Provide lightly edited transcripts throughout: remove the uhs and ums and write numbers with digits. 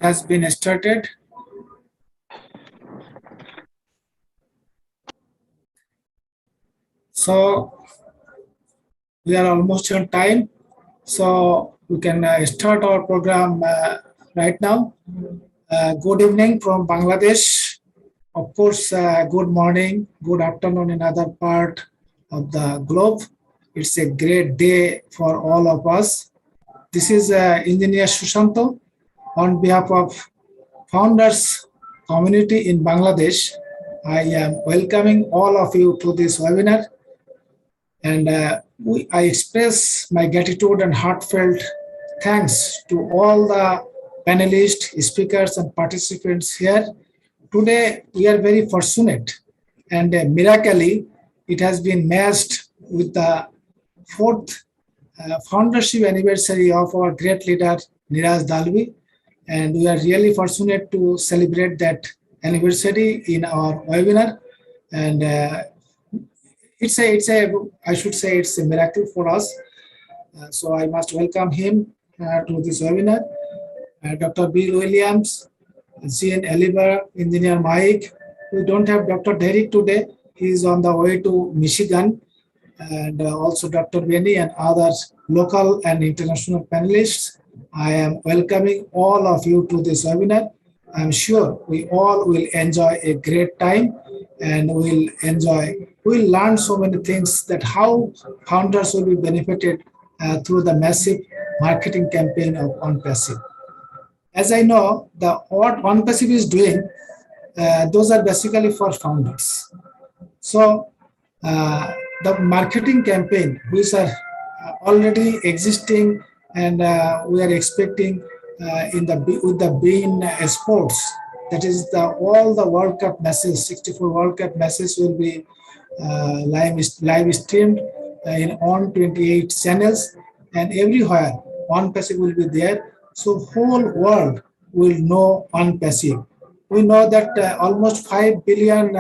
has been started. So we are almost on time. So we can start our program right now. Good evening from Bangladesh. Of course, good morning, good afternoon in other part of the globe. It's a great day for all of us. This is Engineer Sushanto on behalf of Founders Community in Bangladesh. I am welcoming all of you to this webinar, and I express my gratitude and heartfelt thanks to all the panelists, speakers, and participants here. Today, we are very fortunate, and miraculously, it has been matched with the fourth foundership anniversary of our great leader, Niraj Dalvi. And we are really fortunate to celebrate that anniversary in our webinar. And I should say it's a miracle for us. So I must welcome him to this webinar. Dr. Bill Williams, Jean Eliver, Engineer Mike. We don't have Dr. Derek today. He is on the way to Michigan. And also Dr. Benny and other local and international panelists. I am welcoming all of you to this webinar. I'm sure we all will enjoy a great time, and we'll learn so many things that how founders will be benefited through the massive marketing campaign of ONPASSIVE. As I know, what ONPASSIVE is doing, those are basically for founders. So the marketing campaign, which are already existing, and we are expecting with the beIN sports, that is all the World Cup matches, 64 World Cup matches will be live streamed in on 28 channels, and everywhere ONPASSIVE will be there. So whole world will know ONPASSIVE. We know that almost 5 billion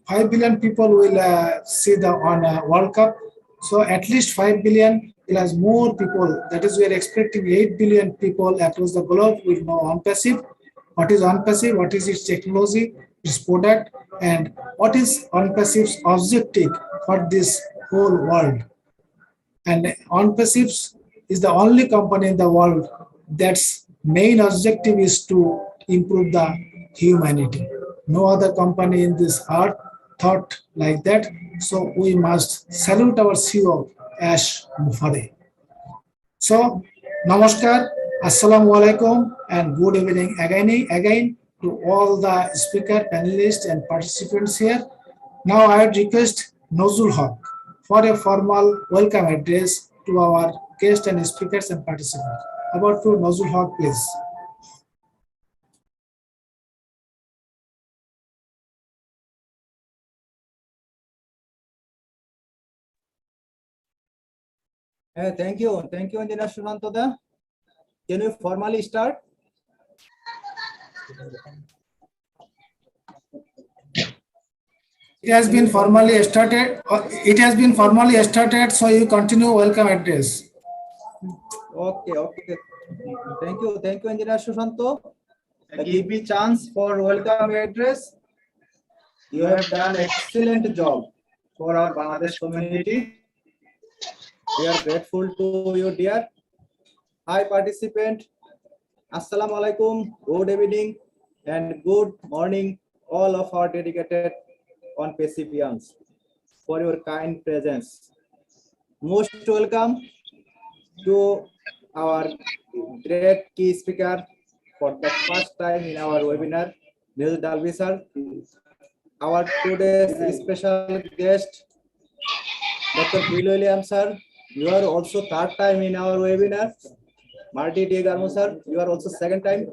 5 billion people will see the World Cup. So at least 5 billion plus more people. That is, we are expecting 8 billion people across the globe will know ONPASSIVE. What is ONPASSIVE? What is its technology, its product, and what is ONPASSIVE's objective for this whole world? And ONPASSIVE is the only company in the world that's main objective is to improve the humanity. No other company in this earth thought like that. So we must salute our CEO, Ash Mufade. So, namaskar, assalamu alaikum, and good evening again to all the speaker, panelists, and participants here. Now I would request Nozul Haq for a formal welcome address to our guests and speakers and participants. About to Nozul Haq, please. Thank you, Engineer Sushanto. Can you formally start? It has been formally started. So you continue welcome address. Okay. Thank you, Engineer Sushanto. Give me chance for welcome address. You have done excellent job for our Bangladesh community. We are grateful to you, dear. Hi, participant. Assalamu alaikum. Good evening and good morning, all of our dedicated ONPASSIVians, for your kind presence. Most welcome to our great key speaker for the first time in our webinar, Niraj Dalvi sir. Our today's special guest, Dr. Bill Williams sir. You are also third time in our webinar. Marty Diagarmo sir, you are also second time.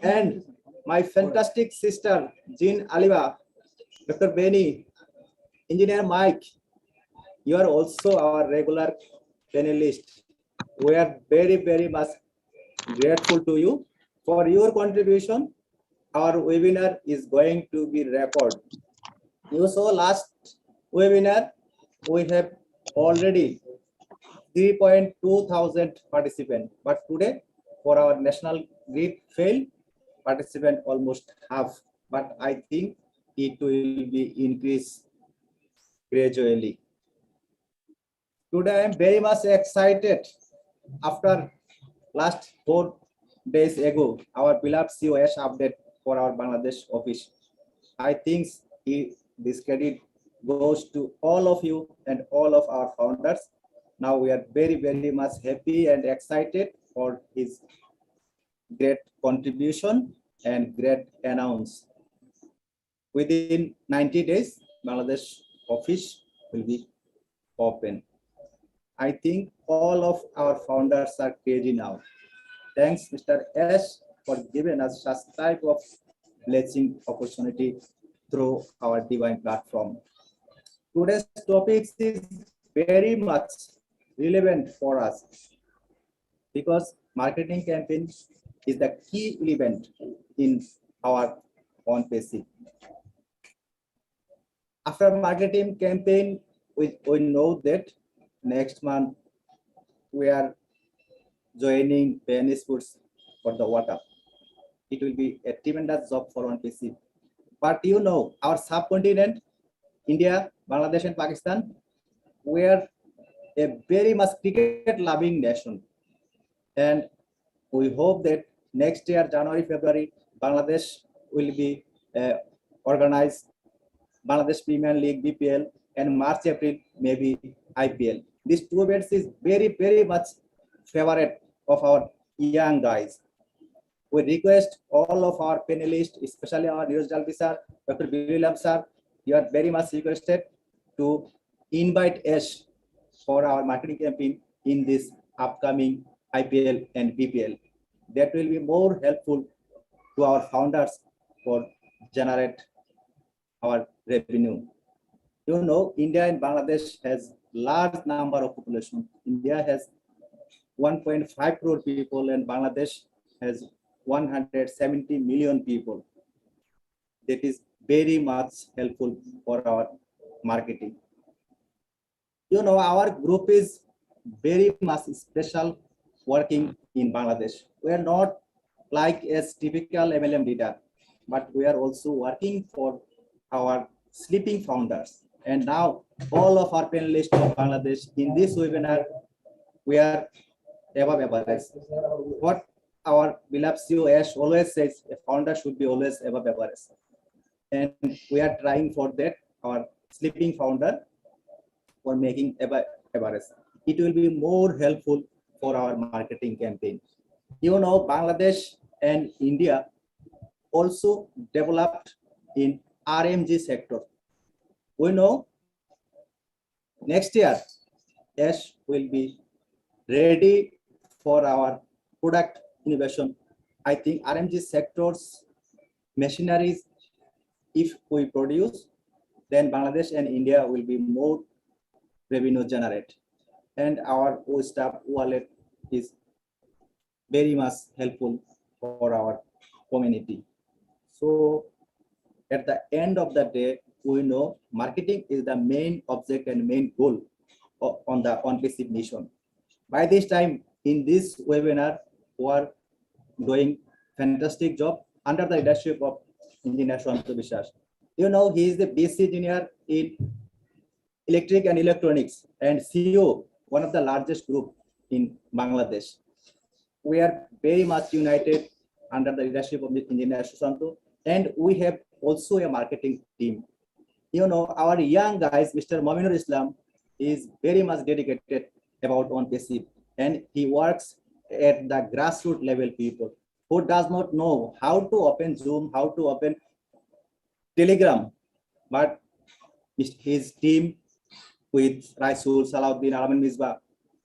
And my fantastic sister, Jean Aliva, Dr. Benny, Engineer Mike, you are also our regular panelist. We are very much grateful to you for your contribution. Our webinar is going to be recorded. You saw last webinar, we have already 3.2 thousand participants, but today for our national grid fail, participant almost half, but I think it will be increased gradually. Today I am very much excited after last 4 days ago, our beloved COS update for our Bangladesh office. I think this credit goes to all of you and all of our founders. Now we are very, very much happy and excited for his great contribution and great announce. Within 90 days, Bangladesh office will be open. I think all of our founders are crazy now. Thanks, Mr. S, for giving us such type of blessing opportunity through our divine platform. Today's topic is very much relevant for us because marketing campaign is the key element in our ONPASSIVE. After marketing campaign, we know that next month we are joining Penny Sports for the World Cup. It will be a tremendous job for ONPASSIVE. But you know, our subcontinent, India, Bangladesh, and Pakistan, we are a very much cricket-loving nation. And we hope that next year, January, February, Bangladesh will be organized Bangladesh Premier League, BPL, and March, April, maybe IPL. These two events is very, very much favorite of our young guys. We request all of our panelists, especially our Neeraj Jalvi sir, Dr. William sir, you are very much requested to invite us for our marketing campaign in this upcoming IPL and BPL. That will be more helpful to our founders for generate our revenue. You know, India and Bangladesh has large number of population. India has 1.5 crore people and Bangladesh has 170 million people. That is very much helpful for our marketing. You know, our group is very much special working in Bangladesh. We are not like as typical MLM leader, but we are also working for our sleeping founders. And now all of our panelists of Bangladesh in this webinar, we are above average. What our beloved CEO Ash always says, a founder should be always above average. And we are trying for that, our sleeping founder, for making above average. It will be more helpful for our marketing campaign. You know, Bangladesh and India also developed in RMG sector. We know next year, Ash will be ready for our product innovation. I think RMG sectors, machineries, if we produce, then Bangladesh and India will be more revenue generate. And our staff wallet is very much helpful for our community. So at the end of the day, we know marketing is the main object and main goal on the ONPASSIVE mission. By this time, in this webinar, we are doing fantastic job under the leadership of Engineer Shwanta Bishwas. You know, he is the BC engineer in electric and electronics and CEO, one of the largest group in Bangladesh. We are very much united under the leadership of Engineer Shwanta, and we have also a marketing team. You know, our young guys, Mr. Mominur Islam, is very much dedicated about ONPASSIVE, and he works at the grassroots level people who does not know how to open Zoom, how to open Telegram, but his team with Raisul, Salahuddin, Alamin Misbah,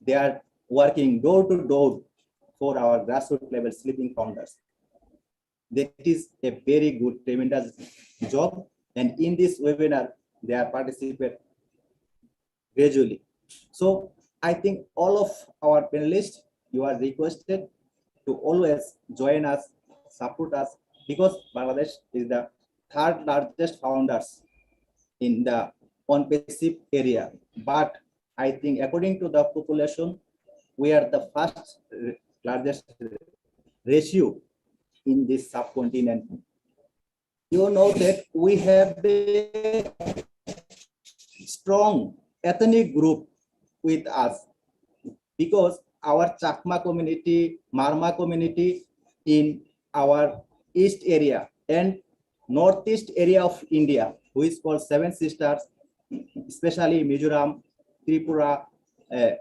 they are working door to door for our grassroots level sleeping founders. That is a very good, tremendous job. And in this webinar, they are participating gradually. So I think all of our panelists, you are requested to always join us, support us, because Bangladesh is the third largest founders in the ONPASSIVE area. But I think according to the population, we are the first largest ratio in this subcontinent. You know that we have a strong ethnic group with us because our Chakma community, Marma community in our east area and northeast area of India, which is called Seven Sisters, especially Mizoram, Tripura,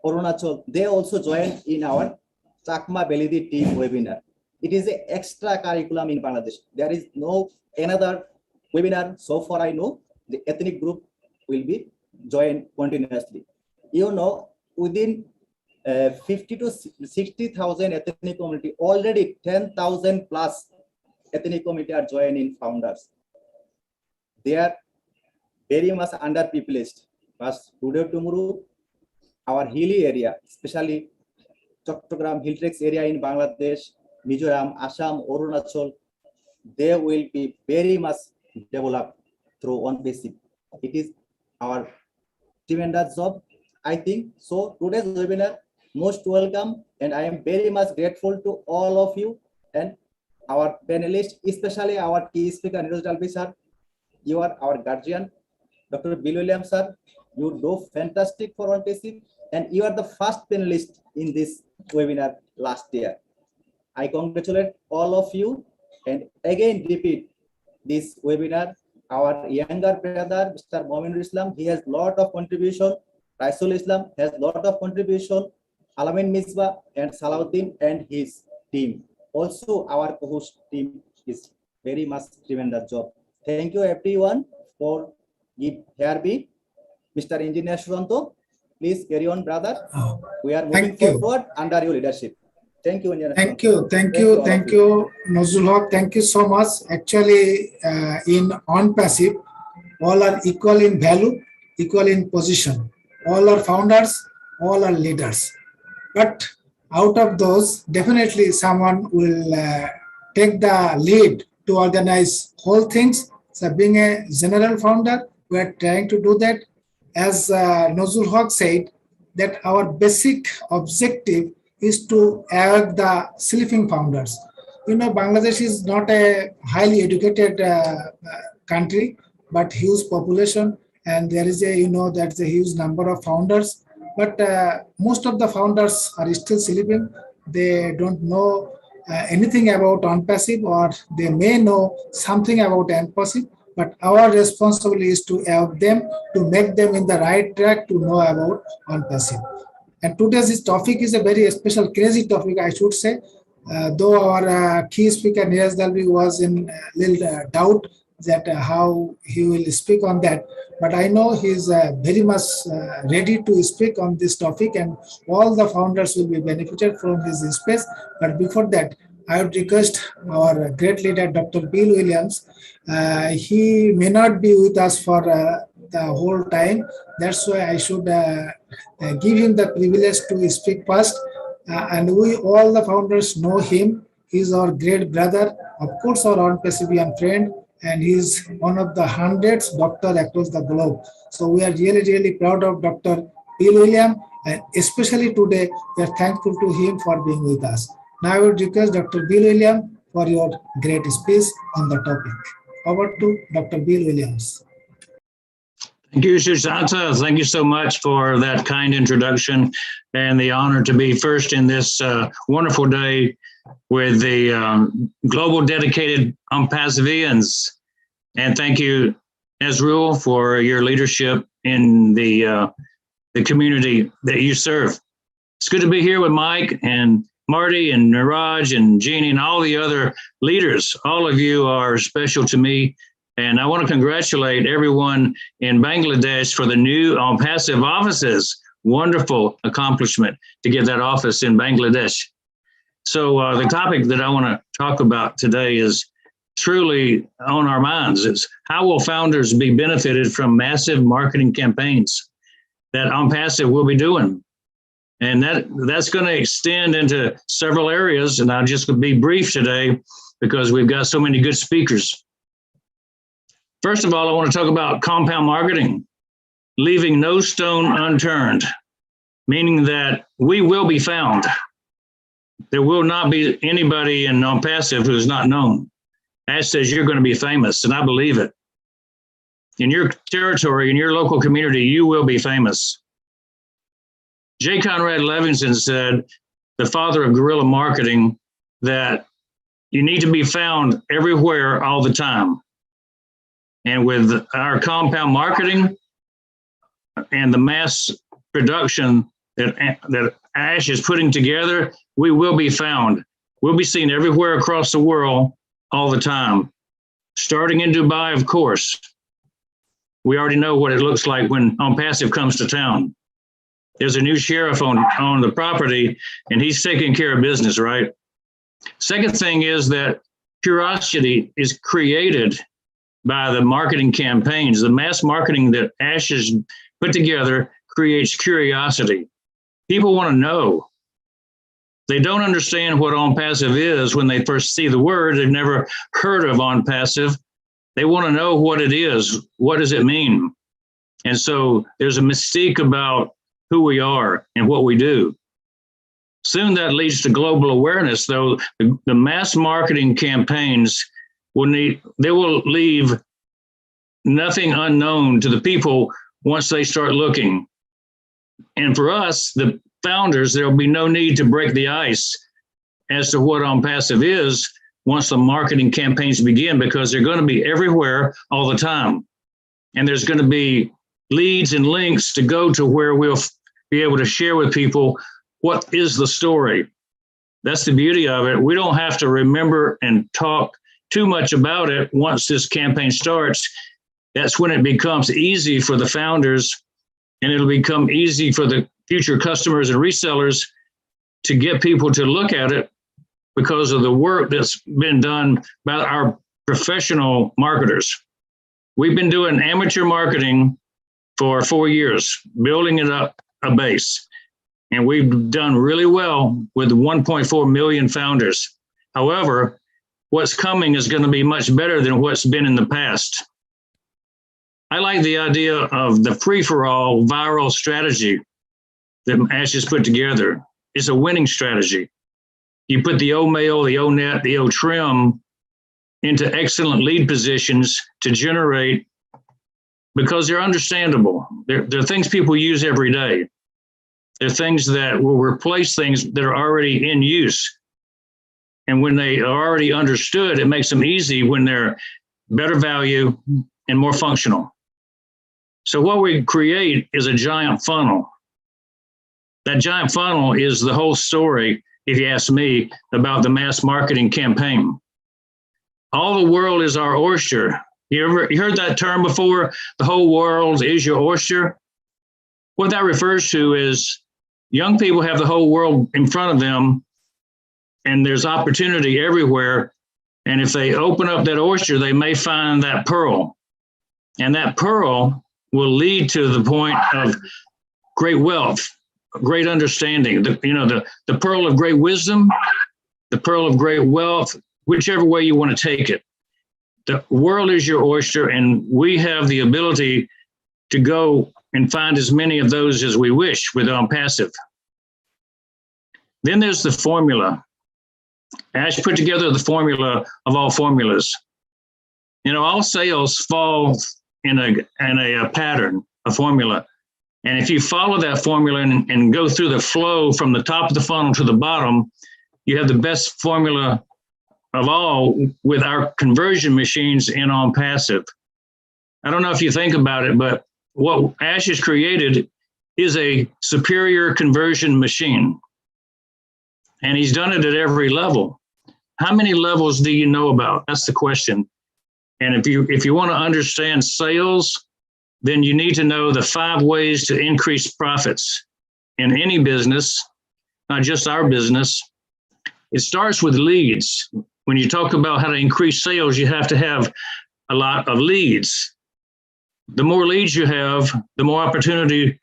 Arunachal, they also join in our Chakma Belidi team webinar. It is an extra curriculum in Bangladesh. There is no another webinar so far I know. The ethnic group will be joined continuously. You know, within 50 to 60,000 ethnic community, already 10,000 plus ethnic community are joining founders. They are very much underprivileged. But today, tomorrow, our hilly area, especially Chattogram, Hilltrex area in Bangladesh, Mizoram, Assam, Arunachal, they will be very much developed through ONPASSIVE. It is our tremendous job, I think. So today's webinar, most welcome, and I am very much grateful to all of you and our panelists, especially our key speaker, Niroj Dalvi sir. You are our guardian. Dr. Bill Williams sir, you do fantastic for ONPASSIVE, and you are the first panelist in this webinar last year. I congratulate all of you, and again repeat this webinar. Our younger brother, Mr. Mominur Islam, he has lot of contribution. Raisul Islam has lot of contribution. Alamin Misbah and Salahuddin and his team. Also, our co-host team is very much tremendous job. Thank you everyone for here be. Mr. Engineer Shuranto, please carry on, brother. We are moving forward under your leadership. Thank you, Engineer. Thank you, Nazrul Haq. Thank you so much. Actually, in ONPASSIVE, all are equal in value, equal in position. All are founders, all are leaders. But out of those, definitely someone will take the lead to organize whole things. So being a general founder, we are trying to do that. As Nazrul Haq said, that our basic objective is to add the sleeping founders. You know, Bangladesh is not a highly educated country, but huge population, and there is a, that's a huge number of founders. But most of the founders are still sleeping. They don't know anything about ONPASSIVE, or they may know something about ONPASSIVE, but our responsibility is to help them, to make them in the right track to know about ONPASSIVE. And today's topic is a very special, crazy topic, I should say. Though our key speaker, Niraj Dalvi, was in little doubt that how he will speak on that. But I know he's very much ready to speak on this topic, and all the founders will be benefited from his space. But before that, I would request our great leader, Dr. Bill Williams. He may not be with us for the whole time. That's why I should give him the privilege to speak first. And we, all the founders, know him. He's our great brother, of course, our ONPASSIVian friend, and he's one of the hundreds doctors across the globe. So we are really, really proud of Dr. Bill Williams, and especially today, we are thankful to him for being with us. Now I would request Dr. Bill Williams for your great speech on the topic. Over to Dr. Bill Williams. Thank you, Sushanta. Thank you so much for that kind introduction and the honor to be first in this wonderful day with the global dedicated ONPASSIVians. And thank you, Nazrul, for your leadership in the community that you serve. It's good to be here with Mike and Marty and Niraj and Jeannie and all the other leaders. All of you are special to me. And I want to congratulate everyone in Bangladesh for the new ONPASSIVE offices. Wonderful accomplishment to get that office in Bangladesh. So the topic that I want to talk about today is truly on our minds. It's how will founders be benefited from massive marketing campaigns that ONPASSIVE will be doing? And that's going to extend into several areas. And I'll just be brief today because we've got so many good speakers. First of all, I want to talk about compound marketing, leaving no stone unturned, meaning that we will be found. There will not be anybody in ONPASSIVE who's not known. Ash says you're going to be famous, and I believe it. In your territory, in your local community, you will be famous. J. Conrad Levinson said, the father of guerrilla marketing, that you need to be found everywhere all the time. And with our compound marketing and the mass production that Ash is putting together, we will be found. We'll be seen everywhere across the world all the time. Starting in Dubai, of course. We already know what it looks like when ONPASSIVE comes to town. There's a new sheriff on the property, and he's taking care of business, right? Second thing is that curiosity is created by the marketing campaigns. The mass marketing that Ash has put together creates curiosity. People want to know. They don't understand what ONPASSIVE is when they first see the word. They've never heard of ONPASSIVE. They want to know what it is. What does it mean? And so there's a mystique about who we are and what we do. Soon that leads to global awareness, though the mass marketing campaigns will leave nothing unknown to the people once they start looking. And for us, the founders, there will be no need to break the ice as to what ONPASSIVE is once the marketing campaigns begin, because they're going to be everywhere all the time. And there's going to be leads and links to go to where we'll be able to share with people what is the story. That's the beauty of it. We don't have to remember and talk too much about it once this campaign starts. That's when it becomes easy for the founders, and it'll become easy for the future customers and resellers to get people to look at it because of the work that's been done by our professional marketers. We've been doing amateur marketing for 4 years, building it up a base. And we've done really well with 1.4 million founders. However, what's coming is going to be much better than what's been in the past. I like the idea of the free-for-all viral strategy that Ash has put together. It's a winning strategy. You put the O-mail, the O-net, the O-trim into excellent lead positions to generate, because they're understandable. They're things people use every day. They're things that will replace things that are already in use. And when they are already understood, it makes them easy when they're better value and more functional. So what we create is a giant funnel. That giant funnel is the whole story, if you ask me, about the mass marketing campaign. All the world is our oyster. You heard that term before? The whole world is your oyster. What that refers to is young people have the whole world in front of them, and there's opportunity everywhere. And if they open up that oyster, they may find that pearl. And that pearl will lead to the point of great wealth, great understanding, the pearl of great wisdom, the pearl of great wealth, whichever way you want to take it. The world is your oyster, and we have the ability to go and find as many of those as we wish with ONPASSIVE. Then there's the formula. Ash put together the formula of all formulas. All sales fall in a pattern, a formula. And if you follow that formula and go through the flow from the top of the funnel to the bottom, you have the best formula of all with our conversion machines in ONPASSIVE. I don't know if you think about it, but what Ash has created is a superior conversion machine. And he's done it at every level. How many levels do you know about? That's the question. And if you want to understand sales, then you need to know the 5 ways to increase profits in any business, not just our business. It starts with leads. When you talk about how to increase sales, you have to have a lot of leads. The more leads you have, the more opportunity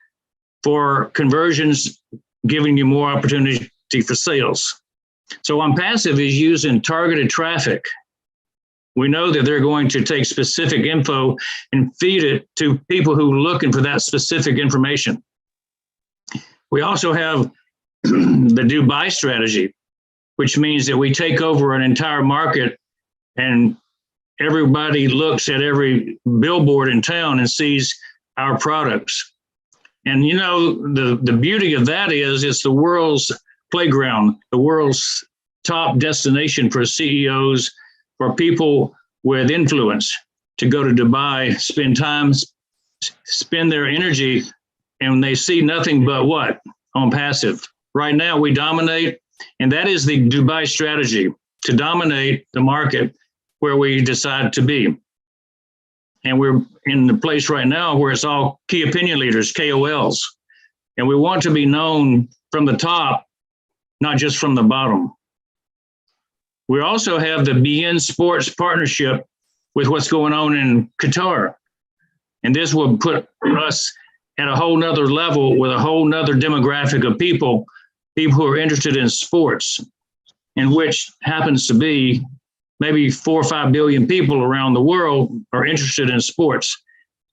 for conversions, giving you more opportunity for sales. So ONPASSIVE is using targeted traffic. We know that they're going to take specific info and feed it to people who are looking for that specific information. We also have the do-buy strategy. which means that we take over an entire market and everybody looks at every billboard in town and sees our products. And you know, the beauty of that is it's the world's playground, the world's top destination for CEOs, for people with influence to go to Dubai, spend time, spend their energy, and they see nothing but what? ONPASSIVE. Right now we dominate, and that is the Dubai strategy, to dominate the market where we decide to be. And we're in the place right now where it's all key opinion leaders, KOLs. And we want to be known from the top, not just from the bottom. We also have the BN Sports partnership with what's going on in Qatar. And this will put us at a whole nother level with a whole nother demographic of people who are interested in sports, and which happens to be maybe 4 or 5 billion people around the world are interested in sports.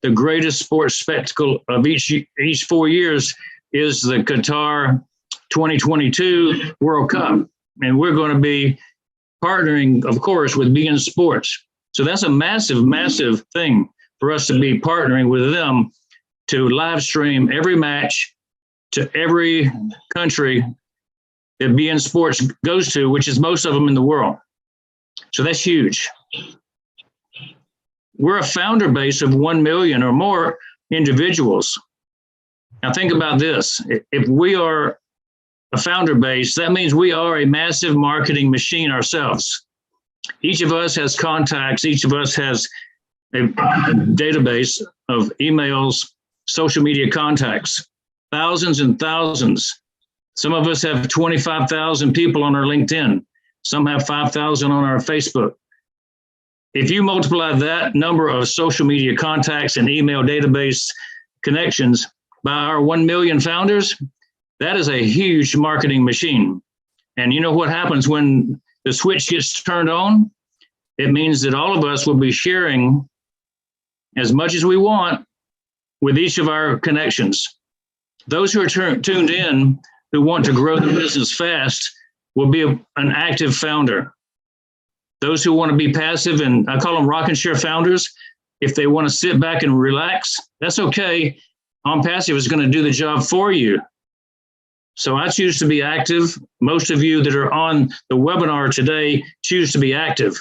The greatest sports spectacle of each 4 years is the Qatar 2022 World Cup. And we're going to be partnering, of course, with BN Sports. So that's a massive, massive thing for us to be partnering with them to live stream every match to every country that BN Sports goes to, which is most of them in the world. So that's huge. We're a founder base of 1 million or more individuals. Now think about this. If we are a founder base, that means we are a massive marketing machine ourselves. Each of us has contacts. Each of us has a database of emails, social media contacts, thousands and thousands. Some of us have 25,000 people on our LinkedIn. Some have 5,000 on our Facebook. If you multiply that number of social media contacts and email database connections by our 1 million founders, that is a huge marketing machine. And you know what happens when the switch gets turned on? It means that all of us will be sharing as much as we want with each of our connections. Those who are tuned in, who want to grow the business fast, will be an active founder. Those who want to be passive, and I call them rock and share founders, if they want to sit back and relax, that's okay. ONPASSIVE is going to do the job for you. So I choose to be active. Most of you that are on the webinar today choose to be active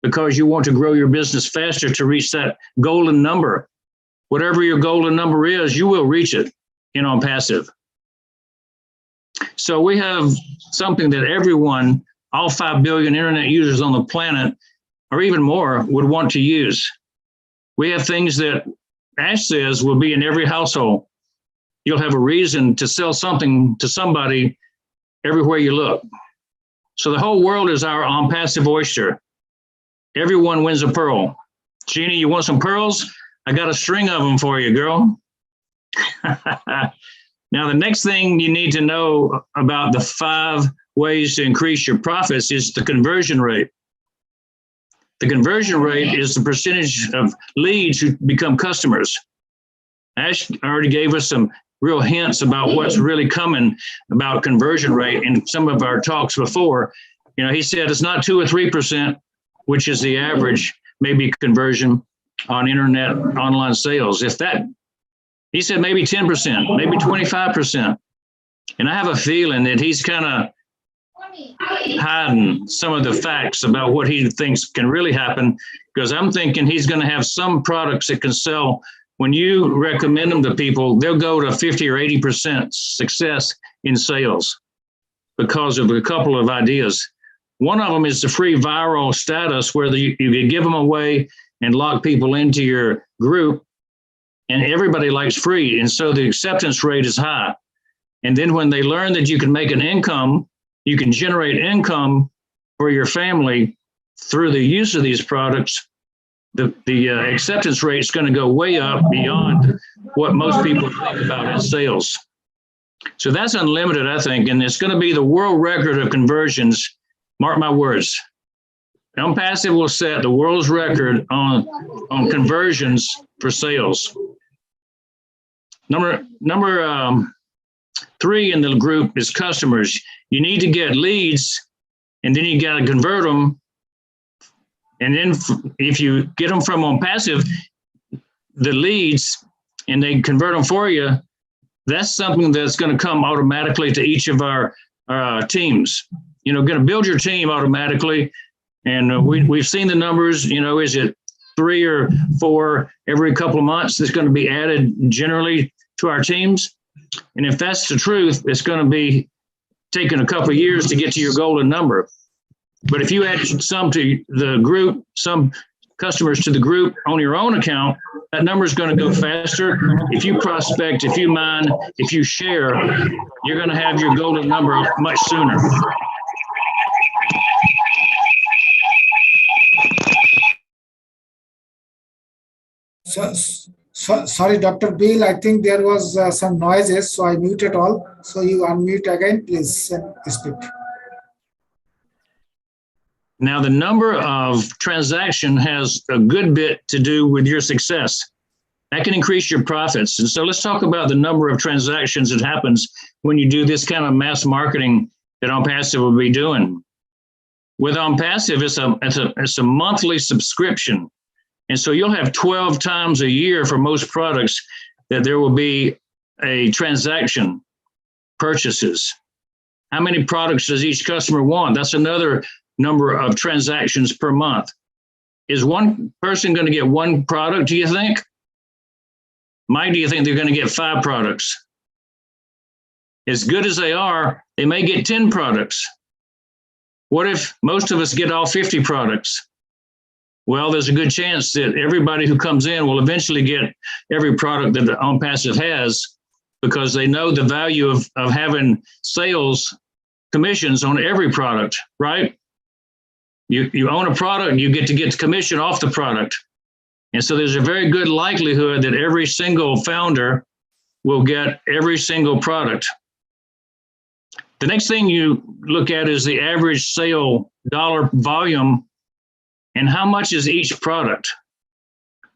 because you want to grow your business faster to reach that golden number. Whatever your golden number is, you will reach it in ONPASSIVE. So we have something that everyone, all 5 billion internet users on the planet, or even more, would want to use. We have things that Ash says will be in every household. You'll have a reason to sell something to somebody everywhere you look. So the whole world is our ONPASSIVE oyster. Everyone wins a pearl. Jeannie, you want some pearls? I got a string of them for you, girl. Now, the next thing you need to know about the 5 ways to increase your profits is the conversion rate. The conversion rate is the percentage of leads who become customers. Ash already gave us some real hints about what's really coming about conversion rate in some of our talks before. You know, he said it's not 2 or 3%, which is the average, maybe conversion on internet online sales. If that, he said maybe 10%, maybe 25%. And I have a feeling that he's kind of hiding some of the facts about what he thinks can really happen, because I'm thinking he's going to have some products that can sell. When you recommend them to people, they'll go to 50 or 80% success in sales because of a couple of ideas. One of them is the free viral status, where you can give them away and lock people into your group, and everybody likes free. And so the acceptance rate is high. And then when they learn that you can make an income, you can generate income for your family through the use of these products, the acceptance rate is going to go way up beyond what most people think about in sales. So that's unlimited, I think, and it's going to be the world record of conversions. Mark my words. ONPASSIVE will set the world's record on conversions for sales. Number 3 in the group is customers. You need to get leads and then you got to convert them. And then if you get them from ONPASSIVE, the leads, and they convert them for you, that's something that's going to come automatically to each of our teams. You know, going to build your team automatically. And we've seen the numbers, you know, is it 3 or 4 every couple of months that's going to be added generally to our teams? And if that's the truth, it's going to be taking a couple of years to get to your golden number. But if you add some to the group, some customers to the group on your own account, that number is going to go faster. If you prospect, if you mine, if you share, you're going to have your golden number much sooner. Sorry, Dr. Bill, I think there was some noises, so I muted all. So you unmute again, please speak. Now, the number of transaction has a good bit to do with your success. That can increase your profits. And so let's talk about the number of transactions that happens when you do this kind of mass marketing that ONPASSIVE will be doing. With ONPASSIVE, it's a monthly subscription. And so you'll have 12 times a year for most products that there will be a transaction, purchases. How many products does each customer want? That's another number of transactions per month. Is one person going to get one product, do you think? Mike, do you think they're going to get 5 products? As good as they are, they may get 10 products. What if most of us get all 50 products? Well, there's a good chance that everybody who comes in will eventually get every product that ONPASSIVE has, because they know the value of having sales commissions on every product, right? You own a product, you get to get the commission off the product. And so there's a very good likelihood that every single founder will get every single product. The next thing you look at is the average sale dollar volume and how much is each product.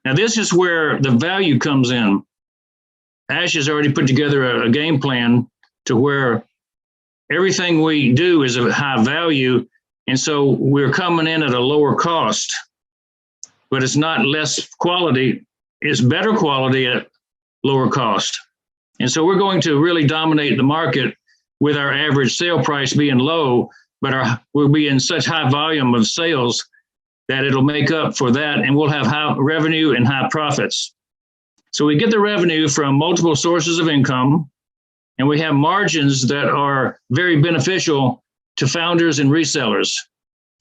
Now, this is where the value comes in. Ash has already put together a game plan to where everything we do is of high value. And so we're coming in at a lower cost, but it's not less quality, it's better quality at lower cost. And so we're going to really dominate the market with our average sale price being low, but we'll be in such high volume of sales that it'll make up for that, and we'll have high revenue and high profits. So we get the revenue from multiple sources of income, and we have margins that are very beneficial to founders and resellers.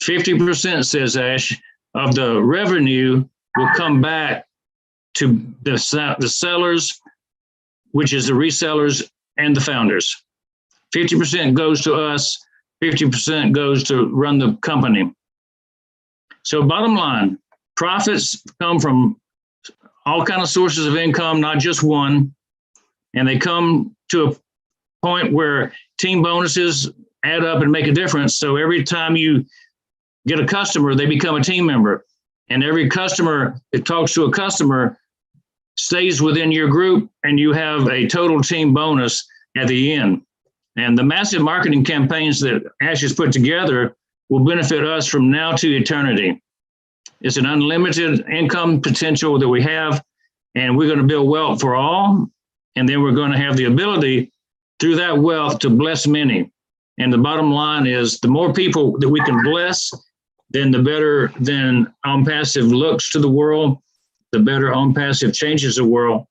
50%, says Ash, of the revenue will come back to the sellers, which is the resellers and the founders. 50% goes to us, 50% goes to run the company. So bottom line, profits come from all kinds of sources of income, not just one. And they come to a point where team bonuses add up and make a difference. So every time you get a customer, they become a team member. And every customer that talks to a customer stays within your group, and you have a total team bonus at the end. And the massive marketing campaigns that Ash has put together will benefit us from now to eternity. It's an unlimited income potential that we have, and we're going to build wealth for all. And then we're going to have the ability through that wealth to bless many. And the bottom line is the more people that we can bless, then the better then ONPASSIVE looks to the world, the better ONPASSIVE changes the world.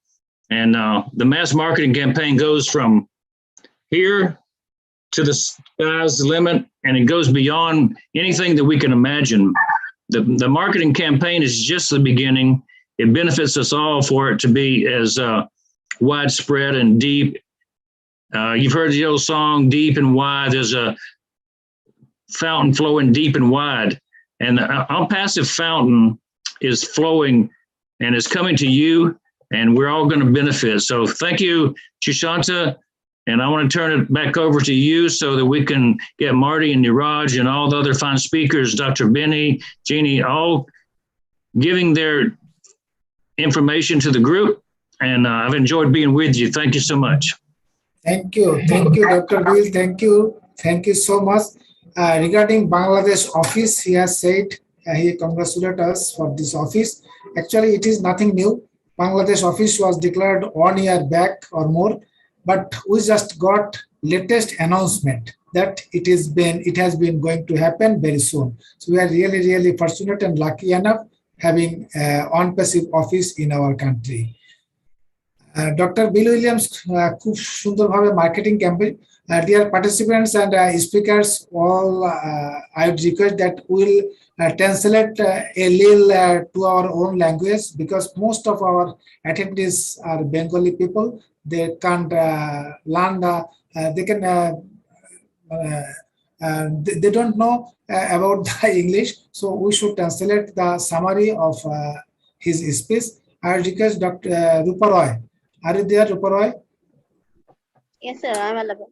And the mass marketing campaign goes from here to the sky's the limit, and it goes beyond anything that we can imagine. The marketing campaign is just the beginning. It benefits us all for it to be as widespread and deep. You've heard the old song, Deep and Wide. There's a fountain flowing deep and wide. And the ONPASSIVE fountain is flowing and is coming to you, and we're all going to benefit. So thank you, Sushanta. And I want to turn it back over to you so that we can get Marty and Niraj and all the other fine speakers, Dr. Benny, Jeannie, all giving their information to the group. And I've enjoyed being with you. Thank you so much. Thank you, Dr. Bill. Thank you so much. regarding Bangladesh office, he has said he congratulated us for this office. Actually, it is nothing new. Bangladesh office was declared 1 year back or more, but we just got latest announcement that it has been going to happen very soon. So we are really fortunate and lucky enough having ONPASSIVE office in our country. Dr. Bill Williams খুব সুন্দরভাবে marketing campaign dear participants and speakers all I would request that we'll translate a little to our own language because most of our attendees are Bengali people. They can't learn they can they don't know about the English, so we should translate the summary of his speech. I request Dr. Rupa Roy. Are you there, Rupa Roy? Yes, sir, I'm available.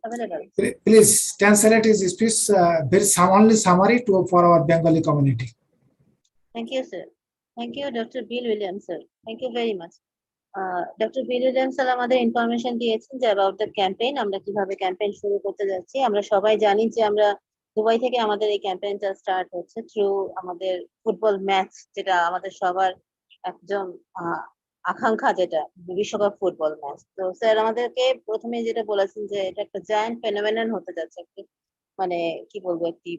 Please translate his speech, only summary for our Bengali community. Thank you, sir. Thank you, Dr. Bill Williams, sir. Thank you very much. Dr. Bill Williams sir আমাদের information দিয়েছেন যে about the campaign, আমরা কিভাবে campaign শুরু করতে যাচ্ছি। আমরা সবাই জানি যে আমরা দুবাই থেকে আমাদের এই ক্যাম্পেইনটা স্টার্ট হচ্ছে থ্রু আমাদের ফুটবল ম্যাচ, যেটা আমাদের সবার একজন আকাঙ্ক্ষা, যেটা বিশ্বকাপ ফুটবল ম্যাচ। তো স্যার আমাদেরকে প্রথমে যেটা বলেছেন যে এটা একটা জায়ান্ট ফেনোমেনন হতে যাচ্ছে, একটি মানে কি বলবো, একটি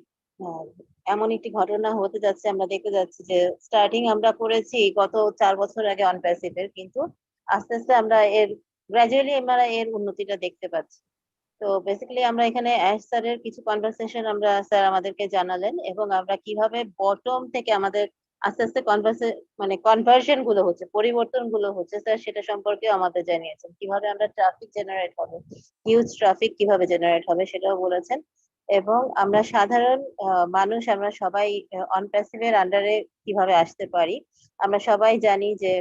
এমন একটি ঘটনা হতে যাচ্ছে। আমরা দেখতে যাচ্ছি যে স্টার্টিং আমরা করেছি গত 4 বছর আগে অনপ্যাসিভের, কিন্তু আস্তে আস্তে আমরা গ্রাজুয়ালি আমরা এর উন্নতিটা দেখতে পাচ্ছি। তো বেসিক্যালি আমরা এখানে অ্যাশ স্যারের কিছু কনভারসেশন আমরা স্যার আমাদেরকে জানালেন, এবং আমরা কিভাবে বটম থেকে আমাদের আস্তে আস্তে কনভার্সন গুলো হচ্ছে, পরিবর্তন গুলো হচ্ছে স্যার সেটা সম্পর্কেও আমাদের জানিয়েছেন। কিভাবে আমরা ট্রাফিক জেনারেট হবে, হিউজ ট্রাফিক কিভাবে জেনারেট হবে সেটাও বলেছেন। এবং আমরা সাধারণ মানুষ আমরা সবাই অনপ্যাসিভের আন্ডারে কিভাবে আসতে পারি। আমরা সবাই জানি যে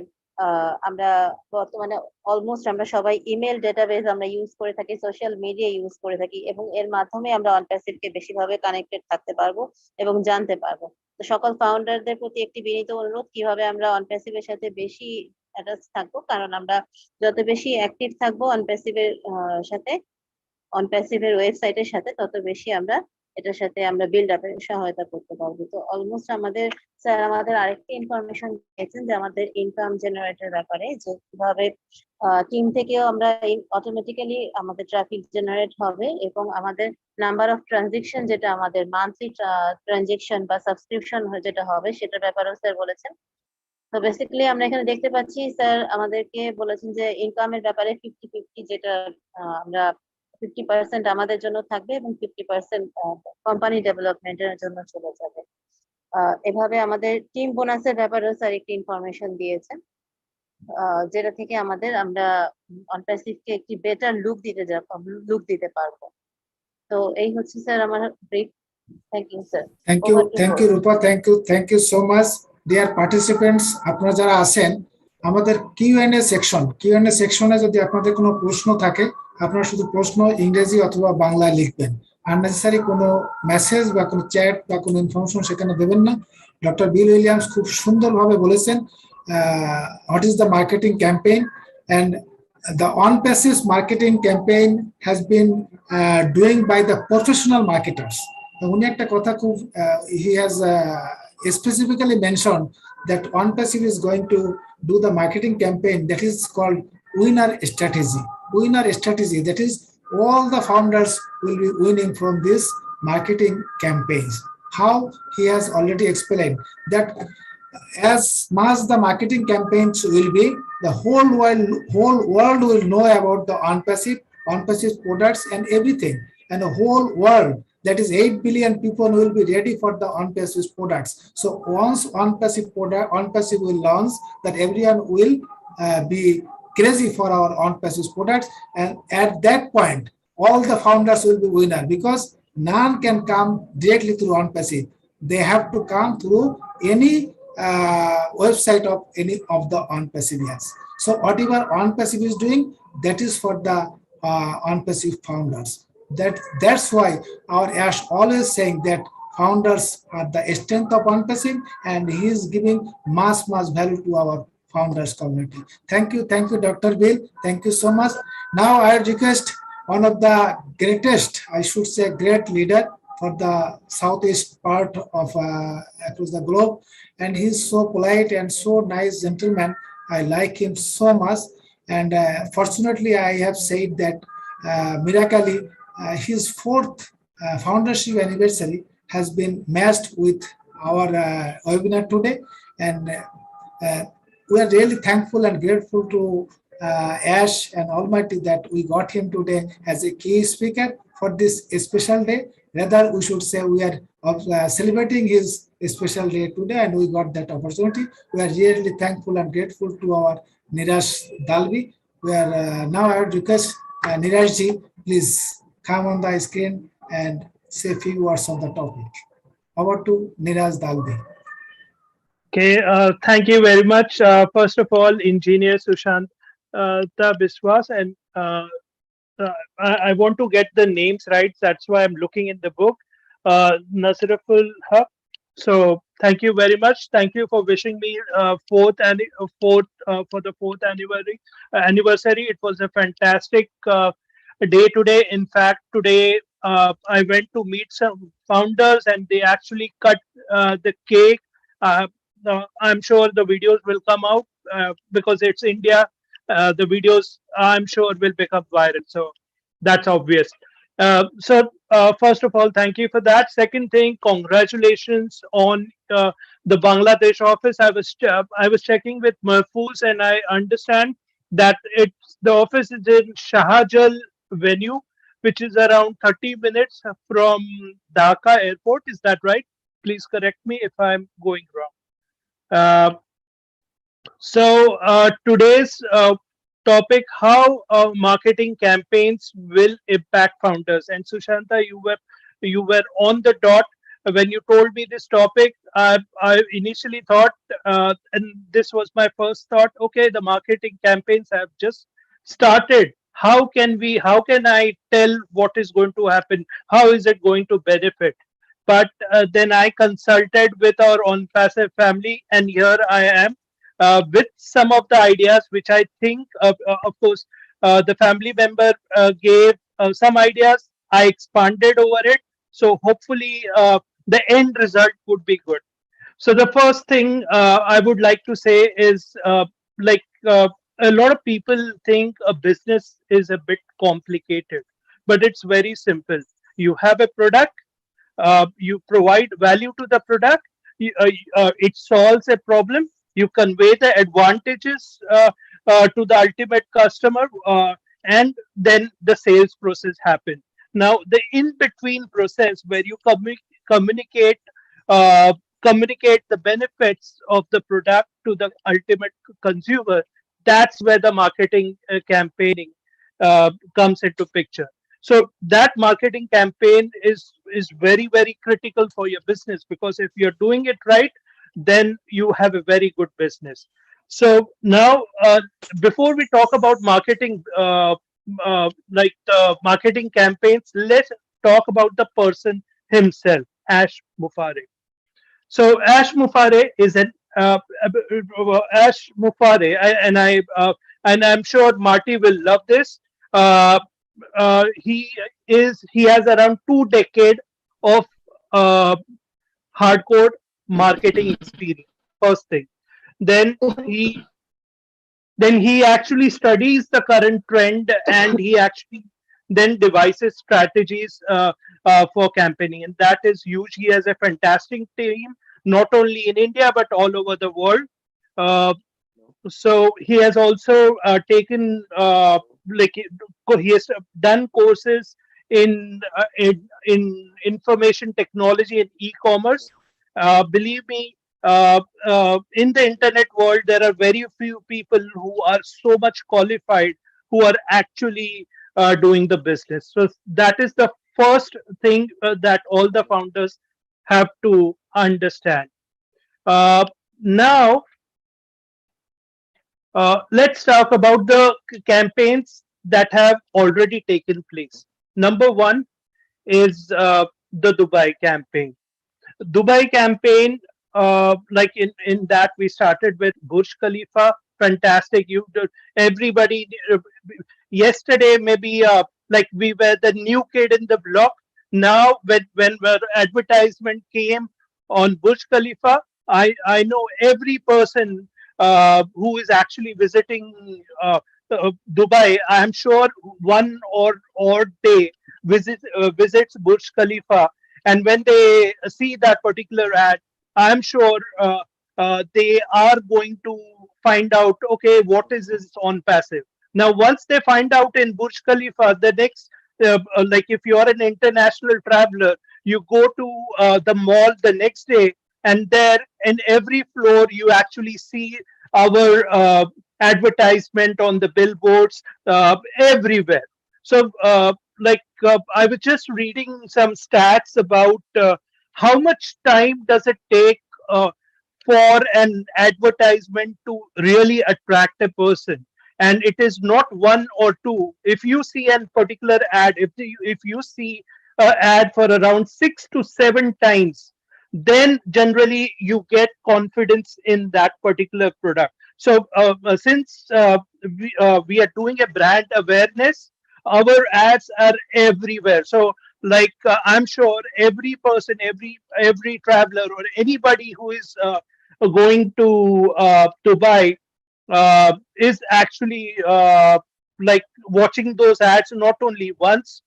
আমরা বর্তমানে অলমোস্ট আমরা সবাই ইমেল ডেটাবেস আমরা ইউজ করে থাকি, সোশ্যাল মিডিয়া ইউজ করে থাকি, এবং এর মাধ্যমে আমরা অনপ্যাসিভকে বেশিভাবে কানেক্টেড থাকতে পারবো এবং জানতে পারবো। তো সকল ফাউন্ডারদের প্রতি একটি বিনীত অনুরোধ, কিভাবে আমরা অনপ্যাসিভের সাথে বেশি অ্যাটাচ থাকবো, কারণ আমরা যত বেশি অ্যাক্টিভ থাকবো অনপ্যাসিভের সাথে, অনপ্যাসিভের ওয়েবসাইটের সাথে, তত বেশি আমরা এটার সাথে আমরা বিল্ড আপের সহায়তা করতে পারবো। তো অলমোস্ট আমাদের স্যার আমাদের আরেকটি ইনফরমেশন দিয়েছেন যে আমাদের ইনকাম জেনারেটর ব্যাপারে, যে কিভাবে টিম থেকেও আমরা অটোমেটিক্যালি আমাদের ট্রাফিক জেনারেট হবে, এবং আমাদের নাম্বার অফ ট্রানজেকশন, যেটা আমাদের মান্থলি ট্রানজেকশন বা সাবস্ক্রিপশন যেটা হবে সেটার ব্যাপারেও স্যার বলেছেন। তো বেসিক্যালি আমরা এখানে দেখতে পাচ্ছি স্যার আমাদেরকে বলেছেন যে ইনকামের ব্যাপারে 50-50, যেটা আমরা 50% আমাদের জন্য থাকবে এবং 50% কোম্পানি ডেভেলপমেন্টের জন্য চলে যাবে। এভাবে আমাদের টিম বোনাসের ব্যাপারেও স্যার একটি ইনফরমেশন দিয়েছেন, যেটা থেকে আমরা অনপ্যাসিভকে একটি বেটার লুক দিতে পারবো। তো এই হচ্ছে স্যার আমার brief. Thank you sir. Thank you Rupa, thank you so much. Dear participants, আপনারা যারা আছেন, আমাদের কিউএনএ সেকশনে যদি আপনাদের কোনো প্রশ্ন থাকে, আপনারা শুধু প্রশ্ন ইংরেজি অথবা বাংলায় লিখবেন, আননেসেসারি কোনো মেসেজ বা কোনো চ্যাট বা কোনো ইনফরমেশন সেখানে দেবেন না। ডক্টর বিল উইলিয়ামস খুব সুন্দরভাবে বলেছেন what is the marketing campaign, and the ONPASSIVE marketing campaign has been doing by the professional marketers. উনি একটা কথা খুব he has specifically mentioned that ONPASSIVE is going to do the marketing campaign that is called winner strategy. That is, all the founders will be winning from this marketing campaigns. How? He has already explained that as much the marketing campaigns will be, the whole world will know about the ONPASSIVE products and everything, and the whole world, that is 8 billion people, will be ready for the ONPASSIVE products. So once ONPASSIVE will launch, that everyone will be crazy for our ONPASSIVE products, and at that point all the founders will be winner, because none can come directly through ONPASSIVE. They have to come through any website of any of the ONPASSIVE ads. So whatever ONPASSIVE is doing, that is for the ONPASSIVE founders. That's why our Ash always saying that founders are the strength of ONPASSIVE, and he is giving much value to our founders community. Thank you, Dr. Bill. Thank you so much. Now I request one of the greatest, I should say great leader, for the southeast part of across the globe, and he's so polite and so nice gentleman. I like him so much, and fortunately, I have said that miraculously, his fourth foundership anniversary has been matched with our webinar today, and we are really thankful and grateful to Ash and Almighty that we got him today as a key speaker for this special day. Rather, we should say we are celebrating his special day today, and we got that opportunity. We are really thankful and grateful to our Niraj Dalvi. We are now I would request Niraj ji, please come on the screen and say a few words on the topic. Over to Niraj Dalvi. Okay, thank you very much. First of all, Engineer Sushant Biswas, and I want to get the names right. That's why I'm looking in the book. Nasiraful Haq. So thank you very much. Thank you for wishing me for the fourth anniversary. It was a fantastic day today. In fact, today I went to meet some founders, and they actually cut the cake. I'm sure the videos will come out because it's India. The videos, I'm sure, will become viral. So that's obvious. First of all, thank you for that. Second thing, congratulations on the Bangladesh office. I was checking with Mahfouz, and I understand that the office is in Shahajal venue, which is around 30 minutes from Dhaka airport. Is that right? Please correct me if I'm going wrong. Today's topic: how marketing campaigns will impact founders. And Sushanta, you were on the dot when you told me this topic. I initially thought, and this was my first thought. Okay, the marketing campaigns have just started. How can I tell what is going to happen? How is it going to benefit? But then I consulted with our ONPASSIVE family, and here I am with some of the ideas which I think, of course, the family member gave some ideas. I expanded over it. So hopefully the end result would be good. So the first thing I would like to say is a lot of people think a business is a bit complicated, but it's very simple. You have a product, you provide value to the product, it solves a problem, you convey the advantages to the ultimate customer, and then the sales process happens. Now, the in-between process where you communicate communicate the benefits of the product to the ultimate consumer, that's where the marketing campaigning comes into picture. So that marketing campaign is very, very critical for your business, because if you're doing it right, then you have a very good business. So now, before we talk about marketing, like the marketing campaigns, let's talk about the person himself, Ash Mufareh. So Ash Mufareh is an Ash Mufareh, and I'm sure Marty will love this. He has around 2 decades of hardcore marketing experience. First thing, then he actually studies the current trend, and he actually then devises strategies for campaigning, and that is huge. He has a fantastic team, not only in India but all over the world. So he has also taken he has done courses in information technology and e-commerce. Believe me, in the internet world, there are very few people who are so much qualified who are actually doing the business. So that is the first thing that all the founders have to understand. Now, let's talk about the campaigns that have already taken place. Number one is the Dubai campaign. Dubai campaign, like in that we started with Burj Khalifa. Fantastic! Everybody yesterday maybe like we were the new kid in the block. Now, when the advertisement came on Burj Khalifa, I know every person who is actually visiting Dubai. I am sure one or day visits Burj Khalifa, and when they see that particular ad, I am sure they are going to find out, okay, what is this on passive. Now, once they find out in Burj Khalifa, the next like if you are an international traveler, you go to the mall the next day, and there in every floor you actually see our advertisement on the billboards everywhere. So I was just reading some stats about how much time does it take for an advertisement to really attract a person. And it is not one or two. If you see a particular ad, if you see an ad for around 6 to 7 times, then generally you get confidence in that particular product. So since we are doing a brand awareness, our ads are everywhere. So I'm sure every person, every traveler, or anybody who is going to buy is actually watching those ads not only once,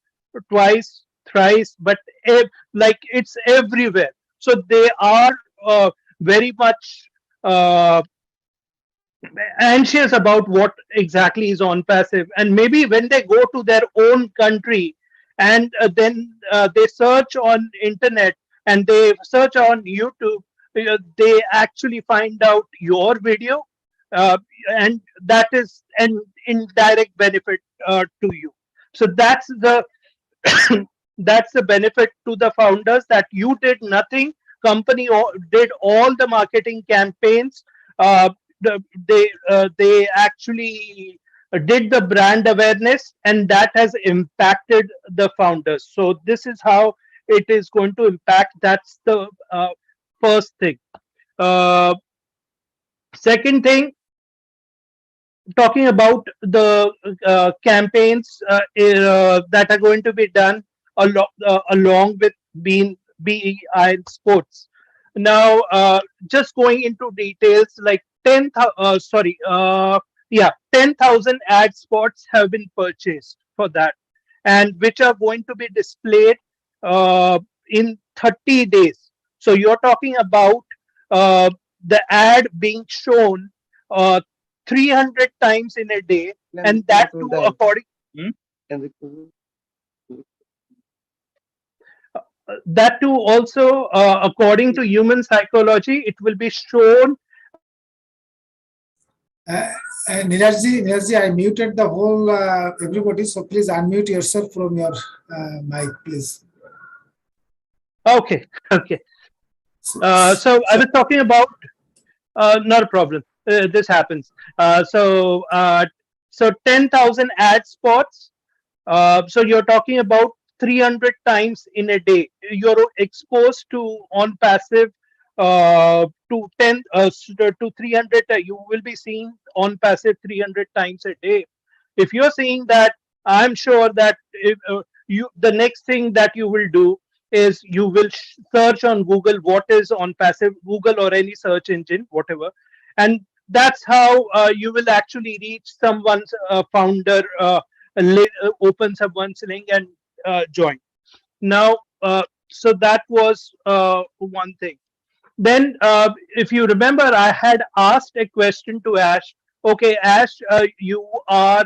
twice, thrice, but it's everywhere. So they are very much uh, anxious about what exactly is on passive, and maybe when they go to their own country and then they search on internet and they search on YouTube, they actually find out your video, uh, and that is an indirect benefit to you. So that's the that's the benefit to the founders, that you did nothing. Company did all the marketing campaigns. uh, they actually did the brand awareness, and that has impacted the founders. So this is how it is going to impact. That's the first thing. uh, Second thing, talking about the campaigns that are going to be done along with being BEI sports. Now, just going into details, like 10,000 ad spots have been purchased for that, and which are going to be displayed in 30 days. So you're talking about the ad being shown uh, 300 times in a day, and that too according. Hmm? That too also according to human psychology, it will be shown. Nirajji, I muted the whole everybody, so please unmute yourself from your mic, please. Okay. So I was talking about not a problem. This happens. So 10,000 ad spots. So you're talking about 300 times in a day. You're exposed to on passive to 300. You will be seeing on passive 300 times a day. If you're seeing that, I'm sure that if, the next thing that you will do is you will search on Google what is on passive, Google or any search engine, whatever, and that's how you will actually reach someone's founder, open someone's link and join. Now, so that was one thing. Then, if you remember, I had asked a question to Ash. Okay, Ash, you are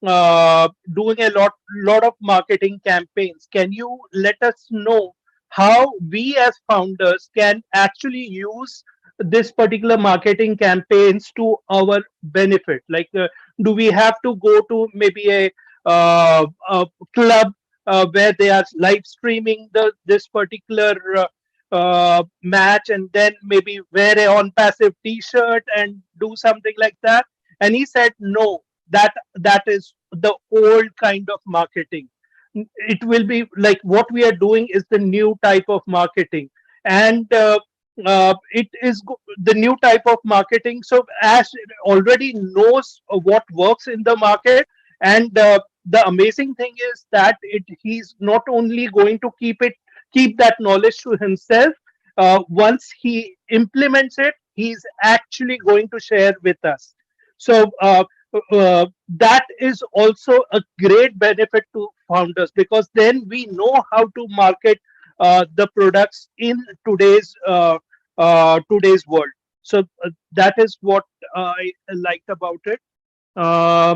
doing a lot of marketing campaigns. Can you let us know how we as founders can actually use this particular marketing campaigns to our benefit? Like, do we have to go to maybe a club where they are live streaming this particular match, and then maybe wear a on passive t-shirt and do something like that? And he said no, that is the old kind of marketing. It will be like what we are doing is the new type of marketing, and it is the new type of marketing. So Ash already knows what works in the market, And the amazing thing is that he's not only going to keep that knowledge to himself. Once he implements it, he's actually going to share with us. So that is also a great benefit to founders, because then we know how to market the products in today's world. So that is what I liked about it. Uh,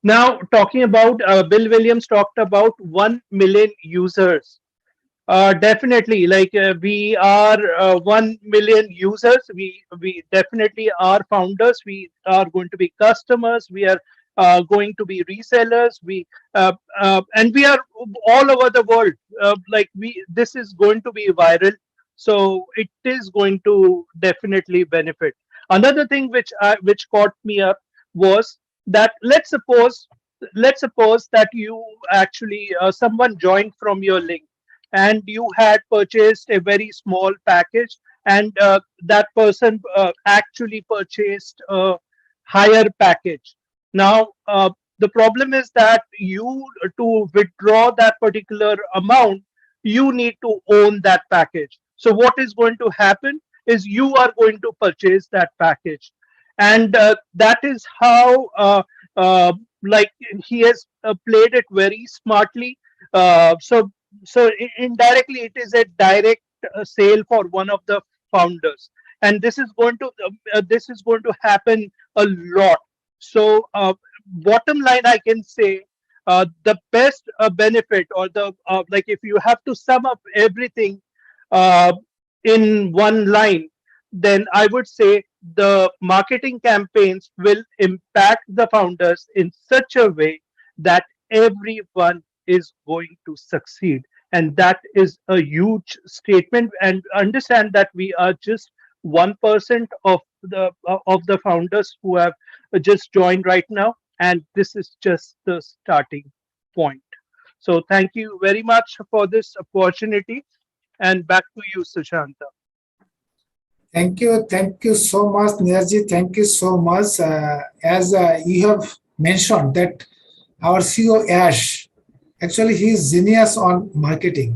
Now, talking about Bill Williams talked about 1 million users. Definitely, like we are 1 million users. We definitely are founders. We are going to be customers. We are going to be resellers. And we are all over the world. This is going to be viral, so it is going to definitely benefit. Another thing which caught me up was that let's suppose that you actually someone joined from your link, and you had purchased a very small package, and that person actually purchased a higher package. Now the problem is that you to withdraw that particular amount, you need to own that package. So what is going to happen is you are going to purchase that package, and that is how like he has played it very smartly. So indirectly, it is a direct sale for one of the founders, and this is going to happen a lot. So bottom line, I can say the best benefit, or the like, if you have to sum up everything uh, in one line, then I would say the marketing campaigns will impact the founders in such a way that everyone is going to succeed. And that is a huge statement. And understand that we are just 1% of the founders who have just joined right now, and this is just the starting point. So thank you very much for this opportunity, and back to you, Sushanta. Thank you so much, Nirji. Thank you so much. As you have mentioned that our CEO Ash, actually he is genius on marketing.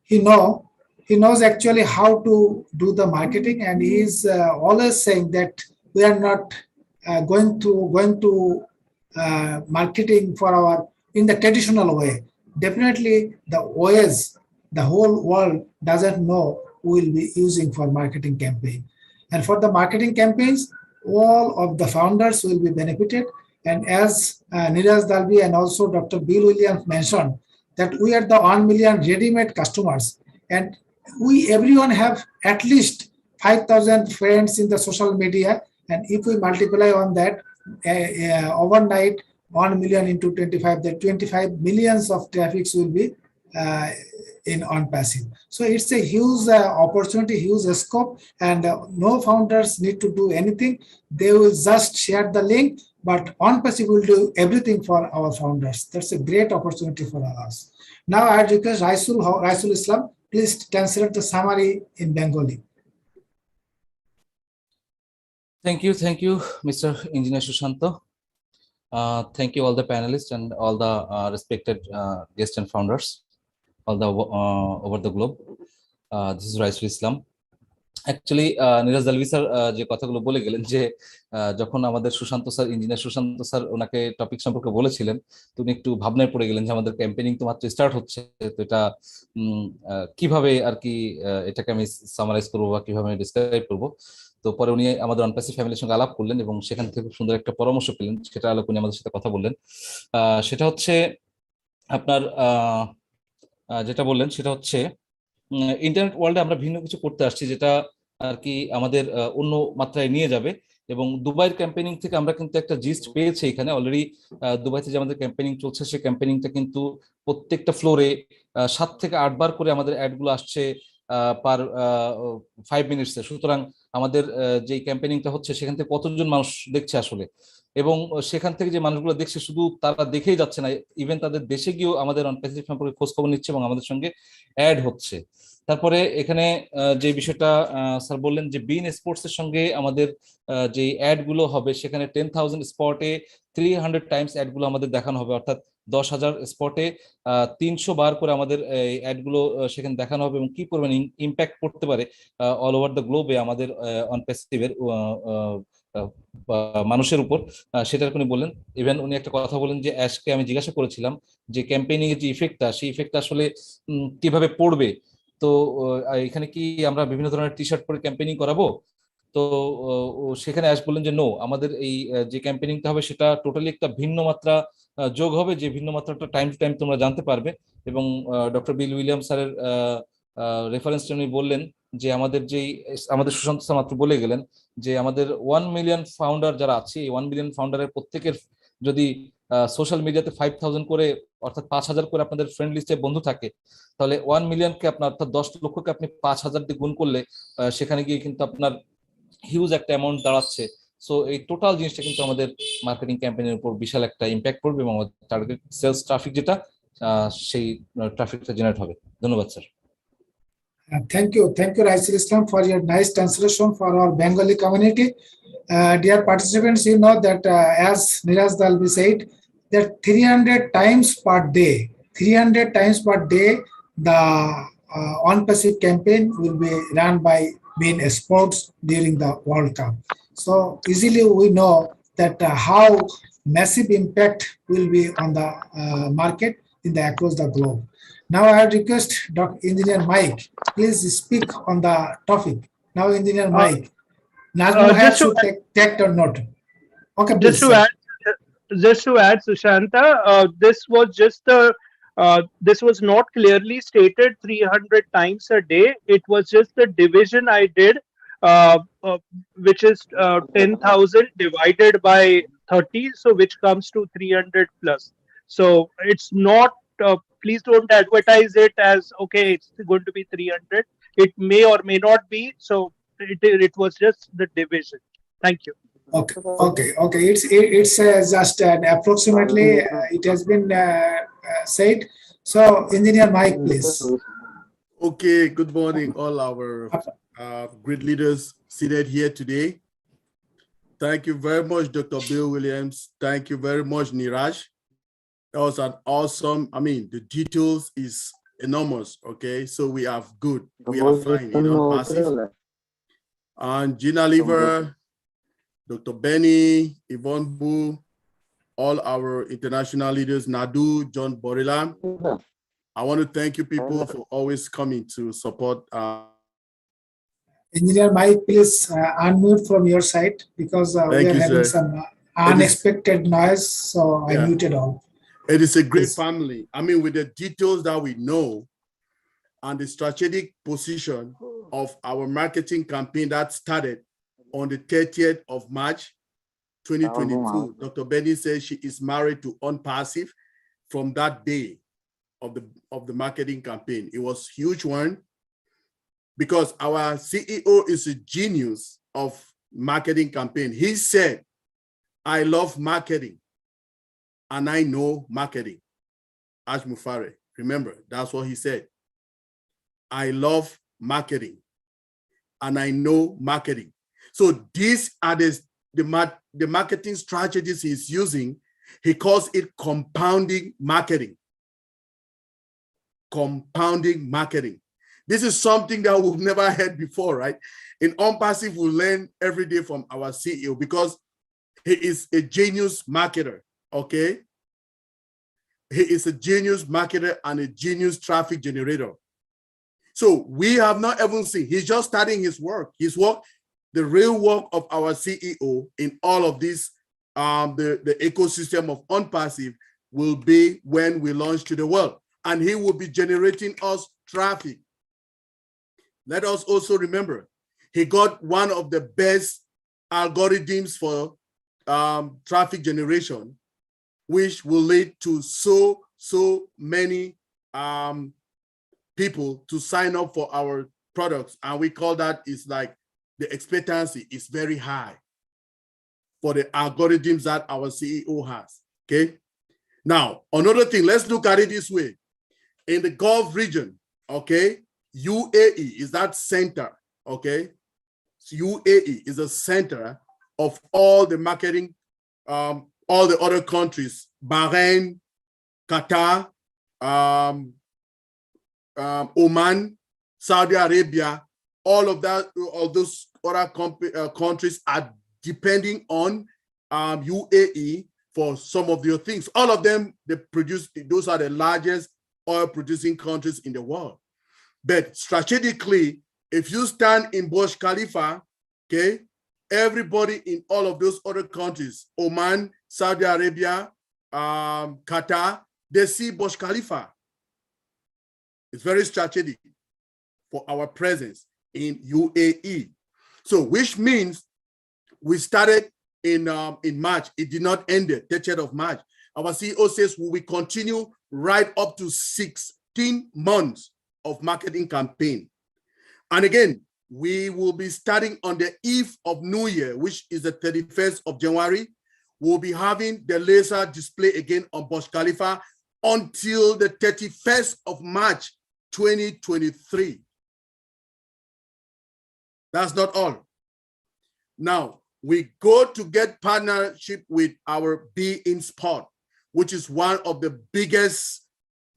He know he knows actually how to do the marketing, and he is always saying that we are not going to marketing for our in the traditional way. Definitely the OS, the whole world doesn't know we will be using for marketing campaign. And for the marketing campaigns, all of the founders will be benefited. And as Neeraj Dalvi and also Dr. Bill Williams mentioned, that we are the 1 million ready-made customers, and we everyone have at least 5,000 friends in the social media, and if we multiply on that overnight 1 million into 25, the 25 millions of traffics will be uh, in ONPASSIVE. So it's a huge opportunity, huge scope, and no founders need to do anything. They will just share the link, but ONPASSIVE will do everything for our founders. That's a great opportunity for us. Now I request Raisul Islam, please translate the summary in Bengali. Thank you, Mr. Engineer Shushanto. Thank you all the panelists and all the respected guests and founders all the over the globe. This is Raisul Islam. Actually, Neeraj Dalvi sir যে কথাগুলো বলে গেলেন, যে যখন আমাদের Sushanta sir, engineer Sushanta sir ওনাকে topic সম্পর্কে বলেছিলেন, তো উনি একটু ভাবনায় পড়ে গেলেন যে আমাদের ক্যাম্পেইনিং তো মাত্র স্টার্ট হচ্ছে, তো এটা কিভাবে আর কি এটাকে আমি সামারাইজ করবো বা কিভাবে আমি ডিসক্রাইব করবো। তো পরে উনি আমাদের অনপ্যাসিভ ফ্যামিলির সঙ্গে আলাপ করলেন এবং সেখান থেকে খুব সুন্দর একটা পরামর্শ পেলেন, সেটা আলোকে উনি আমাদের সাথে কথা বললেন। সেটা হচ্ছে আপনার যেটা বললেন সেটা হচ্ছে ইন্টারনেট ওয়ার্ল্ডে আমরা ভিন্ন কিছু করতে আসছি, যেটা আর কি আমাদের অন্য মাত্রায় নিয়ে যাবে। এবং দুবাইয়ের ক্যাম্পেইনিং থেকে আমরা কিন্তু একটা জিস্ট পেয়েছি এখানে অলরেডি। দুবাইতে যে আমাদের ক্যাম্পেইনিং চলছে, সেই ক্যাম্পেইনিংটা কিন্তু প্রত্যেকটা ফ্লোরে 7 থেকে 8 বার করে আমাদের অ্যাডগুলো আসছে, পার 5 মিনিটসে। সুতরাং আমাদের যে ক্যাম্পেনিংটা হচ্ছে সেখান থেকে কতজন মানুষ দেখছে আসলে, এবং সেখান থেকে যে মানুষগুলো দেখছে শুধু তারা দেখেই যাচ্ছে না, ইভেন তাদের দেশে গিয়েও আমাদের অনপ্যাসিভ সম্পর্কে খোঁজ খবর নিচ্ছে এবং আমাদের সঙ্গে অ্যাড হচ্ছে। তারপরে এখানে যে বিষয়টা স্যার বললেন যে বিন স্পোর্টস এর সঙ্গে আমাদের যে অ্যাড গুলো হবে, সেখানে 10,000 স্পটে 300 টাইমস অ্যাড গুলো আমাদের দেখানো হবে, অর্থাৎ 10,000 স্পটে 300 বার করে আমাদের অ্যাড গুলো সেখানে দেখানো হবে, এবং কি পরিমাণ ইম্প্যাক্ট করতে পারে অল ওভার দ্য গ্লোবে আমাদের অনপ্যাসিভের মানুষের উপর, সেটার উনি বললেন। ইভেন উনি একটা কথা বলেন যে অ্যাশকে আমি জিজ্ঞাসা করেছিলাম যে ক্যাম্পেইনিং এর যে ইফেক্টটা, সেই ইফেক্টটা আসলে কিভাবে পড়বে। তো এখানে কি আমরা বিভিন্ন ধরনের টি শার্ট পরে ক্যাম্পেইনিং করাবো? তো সেখানে অ্যাশ বললেন যে নো, আমাদের এই যে ক্যাম্পেইনিংটা হবে সেটা টোটালি একটা ভিন্ন মাত্রা যোগ হবে, যে ভিন্ন মাত্রাটা টাইম টু টাইম তোমরা জানতে পারবে। এবং ডক্টর বিল উইলিয়াম স্যারের রেফারেন্সটা উনি বললেন যে আমাদের সুশান্ত স্যার মাত্র বলে গেলেন যে আমাদের 1 মিলিয়ন ফাউন্ডার যারা আছে, এই 1 মিলিয়ন ফাউন্ডারের প্রত্যেকের যদি সোশ্যাল মিডিয়াতে 5,000 করে, অর্থাৎ 5,000 করে আপনাদের ফ্রেন্ড লিস্টে বন্ধু থাকে, তাহলে 1 মিলিয়নকে আপনার, অর্থাৎ 10 লক্ষকে আপনি 5,000 দিয়ে গুণ করলে সেখানে গিয়ে কিন্তু আপনার হিউজ একটা অ্যামাউন্ট দাঁড়াচ্ছে। সো এই টোটাল জিনিসটা কিন্তু আমাদের মার্কেটিং ক্যাম্পেইনের উপর বিশাল একটা ইম্প্যাক্ট পড়বে, এবং আমাদের টার্গেট সেলস ট্রাফিক যেটা, সেই ট্রাফিকটা জেনারেট হবে। ধন্যবাদ sir. Thank you, Raisal Islam, for your nice translation for our Bengali community. Dear participants, you know that as Niraj Dalvi said, that 300 times per day, 300 times per day, the ONPASSIVE campaign will be run by main sports during the World Cup. So easily we know that how massive impact will be on the market in the across the globe. Now I request Dr. Engineer Mike, please speak on the topic. Now Engineer Mike, Nazmul Hayat just to should take or not. Okay, please. just to Sir. add just to add, Sushanta, this was not clearly stated 300 times a day. It was just the division I did, which is 10,000 divided by 30, so which comes to 300 plus. So it's not, please don't advertise it as okay, it's going to be 300. It may or may not be. So it was just the division. Thank you. Okay. It's just approximately. It has been said. So, Engineer Mike, please. Okay, good morning, all our great leaders seated here today. Thank you very much, Dr. Bill Williams. Thank you very much, Niraj. That was an awesome, the details is enormous, okay? So we are good, we are fine, passive. And Gina Lever, Dr. Benny, Yvonne Bu, all our international leaders, Nadu, John Borilam. I want to thank you people for always coming to support. Engineer Mike, please unmute from your side because we are having some unexpected noise. So I muted all. It is a great family. With the details that we know and the strategic position of our marketing campaign that started on the 30th of March, 2022. Dr. Benny says she is married to ONPASSIVE from that day of the marketing campaign. It was a huge one because our CEO is a genius of marketing campaign. He said, I love marketing and I know marketing. Ash Mufare, remember, that's what he said. I love marketing and I know marketing. So these are the marketing strategies he's using. He calls it compounding marketing. Compounding marketing. This is something that we've never heard before, right? In ONPASSIVE, we learn every day from our CEO because he is a genius marketer, okay? He is a genius marketer and a genius traffic generator. So we have not even seen, he's just starting his work. The real work of our CEO in all of this, the ecosystem of ONPASSIVE will be when we launch to the world, and he will be generating us traffic. Let us also remember, he got one of the best algorithms for traffic generation, which will lead to so many people to sign up for our products, and we call that is like the expectancy is very high for the algorithms that our CEO has. Okay. Now, another thing, let's look at it this way. In the Gulf region, okay, UAE is that center, okay? So UAE is the center of all the marketing, all the other countries, Bahrain, Qatar, Oman, Saudi Arabia, all of that, all those other countries are depending on UAE for some of their things. All of them, they produce, those are the largest oil producing countries in the world. But strategically, if you stand in Burj Khalifa, okay, everybody in all of those other countries, Oman, Saudi Arabia, Qatar, they see Burj Khalifa. It's very strategic for our presence in UAE. So, which means we started in March. It did not end the 30th of March. Our CEO says we will continue right up to 16 months of marketing campaign. And again, we will be starting on the eve of New Year, which is the 31st of January. We'll be having the laser display again on Burj Khalifa until the 31st of March, 2023. That's not all. Now, we go to get partnership with our Be In Sport, which is one of the biggest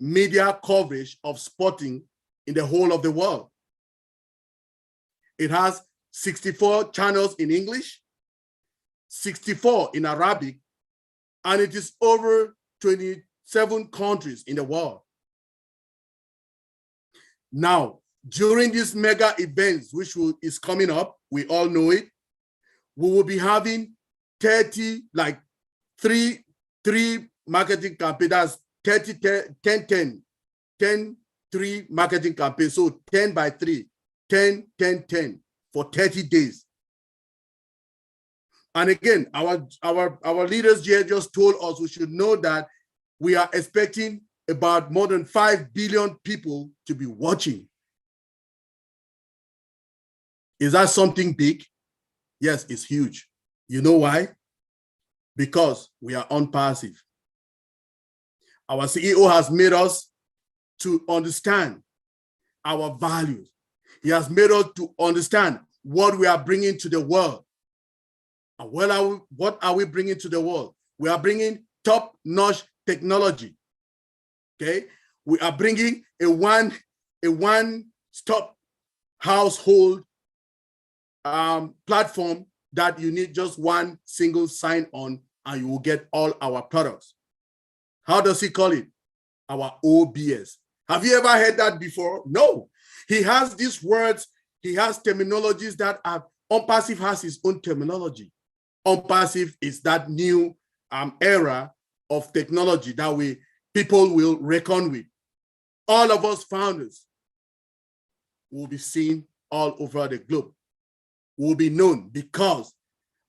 media coverage of sporting in the whole of the world. It has 64 channels in English, 64 in Arabic, and it is over 27 countries in the world. Now, during these mega events, which is coming up, we all know it, we will be having 30, like three marketing campaigns. That's 30, 10, 10, 10, 3 marketing campaigns. So 10 by 3, 10, 10, 10 for 30 days. And again, our leaders here just told us we should know that we are expecting about more than 5 billion people to be watching. Is that something big? Yes, it's huge. You know why? Because we are ONPASSIVE. Our CEO has made us to understand our values. He has made us to understand what we are bringing to the world. And what are we bringing to the world? We are bringing top-notch technology. Okay, we are bringing a one-stop household platform that you need just one single sign on and you will get all our products. How does he call it? Our OBS. Have you ever heard that before? No. He has these words, he has terminologies that are, ONPASSIVE has his own terminology. ONPASSIVE is that new era of technology that people will reckon with. All of us founders will be seen all over the globe. Will be known because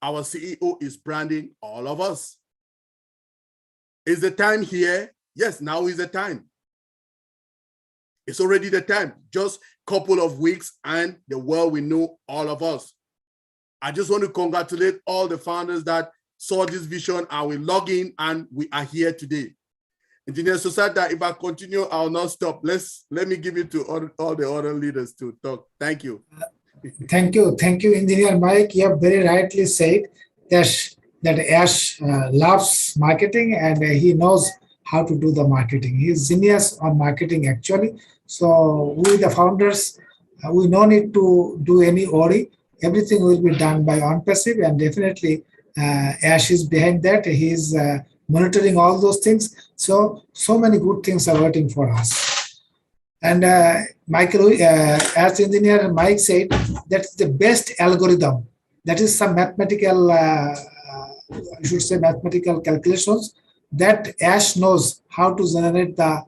our CEO is branding all of us. Is the time here? Yes, now is the time. It's already the time. Just a couple of weeks and the world will know all of us. I just want to congratulate all the founders that saw this vision and we log in and we are here today. Engineer Society, if I continue, I'll not stop. Let me give it to all the other leaders to talk. Thank you. Thank you, Engineer Mike. You have very rightly said that Ash loves marketing and he knows how to do the marketing. He is genius on marketing actually. So we the founders, we no need to do any worry. Everything will be done by ONPASSIVE and definitely Ash is behind that. He is monitoring all those things. So many good things are waiting for us. And as engineer Mike said, that's the best algorithm. That is some mathematical, I should say mathematical calculations that Ash knows how to generate the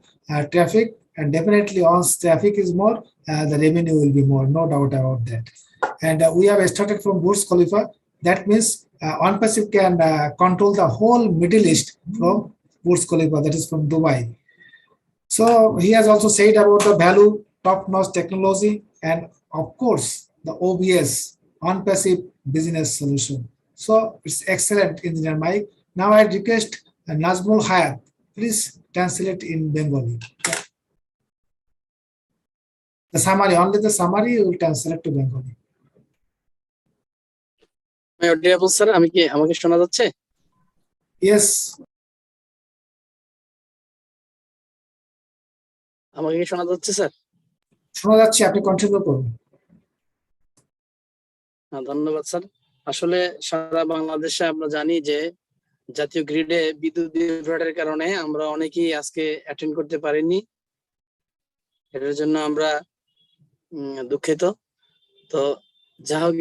traffic, and definitely once traffic is more, the revenue will be more, no doubt about that. And we have started from Burj Khalifa. That means ONPASSIVE can control the whole Middle East from Burj Khalifa, that is from Dubai. So he has also said about the value, top-notch technology, and of course, the OBS, on-passive business solution. So it's excellent, Engineer Mike. Now I request Nazmul Hayat, please translate in Bengali. The summary, only the summary you will translate to Bengali. audible sir আমি কি আমাকে শোনা যাচ্ছে Yes, আমাকে কি শোনা যাচ্ছে sir শোনা যাচ্ছে, আপনি কন্টিনিউ করুন। ধন্যবাদ স্যার আসলে সারা বাংলাদেশে আমরা জানি যে জাতীয় গ্রিডে বিদ্যুৎ বিভ্রাটের কারণে আমরা অনেকেই আজকে অ্যাটেন্ড করতে পারিনি এটার জন্য আমরা দুঃখিত তো যা হোক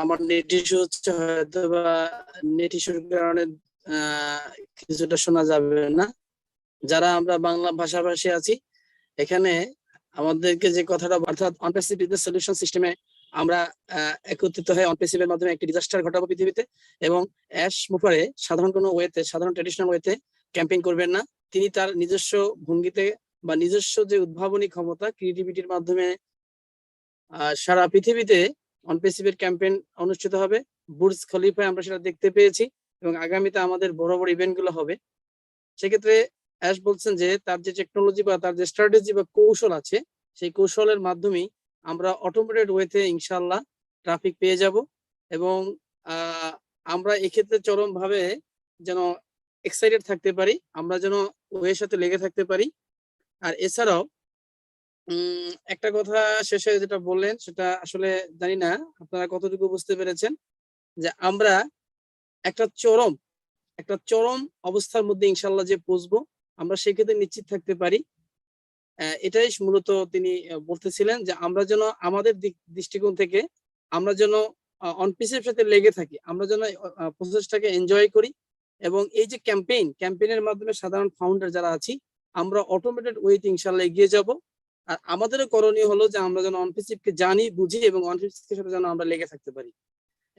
আমার নেট ইস্যু হচ্ছে হয়তো বা নেট ইস্যুর কারণে কিছুটা শোনা যাবে না যারা আমরা বাংলা ভাষাভাষী আছি এখানে আমাদেরকে যে কথাটা অর্থাৎ অনপ্যাসিভ বিজনেস সলিউশন সিস্টেমে আমরা একত্রিত হয়ে অনপ্যাসিভ এর মাধ্যমে একটি ডিজাস্টার ঘটাবো পৃথিবীতে এবং অ্যাশ মুফারে সাধারণ কোনো ওয়েতে সাধারণ ট্র্যাডিশনাল ওয়েতে ক্যাম্পেইন করবেন না তিনি তার নিজস্ব ভঙ্গিতে বা নিজস্ব যে উদ্ভাবনী ক্ষমতা ক্রিয়েটিভিটির মাধ্যমে সারা পৃথিবীতে অনপ্যাসিভের ক্যাম্পেইন অনুষ্ঠিত হবে বুর্জ খলিফায় আমরা সেটা দেখতে পেয়েছি এবং আগামীতে আমাদের বড় বড় ইভেন্ট গুলো হবে সেক্ষেত্রে অ্যাশ বলছেন যে তার যে টেকনোলজি বা তার যে স্ট্র্যাটেজি বা কৌশল আছে সেই কৌশলের মাধ্যমে আমরা অটোমেটেড ওয়েতে ইনশাআল্লাহ ট্রাফিক পেয়ে যাব এবং আমরা এক্ষেত্রে চরম ভাবে যেন এক্সাইটেড থাকতে পারি আমরা যেন ওয়ের সাথে লেগে থাকতে পারি আর এছাড়াও একটা কথা শেষে যেটা বললেন সেটা আসলে জানি না আপনারা কতটুকু বুঝতে পেরেছেন যে আমরা একটা চরম অবস্থার মধ্যে ইনশাআল্লাহ যে পৌঁছবো আমরা সেক্ষেত্রে নিশ্চিত থাকতে পারি এটাই মূলত তিনি বলতেছিলেন যে আমরা যেন আমাদের দৃষ্টিকোণ থেকে আমরা যেন অনপ্যাসিভ সাথে লেগে থাকি আমরা যেন প্রসেসটাকে এনজয় করি এবং এই যে ক্যাম্পেইনের মাধ্যমে সাধারণ ফাউন্ডার যারা আছি আমরা অটোমেটেড ওয়েতে ইনশাআল্লাহ এগিয়ে যাব আর আমাদেরও করণীয় হলো যে আমরা যেন অনপ্যাসিভকে জানি বুঝি এবং অনপ্যাসিভের সাথে যেন আমরা লেগে থাকতে পারি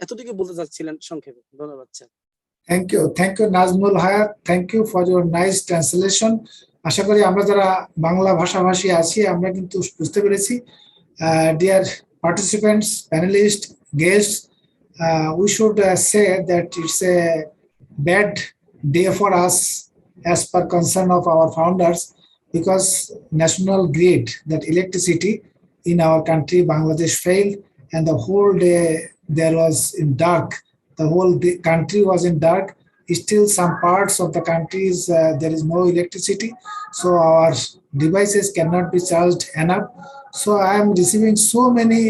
এতটুকু বলতে চাচ্ছিলেন সংক্ষেপে ধন্যবাদ sir Thank you, Nazmul Hayat. Thank you for your nice translation. আশা করি আমরা যারা বাংলা ভাষাভাষী আছি আমরা কিন্তু বুঝতে পেরেছি dear participants, panelists, guests, we should say that it's a bad day for us as per concern of our founders because national grid, that electricity in our country Bangladesh failed and the whole day there was in dark. The whole country was in dark. Still some parts of the countries there is no electricity, so our devices cannot be charged enough. So I am receiving so many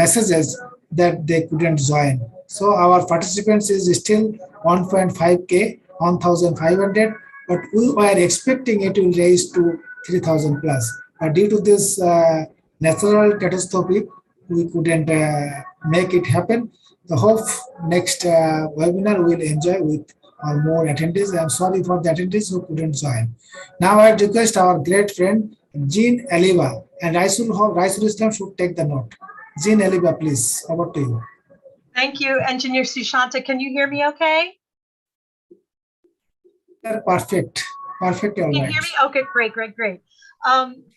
messages that they couldn't join. So our participants is still 1.5k, 1,500, but we were expecting it will raise to 3,000 plus. But due to this natural catastrophe, we couldn't make it happen. The hope next webinar will enjoy with more attendees. I'm sorry for the attendees who couldn't join. Now I request our great friend Jean Aliba and Raisul Islam should take the note. Jean Aliba, please, over to you. Thank you, Engineer Sushanta. Can you hear me okay? Perfect. All Can you right. hear me? Okay, great.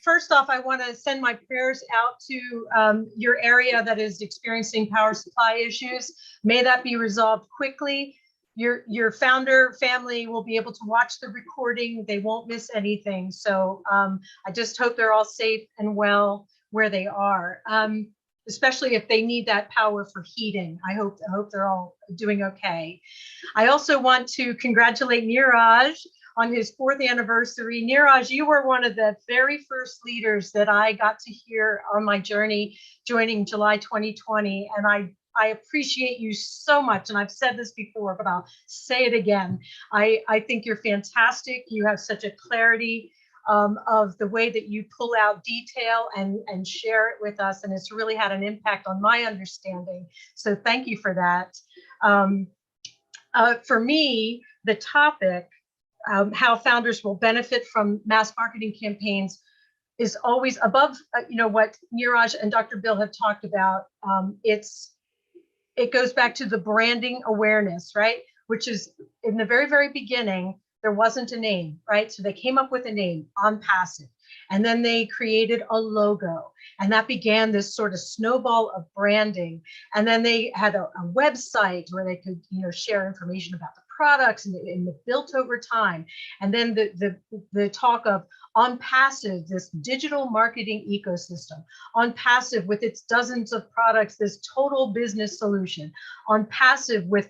First off, I want to send my prayers out to your area that is experiencing power supply issues. May that be resolved quickly. Your founder family will be able to watch the recording. They won't miss anything. So I just hope they're all safe and well where they are, especially if they need that power for heating. I hope they're all doing okay. I also want to congratulate Neeraj on his 4th anniversary. Neeraj, you were one of the very first leaders that I got to hear on my journey joining July 2020. And I appreciate you so much. And I've said this before, but I'll say it again. I think you're fantastic. You have such a clarity of the way that you pull out detail and share it with us. And it's really had an impact on my understanding. So thank you for that. For me, the topic, how founders will benefit from mass marketing campaigns is always above, what Neeraj and Dr. Bill have talked about. It goes back to the branding awareness, right? Which is in the very, very beginning, there wasn't a name, right? So they came up with a name, ONPASSIVE. And then they created a logo, and that began this sort of snowball of branding. And then they had a website where they could, share information about the products, and it built over time. And then the talk of ONPASSIVE, this digital marketing ecosystem. ONPASSIVE with its dozens of products, this total business solution. ONPASSIVE with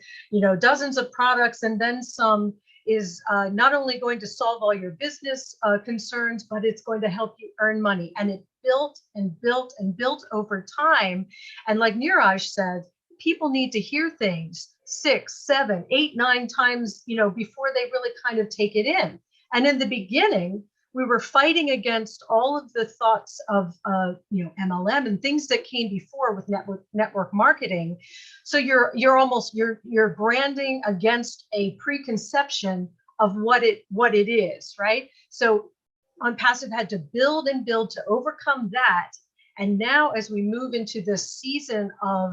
dozens of products and then some is not only going to solve all your business concerns, but it's going to help you earn money. And it built and built and built over time. And like Niraj said, people need to hear things 6, 7, 8, 9 times, before they really kind of take it in. And in the beginning, we were fighting against all of the thoughts of MLM and things that came before with network marketing. So you're branding against a preconception of what it is, right? So ONPASSIVE had to build and build to overcome that. And now as we move into this season of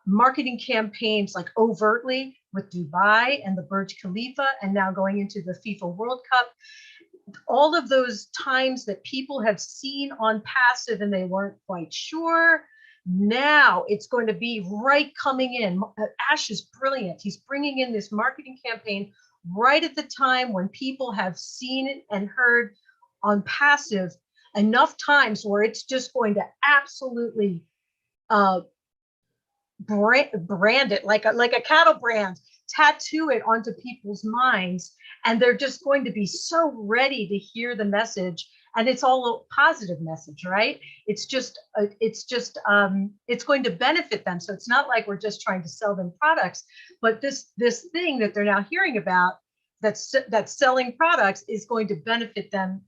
marketing campaigns like overtly with Dubai and the Burj Khalifa, and now going into the FIFA World Cup, all of those times that people have seen ONPASSIVE and they weren't quite sure, now it's going to be right coming in. Ash is brilliant. He's bringing in this marketing campaign right at the time when people have seen it and heard ONPASSIVE enough times where it's just going to absolutely brand it like a cattle brand, tattoo it onto people's minds, and they're just going to be so ready to hear the message. And it's all a positive message, right? It's going to benefit them. So it's not like we're just trying to sell them products, but this thing that they're now hearing about that's selling products is going to benefit them,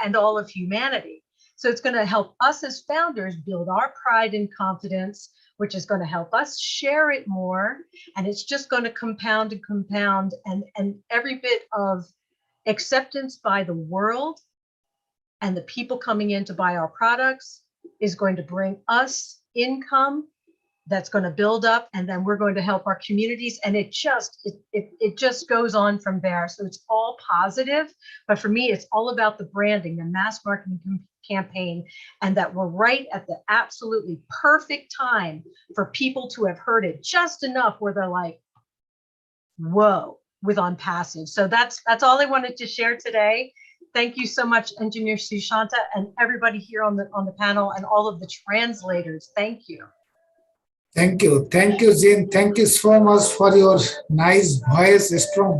and all of humanity. So it's going to help us as founders build our pride and confidence, which is going to help us share it more. And it's just going to compound and compound, and every bit of acceptance by the world and the people coming in to buy our products is going to bring us income that's going to build up, and then we're going to help our communities. And it just goes on from there. So it's all positive. But for me, it's all about the branding, the mass marketing campaign, and that we're right at the absolutely perfect time for people to have heard it just enough where they're like, whoa, with ONPASSIVE. So that's all I wanted to share today. Thank you so much, Engineer Sushanta, and everybody here on the panel, and all of the translators. Thank you. Thank you, Jean. Thank you so much for your nice voice, strong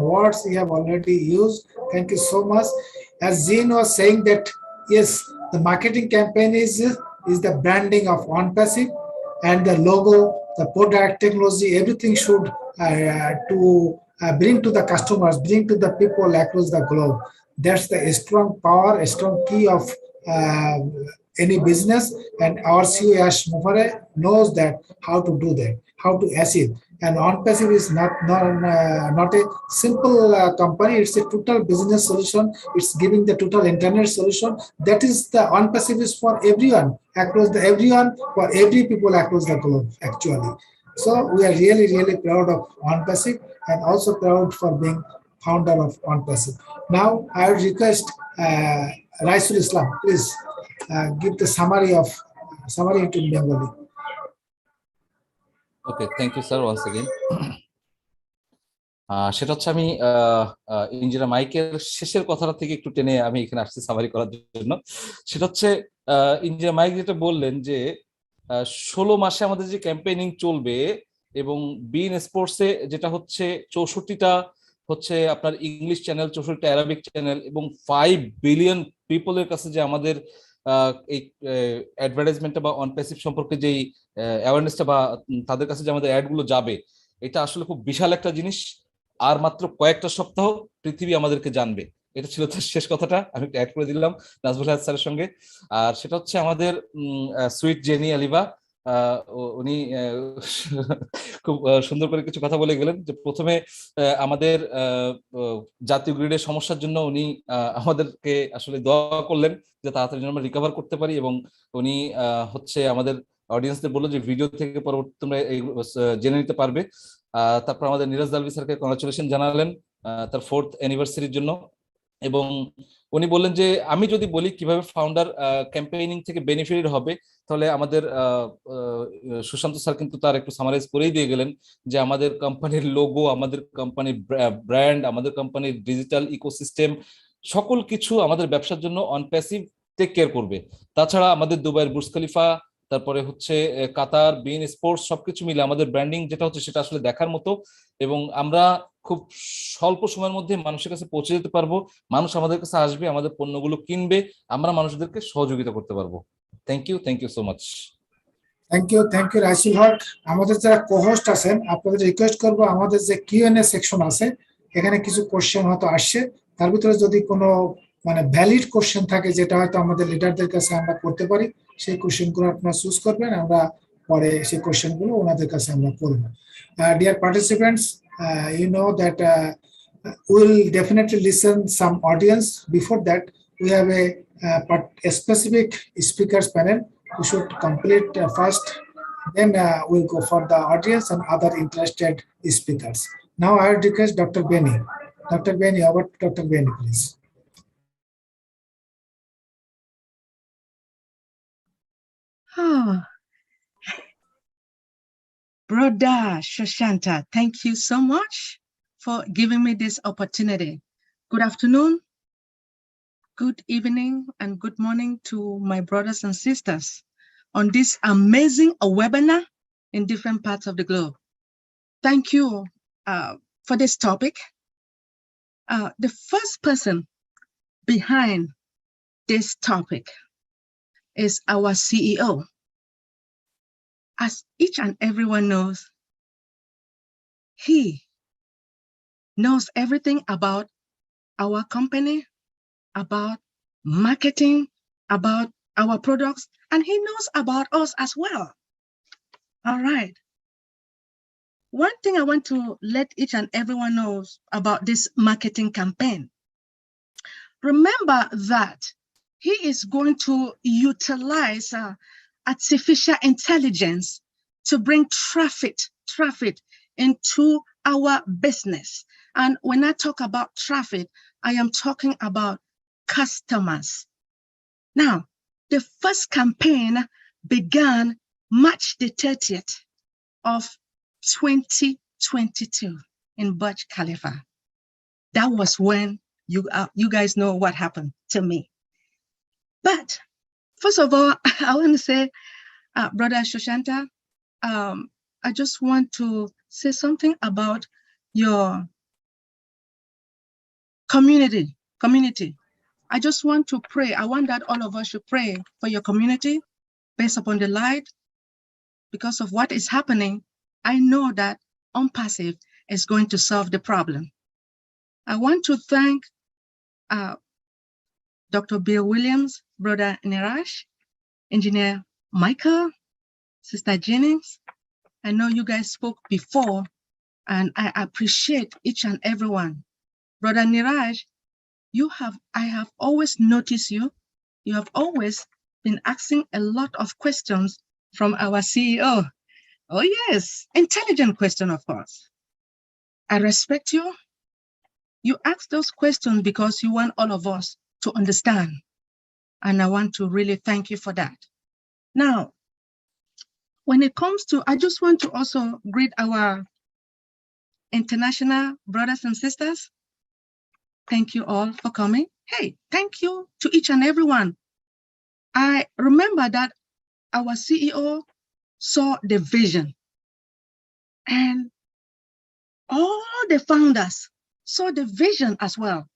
words you have already used. Thank you so much. As Jean was saying that, yes, the marketing campaign is the branding of ONPASSIVE, and the logo, the product, technology, everything should bring to the customers, bring to the people across the globe. That's the strong power, a strong key of any business, and our CEO Ash Mufare knows that how to do that, how to achieve. And ONPASSIVE is not a simple company. It's a total business solution. It's giving the total internet solution. That is, the ONPASSIVE is for everyone for every people across the globe, actually. So we are really, really proud of ONPASSIVE, and also proud for being founder of ONPASSIVE. Now I would request Raisul Islam, please give the summary to Bengali. Okay, thank you, sir, once again. সেটা হচ্ছে আমি engineer মাইকের শেষের কথাটা থেকে একটু টেনে আমি এখানে আসছি সামারি করার জন্য। সেটা হচ্ছে ইঞ্জিনিয়ার মাইক যেটা বললেন যে 16 মাসে আমাদের যে ক্যাম্পেইনিং চলবে, এবং বিন স্পোর্টসে যেটা হচ্ছে 64টা হচ্ছে আপনার ইংলিশ চ্যানেল, 64টা অ্যারাবিক চ্যানেল, এবং 5 বিলিয়ন পিপলের কাছে যে আমাদের এই অ্যাডভার্টাইজমেন্টটা বা ONPASSIVE সম্পর্কে যেই অ্যাওয়ারনেসটা বা তাদের কাছে যে আমাদের অ্যাডগুলো যাবে, এটা আসলে খুব বিশাল একটা জিনিস। আর মাত্র কয়েকটা সপ্তাহ পৃথিবী আমাদেরকে জানবে। এটা ছিল তার শেষ কথাটা, আমি একটু অ্যাড করে দিলাম নাজমুল হায়াত স্যারের সঙ্গে। আর সেটা হচ্ছে আমাদের সুইট জেনি আলিভা, উনি খুব সুন্দর করে কিছু কথা বলে গেলেন। যে প্রথমে আমাদের জাতীয় গ্রিডের সমস্যার জন্য উনি আমাদেরকে আসলে দোয়া করলেন যে তাড়াতাড়ি আমরা রিকভার করতে পারি, এবং উনি হচ্ছে আমাদের অডিয়েন্সদের বললো যে ভিডিও থেকে পরবর্তী তোমরা জেনে নিতে পারবে। তারপর আমাদের নিরাজ দালভি স্যারকে কংগ্রাচুলেশন জানালেন তার 4th অ্যানিভার্সারির জন্য। এবং উনি বললেন যে আমি যদি বলি কিভাবে ফাউন্ডার ক্যাম্পেইনিং থেকে বেনিফিটেড হবে, তাহলে আমাদের সুশান্ত স্যার কিন্তু তার একটু সামারাইজ করেই দিয়ে গেলেন যে আমাদের কোম্পানির লোগো, আমাদের কোম্পানির ব্র্যান্ড, আমাদের কোম্পানির ডিজিটাল ইকোসিস্টেম, সকল কিছু আমাদের ব্যবসার জন্য অনপ্যাসিভ টেক কেয়ার করবে। তাছাড়া আমাদের দুবাইয়ের বুর্জ খলিফা, তারপরে হচ্ছে কাতার, বিন স্পোর্টস, সবকিছু মিলে আমাদের ব্র্যান্ডিং যেটা হচ্ছে সেটা আসলে দেখার মতো, এবং আমরা খুব স্বল্প সময়ের মধ্যে মানুষের কাছে পৌঁছে যেতে পারবো, মানুষ আমাদের কাছে আসবে, আমাদের পণ্যগুলো কিনবে, আমরা মানুষদেরকে সহযোগিতা করতে পারবো। Thank you so much. Thank you Raisul Haque. আমাদের যারা কোহোস্ট আছেন আপনাদের রিকোয়েস্ট করবো, আমাদের যে কিউএনএ সেকশন আছে এখানে কিছু কোশ্চেন হয়তো আসছে, তার ভিতরে যদি কোনো মানে ভ্যালিড কোশ্চেন থাকে যেটা হয়তো আমাদের লিডারদের কাছে আমরা করতে পারি, সেই কোশ্চেনগুলো আপনারা চুজ করবেন, আমরা পরে সেই কোশ্চেনগুলো ওনাদের কাছে আমরা করবো। Dear participants, you know that we'll definitely listen some audience. Before that, we have a specific speakers panel. We should complete first, then we'll go for the audience and other interested speakers. Now I would request Dr. Benny. Dr. Benny, over to Dr. Benny, please. Oh, Brother Shoshanta, thank you so much for giving me this opportunity. Good afternoon, good evening, and good morning to my brothers and sisters on this amazing webinar in different parts of the globe. Thank you for this topic. The first person behind this topic is our CEO. As each and everyone knows, he knows everything about our company, about marketing, about our products, and he knows about us as well. All right. One thing I want to let each and everyone knows about this marketing campaign. Remember that he is going to utilize artificial intelligence to bring traffic into our business. And when I talk about traffic, I am talking about customers. Now, the first campaign began March the 30th of 2022 in Burj Khalifa. That was when you guys know what happened to me. But first of all, I want to say, Brother Shoshanta, I just want to say something about your community. I just want to pray. I want that all of us should pray for your community based upon the light. Because of what is happening, I know that ONPASSIVE is going to solve the problem. I want to thank Dr. Bill Williams, Brother Niraj, Engineer Michael, Sister Jennings. I know you guys spoke before, and I appreciate each and everyone. Brother Niraj, I have always noticed you. You have always been asking a lot of questions from our CEO. Oh yes, intelligent question, of course. I respect you. You ask those questions because you want all of us to understand. And I want to really thank you for that. Now, when it comes to, I just want to also greet our international brothers and sisters. Thank you all for coming. Hey, thank you to each and everyone. I remember that our CEO saw the vision, and all the founders saw the vision as well.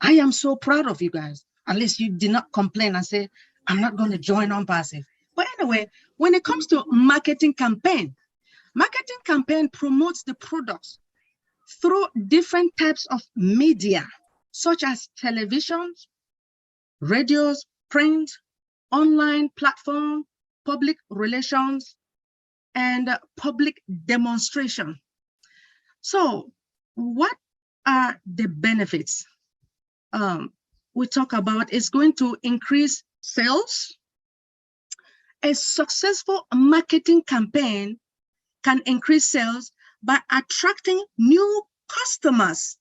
I am so proud of you guys. At least you did not complain and say, I'm not going to join ONPASSIVE. But anyway, when it comes to marketing campaign promotes the products through different types of media, such as television, radios, print, online platform, public relations, and public demonstration. So what are the benefits? We talk about is going to increase sales. A successful marketing campaign can increase sales by attracting new customers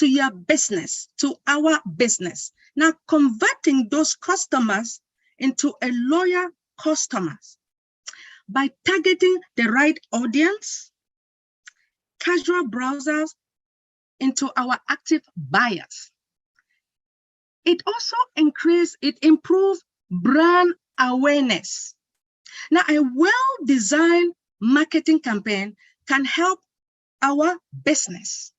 to your business, to our business. Now, converting those customers into a loyal customers by targeting the right audience, casual browsers into our active buyers. It also improves brand awareness. Now, a well-designed marketing campaign can help our business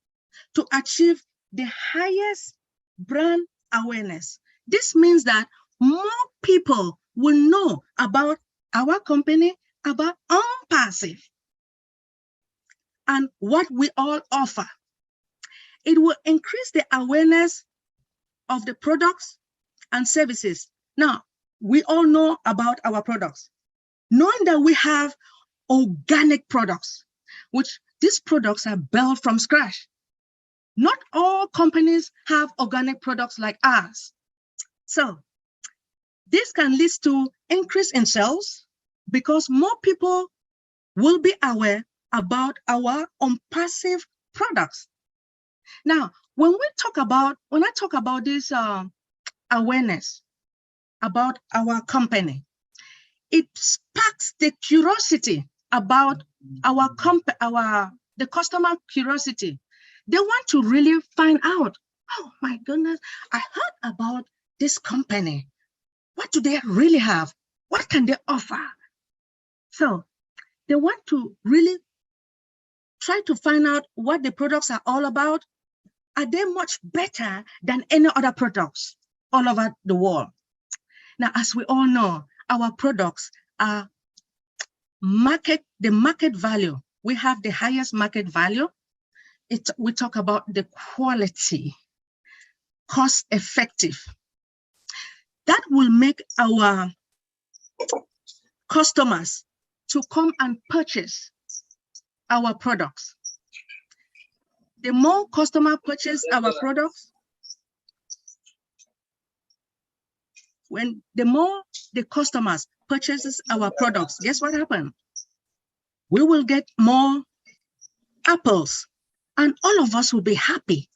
to achieve the highest brand awareness. This means that more people will know about our company, about ONPASSIVE, and what we all offer. It will increase the awareness of the products and services. Now, we all know about our products. Knowing that we have organic products, which these products are built from scratch. Not all companies have organic products like ours. So this can lead to increase in sales because more people will be aware about our ONPASSIVE products. Now, when I talk about this awareness about our company, it sparks the curiosity about the customer curiosity. They want to really find out, oh my goodness, I heard about this company. What do they really have? What can they offer? So they want to really try to find out what the products are all about. Are they much better than any other products all over the world? Now, as we all know, our products are the market value. We have the highest market value. We talk about the quality, cost effective. That will make our customers to come and purchase our products. The more customers purchase our products, the more the customers purchases our products, guess what happened? We will get more apples and all of us will be happy.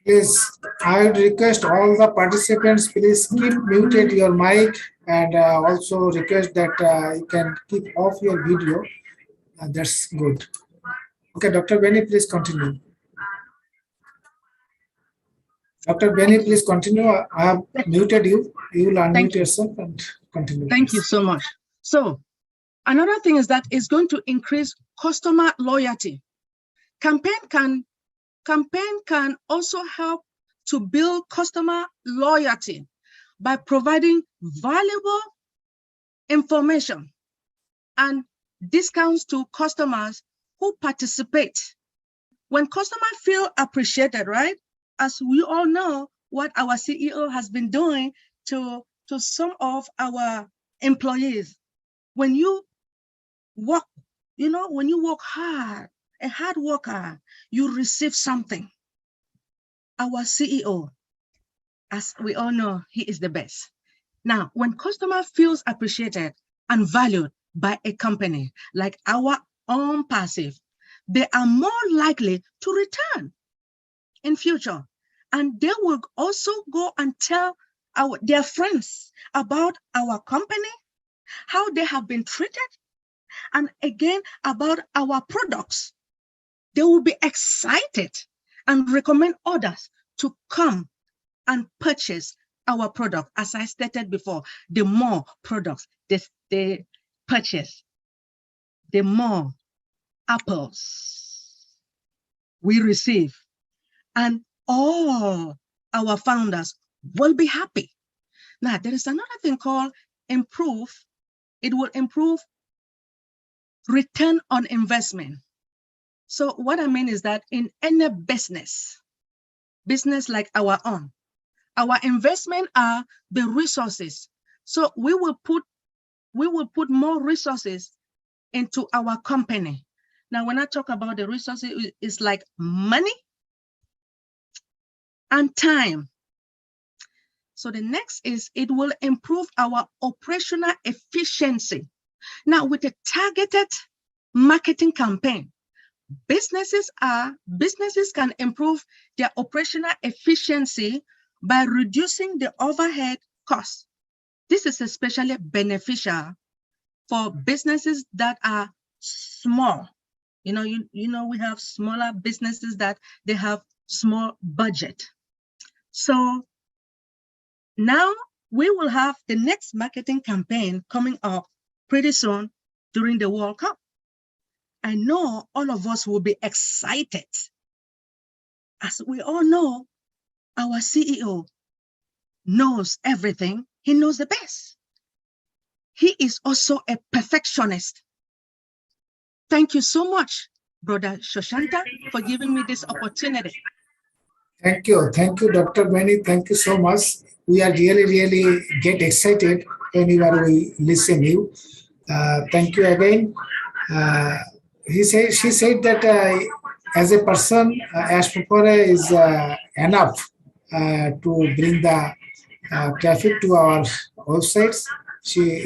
Please, I would request all the participants, please keep muted your mic and also request that you can keep off your video. That's good. Okay, Dr. Benny, please continue. Dr. Benny, please continue. I have muted you. You will unmute yourself and continue. Thank you so much. So another thing is that it's going to increase customer loyalty. Campaign can also help to build customer loyalty by providing valuable information and discounts to customers who participate. When customers feel appreciated, right? As we all know what our CEO has been doing to some of our employees. When you work, when you work hard, a hard worker, you receive something. Our CEO, as we all know, he is the best. Now, when customer feels appreciated and valued by a company like our ONPASSIVE, they are more likely to return in future. And they will also go and tell their friends about our company, how they have been treated, and again, about our products. They will be excited and recommend others to come and purchase our product. As I stated before, the more products they purchase, the more apples we receive. And all our founders will be happy. Now, there is another thing called improve. It will improve return on investment. So what I mean is that in any business like our own, our investment are the resources. So we will put more resources into our company. Now, when I talk about the resources, it's like money and time. So the next is it will improve our operational efficiency. Now, with a targeted marketing campaign, businesses can improve their operational efficiency by reducing the overhead costs. This is especially beneficial for businesses that are small. You know, we have smaller businesses that they have small budget. So now we will have the next marketing campaign coming up pretty soon during the World Cup. I know all of us will be excited. As we all know, our CEO knows everything. He knows the best. He is also a perfectionist. Thank you so much, Brother Shoshanta, for giving me this opportunity. Thank you, Dr. Benny. Thank you so much. We are really get excited whenever we listen you. Thank you again. She said that as a person, Ash Pupare is enough to bring the traffic to our websites.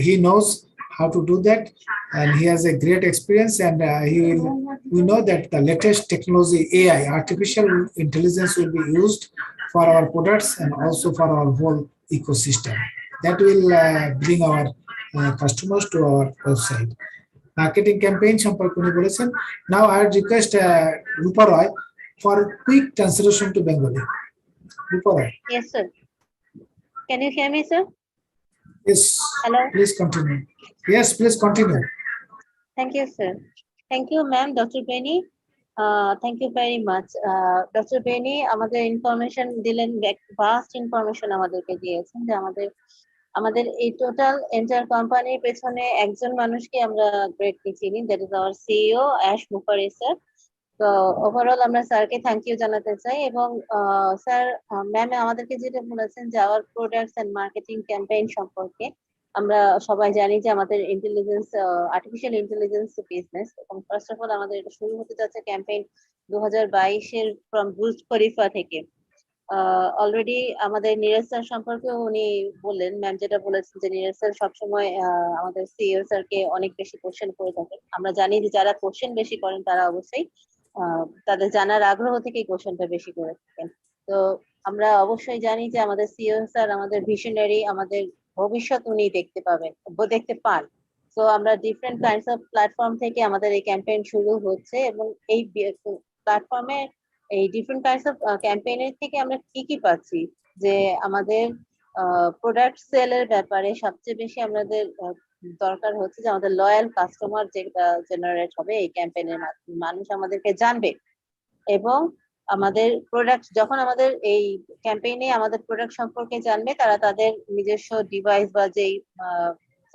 He knows how to do that, and he has a great experience. And we know that the latest technology, AI, artificial intelligence, will be used for our products and also for our whole ecosystem. That will bring our customers to our website. Marketing campaign সম্পর্কে উনি বলেছেন. Now I request Rupa Roy for quick translation to Bengali. Rupa Roy. Yes, sir. Can you hear me, sir? Yes. Hello. Please continue. Yes, please continue. Thank you, sir. Thank you, ma'am, Dr. Benny. Thank you very much. Dr. Benny আমাদের information দিলেন, vast information আমাদেরকে দিয়েছেন যে আমাদের এই total enter কোম্পানির পেছনে একজন মানুষকে আমরা গ্রেটলি চিনি, that is our CEO ash Mukherjee sir. তো ওভারঅল আমরা স্যারকে থ্যাংক ইউ জানাতে চাই। এবং স্যার, ম্যাম আমাদেরকে যেটা বলেছেন যে our products and marketing campaign সম্পর্কে, আমরা সবাই জানি যে আমাদের ইন্টেলিজেন্স, আর্টিফিশিয়াল ইন্টেলিজেন্স বিজনেস, এবং ফার্স্ট অফ অল আমাদের এটা শুরু হতে যাচ্ছে ক্যাম্পেইন 2022-এর ফ্রম বুস্ট খরিফা থেকে। অলরেডি আমাদের নীরজ স্যার সম্পর্কে উনি বললেন, ম্যাম যেটা বলেছেন যে নীরজ স্যার সবসময় আমাদের সিইও স্যারকে অনেক বেশি কোশ্চেন করে থাকেন। আমরা জানি যে যারা কোশ্চেন বেশি করেন তারা অবশ্যই তাদের জানার আগ্রহ থেকেই কোশ্চেনটা বেশি করে থাকেন। তো আমরা অবশ্যই জানি যে আমাদের সিইও স্যার আমাদের ভিশনারি, আমাদের ভবিষ্যৎ উনি দেখতে পান। তো আমরা ডিফারেন্ট কাইন্ডস অফ প্ল্যাটফর্ম থেকে আমাদের এই ক্যাম্পেইন শুরু হচ্ছে, এবং এই প্ল্যাটফর্মে এই ডিফারেন্ট কাইন্ডস অফ ক্যাম্পেইনের থেকে আমরা কি পাচ্ছি যে আমাদের প্রোডাক্ট সেলের ব্যাপারে সবচেয়ে বেশি আমাদের দরকার হচ্ছে যে আমাদের লয়াল কাস্টমার যেটা জেনারেট হবে এই ক্যাম্পেইনের মাধ্যমে, মানুষ আমাদেরকে জানবে। এবং আমাদের প্রোডাক্ট যখন আমাদের এই ক্যাম্পেইনে আমাদের প্রোডাক্ট সম্পর্কে জানবে, তারা তাদের নিজস্ব ডিভাইস বা যেই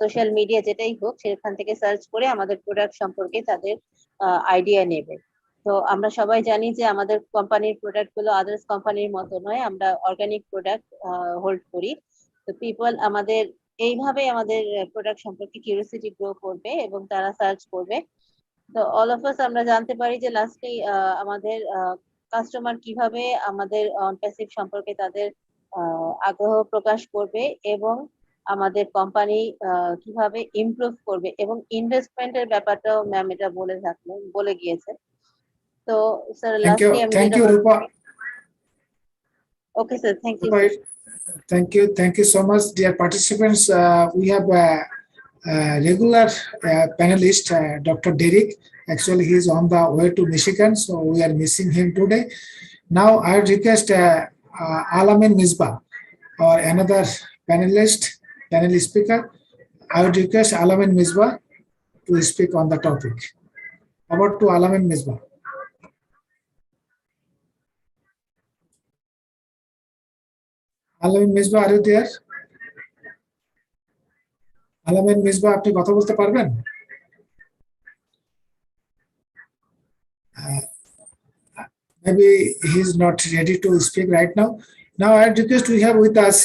সোশ্যাল মিডিয়া যেটাই হোক সেখান থেকে সার্চ করে আমাদের প্রোডাক্ট সম্পর্কে তাদের আইডিয়া নেবে। তো আমরা সবাই জানি যে আমাদের কোম্পানির প্রোডাক্ট গুলো আদার্স কোম্পানির মতো নয়, আমরা অর্গানিক প্রোডাক্ট হোল্ড করি। তো পিপল আমাদের এইভাবে আমাদের প্রোডাক্ট সম্পর্কে কিউরিওসিটি গ্রো করবে এবং তারা সার্চ করবে। তো অল অফ আস আমরা জানতে পারি যে লাস্টে আমাদের কাস্টমার কিভাবে আমাদের অনপ্যাসিভ সম্পর্কে তাদের আগ্রহ প্রকাশ করবে এবং আমাদের কোম্পানি কিভাবে ইমপ্রুভ করবে, এবং ইনভেস্টমেন্টের ব্যাপারটাও ম্যাম এটা বলে গিয়েছে। তো স্যার লাস্টলি আমি Thank you, Rupa. Okay, sir. Thank you. Thank you so much, dear participants. We have a regular panelist, Dr. Derek. Actually, he is on the way to Michigan, so we are missing him today. Now, I request Alamin Misbah, or another panel speaker. I would request Alamin Misbah to speak on the topic. About to Alamin Misbah. Alamin Misbah, are you there? Alamin Misbah, আপনি কথা বলতে পারবেন? Maybe he is not ready to speak right now. Now I request we have with us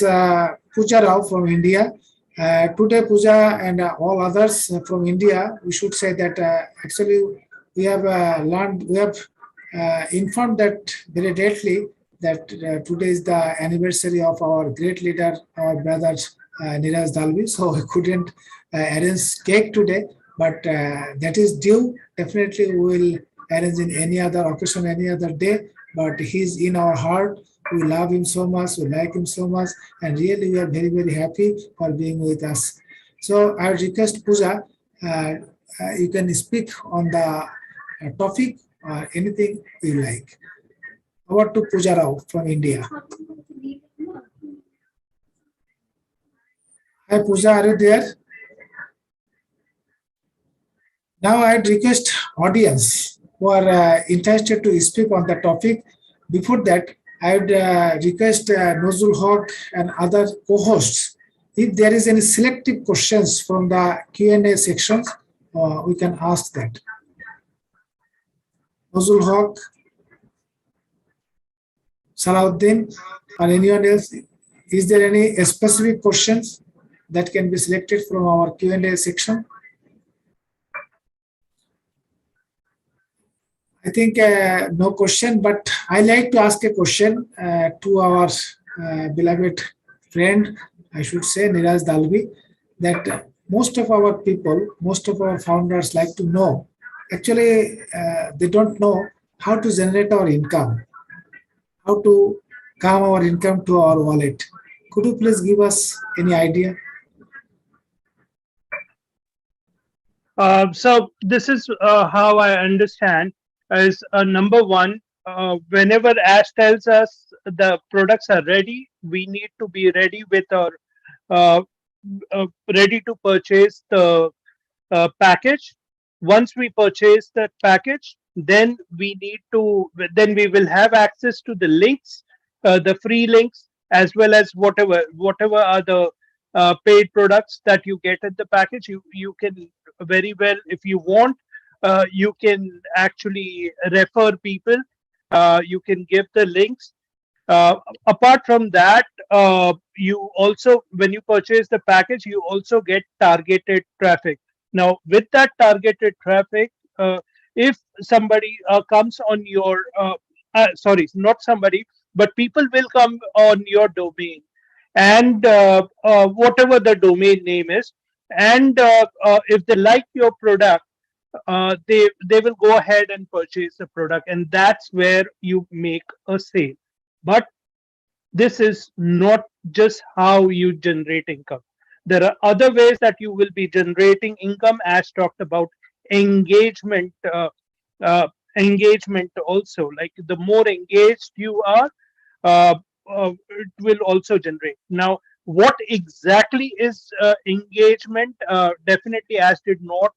Pooja Rao from India. Today Pooja and all others from India, we should say that actually we have informed that very lately that today is the anniversary of our great leader, our brother Niraj Dalvi, so I couldn't arrange cake today, but that is due. Definitely we will arrange in any other occasion, any other day, but he's in our heart. We love him so much, we like him so much, and really we are very, very happy for being with us. So I request Pooja, you can speak on the topic or anything you like. Over to Pooja Rao from India. Hi Pooja, are you there? Now I'd request audience who are interested to speak on the topic. Before that, I would request Nozul Haq and other co-hosts, if there is any selective questions from the Q&A sections, we can ask that. Nozul Haq, Salahuddin, or anyone else, is there any specific questions that can be selected from our Q&A section? I think no question, but I like to ask a question to our beloved friend, I should say, Niraj Dalvi, that most of our people, most of our founders like to know, actually they don't know how to generate our income, how to come our income to our wallet. Could you please give us any idea? So this is how I understand is number one, whenever Ash tells us the products are ready, we need to be ready with our ready to purchase the package. Once we purchase that package, then we will have access to the links, the free links, as well as whatever are the paid products that you get in the package. You can very well, if you want, you can actually refer people. You can give the links. Apart from that, you also, when you purchase the package, you also get targeted traffic. Now, with that targeted traffic, if somebody comes on your, sorry, not somebody, but people will come on your domain, and whatever the domain name is, and if they like your product, they will go ahead and purchase the product, and that's where you make a sale. But this is not just how you generate income. There are other ways that you will be generating income, as talked about engagement. Engagement also, like the more engaged you are, it will also generate. Now, what exactly is engagement? Definitely, as did not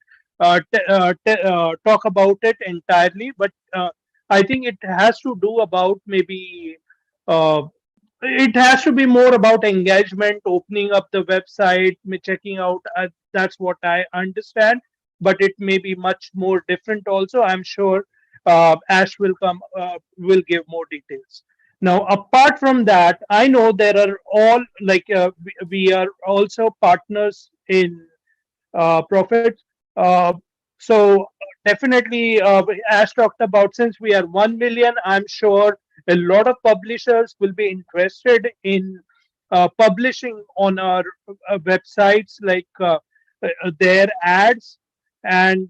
talk about it entirely, but I think it has to do about maybe it has to be more about engagement, opening up the website, checking out. That's what I understand, but it may be much more different also. I'm sure Ash will give more details. Now, apart from that, I know there are all like we are also partners in Profit. Uh, so definitely, as talked about, since we are 1 million, I'm sure a lot of publishers will be interested in publishing on our websites, like their ads, and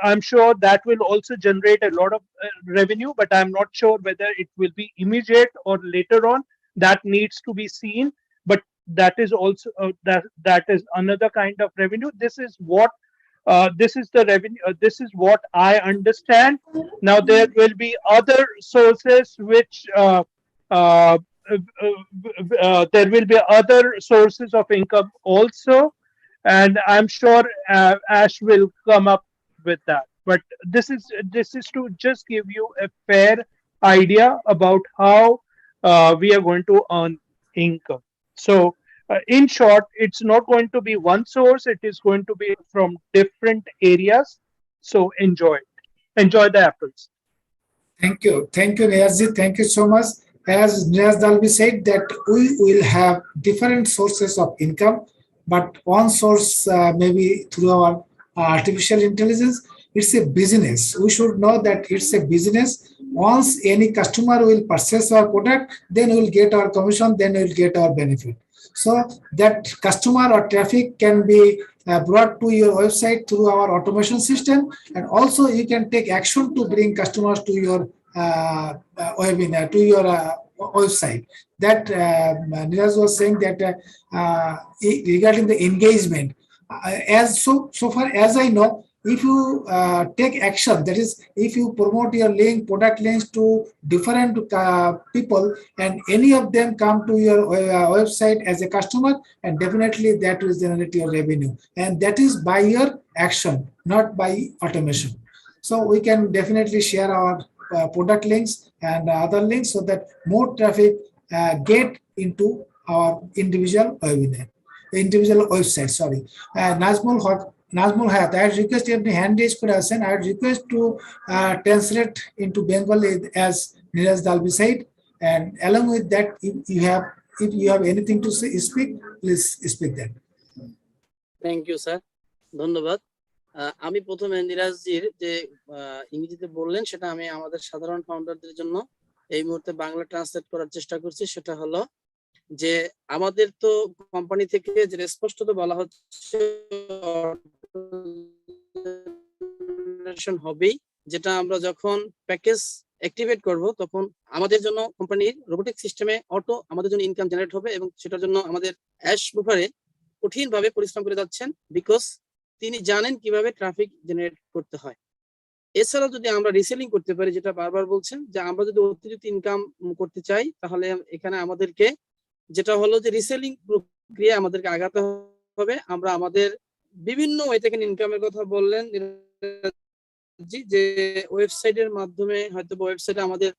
I'm sure that will also generate a lot of revenue, but I'm not sure whether it will be immediate or later on. That needs to be seen, but that is also that is another kind of revenue. This is what this is the revenue. This is what I understand. Now there will be other sources which there will be other sources of income also, and I'm sure Ash will come up with that. But this is to just give you a fair idea about how we are going to earn income. So in short, it's not going to be one source. It is going to be from different areas. So enjoy it. Enjoy the apples. Thank you, Niyazji. Thank you so much. As Niyaz Dalvi said, that we will have different sources of income, but one source maybe through our artificial intelligence. It's a business. We should know that it's a business. Once any customer will purchase our product, then we'll get our commission, then we'll get our benefit. So that customer or traffic can be brought to your website through our automation system, and also you can take action to bring customers to your webinar, to your website. That Niraj was saying that regarding the engagement, as so far as I know, if you take action, that is, if you promote your product links to different people, and any of them come to your website as a customer, and definitely that will generate your revenue, and that is by your action, not by automation. So we can definitely share our product links and other links so that more traffic get into our individual webinar, individual website. Sorry, Nazmul Hayat, I request you hand raise could ascend. I request to translate into Bengali as Niraj Dalvi said, and along with that, if you have anything to say, speak, please speak that. Thank you, sir. ধন্যবাদ। আমি প্রথমে নিরাজজির যে ইংরেজিতে বললেন সেটা আমি আমাদের সাধারণ ফাউন্ডারদের জন্য এই মুহূর্তে বাংলা ট্রান্সলেট করার চেষ্টা করছি। সেটা হলো যে আমাদের তো কোম্পানি থেকে যে স্পষ্টত বলা হচ্ছে হবেই, যেটা আমরা যখন প্যাকেজ অ্যাক্টিভেট করব তখন আমাদের জন্য কোম্পানির রোবোটিক সিস্টেমে অটো আমাদের জন্য ইনকাম জেনারেট হবে, এবং সেটার জন্য আমাদের অ্যাশ বুফারে কঠিনভাবে পরিশ্রম করে যাচ্ছেন, বিকজ তিনি জানেন কিভাবে ট্রাফিক জেনারেট করতে হয়। এছাড়াও যদি আমরা রিসেলিং করতে পারি, যেটা বারবার বলছেন যে আমরা যদি অতিরিক্ত ইনকাম করতে চাই, তাহলে এখানে আমাদেরকে যেটা হলো যে রিসেলিং প্রক্রিয়া আমাদেরকে আগাতে হবে। আমরা আমাদের বিভিন্ন ওয়ে থেকে ইনকামের কথা বললেন যে ওয়েবসাইটের মাধ্যমে, হয়তো ওয়েবসাইটে আমাদের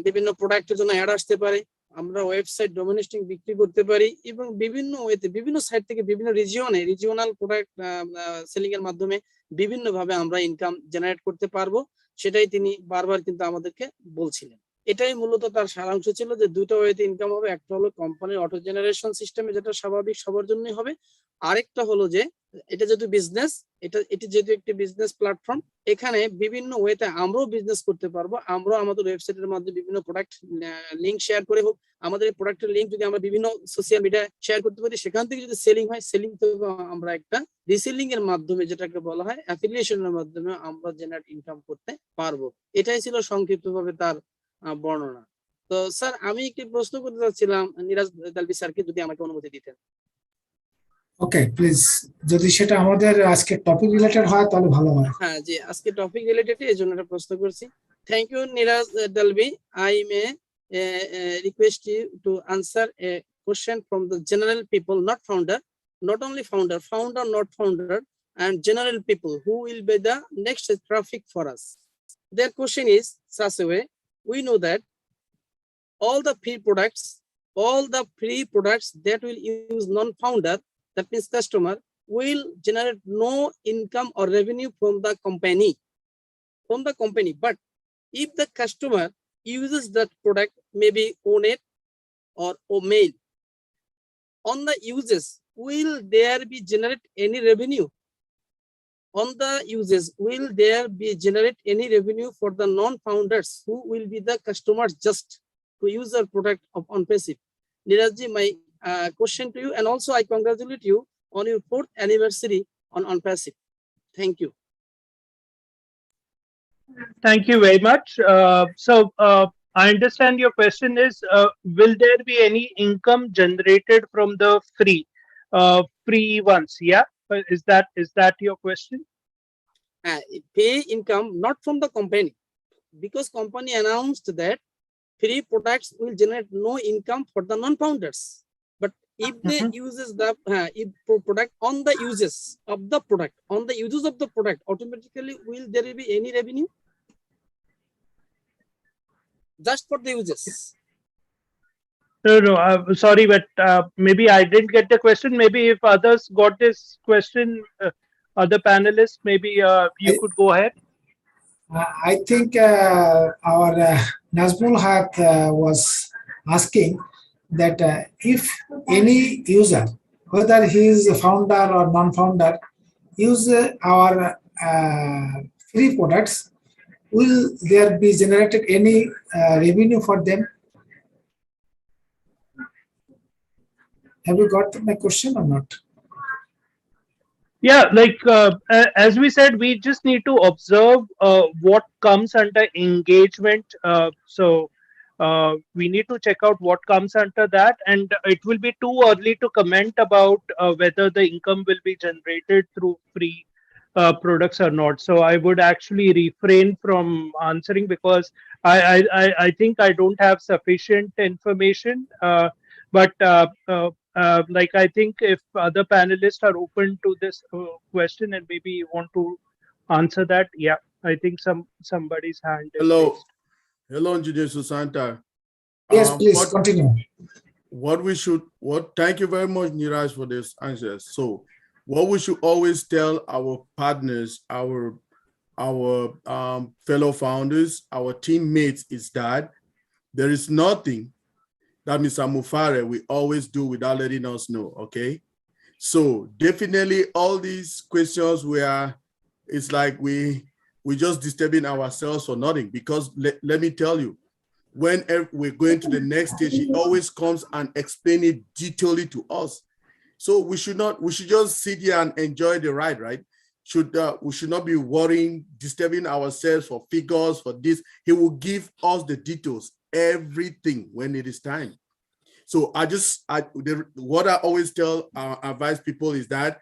বিভিন্ন প্রোডাক্টের জন্য অ্যাড আসতে পারে, আমরা ওয়েবসাইট ডোমিনেটিং বিক্রি করতে পারি, এবং বিভিন্ন ওয়েতে বিভিন্ন সাইট থেকে বিভিন্ন রিজিওনাল প্রোডাক্ট সেলিং এর মাধ্যমে বিভিন্ন ভাবে আমরা ইনকাম জেনারেট করতে পারবো। সেটাই তিনি বারবার কিন্তু আমাদেরকে বলছিলেন। এটাই মূলত তার সারাংশ ছিল যে দুটো ওয়েতে ইনকাম হবে, একটা হলো কোম্পানির অটো জেনারেশন সিস্টেমে, যেটা স্বাভাবিক সবার জন্যই হবে, আরেকটা হলো যে এটা যেহেতু বিজনেস, এটি যেহেতু একটি বিজনেস প্ল্যাটফর্ম, এখানে বিভিন্ন ওয়েতে আমরাও বিজনেস করতে পারবো। আমরাও আমাদের ওয়েবসাইটের মাধ্যমে বিভিন্ন প্রোডাক্ট লিঙ্ক শেয়ার করে হোক, আমাদের এই প্রোডাক্টের লিঙ্ক যদি আমরা বিভিন্ন সোশ্যাল মিডিয়ায় শেয়ার করতে পারি, সেখান থেকে যদি সেলিং হয়, সেলিং থেকে আমরা একটা রিসেলিং এর মাধ্যমে, যেটাকে বলা হয় অ্যাফিলিয়েশনের মাধ্যমে, আমরা জেনারেট ইনকাম করতে পারবো। এটাই ছিল সংক্ষিপ্তভাবে তার বর্ণনা। তো স্যার, আমি একটি প্রশ্ন করতে চাচ্ছিলাম নিরাজ দালবি স্যারকে, যদি আমাকে অনুমতি দিতেন। ওকে, প্লিজ, যদি সেটা আমাদের আজকে টপিক রিলেটেড হয় তাহলে ভালো হয়। হ্যাঁ জি, আজকে টপিক রিলেটেড, এই জন্য একটা প্রশ্ন করছি। Thank you Niraj Dalvi. I may request you to answer a question from the general people, not founder, not only founder, not founder, and general people who will be the next traffic for us. Their question is such a way: we know that all the free products that will use non-founder, that means customer, will generate no income or revenue from the company. But if the customer uses that product, maybe own it or mail, on the uses, will there be generate any revenue? On the uses, will there be generate any revenue for the non-founders who will be the customers just to use the product of ONPASSIVE? Nirajji, my question to you, and also I congratulate you on your 4th anniversary on ONPASSIVE. Thank you. Thank you very much. I understand your question is, will there be any income generated from the free ones? Yeah, is that your question? Pay income not from the company, because company announced that free products will generate no income for the non-founders. But if they uses the product on the uses of the product, automatically will there be any revenue? Just for the uses. No, sorry, but maybe I didn't get the question. Maybe if others got this question, other panelists, maybe you could go ahead. I think our Nazmul Hayat was asking that if any user, whether he is a founder or non-founder, use our free products, will there be generated any revenue for them? Have you got my question or not? Yeah, like as we said, we just need to observe what comes under engagement. We need to check out what comes under that, and it will be too early to comment about whether the income will be generated through free products or not. So I would actually refrain from answering because I think I don't have sufficient information. But like I think if other panelists are open to this question and maybe want to answer that, yeah, I think somebody's hand is Hello, raised. hello, Engineer Susanta. Yes, please continue. Thank you very much, Niraj, for this answers. So what we should always tell our partners, our fellow founders, our teammates is that there is nothing that Mr. Mufare will always do without letting us know, okay? So definitely all these questions it's like we're just disturbing ourselves for nothing, because let me tell you, when we're going to the next stage, he always comes and explain it detailedly to us. So we should just sit here and enjoy the ride, right? We should not be worrying, disturbing ourselves for figures, for this. He will give us the details, everything when it is time. So what I always advise people is that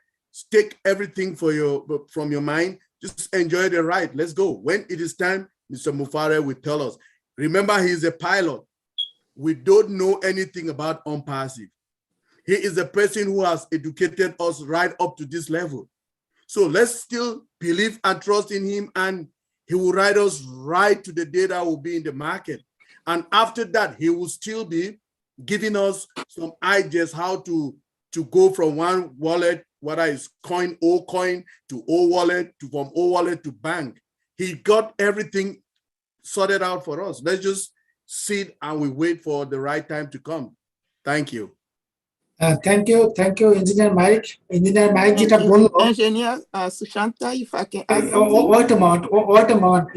take everything from your mind, just enjoy the ride. Let's go. When it is time, Mr. Mufare will tell us. Remember, he's a pilot. We don't know anything about ONPASSIVE. He is a person who has educated us right up to this level. So let's still believe and trust in him, and he will ride us right to the day that will be in the market. And after that, he will still be giving us some ideas how to go from one wallet, whether it's coin, O coin, to O wallet, from O wallet to bank. He got everything sorted out for us. Let's just sit and we wait for the right time to come. Thank you. Thank you, Engineer Mike. Engineer Mike, যেটা বললো, Engineer Sushanta, if I can add wait a moment.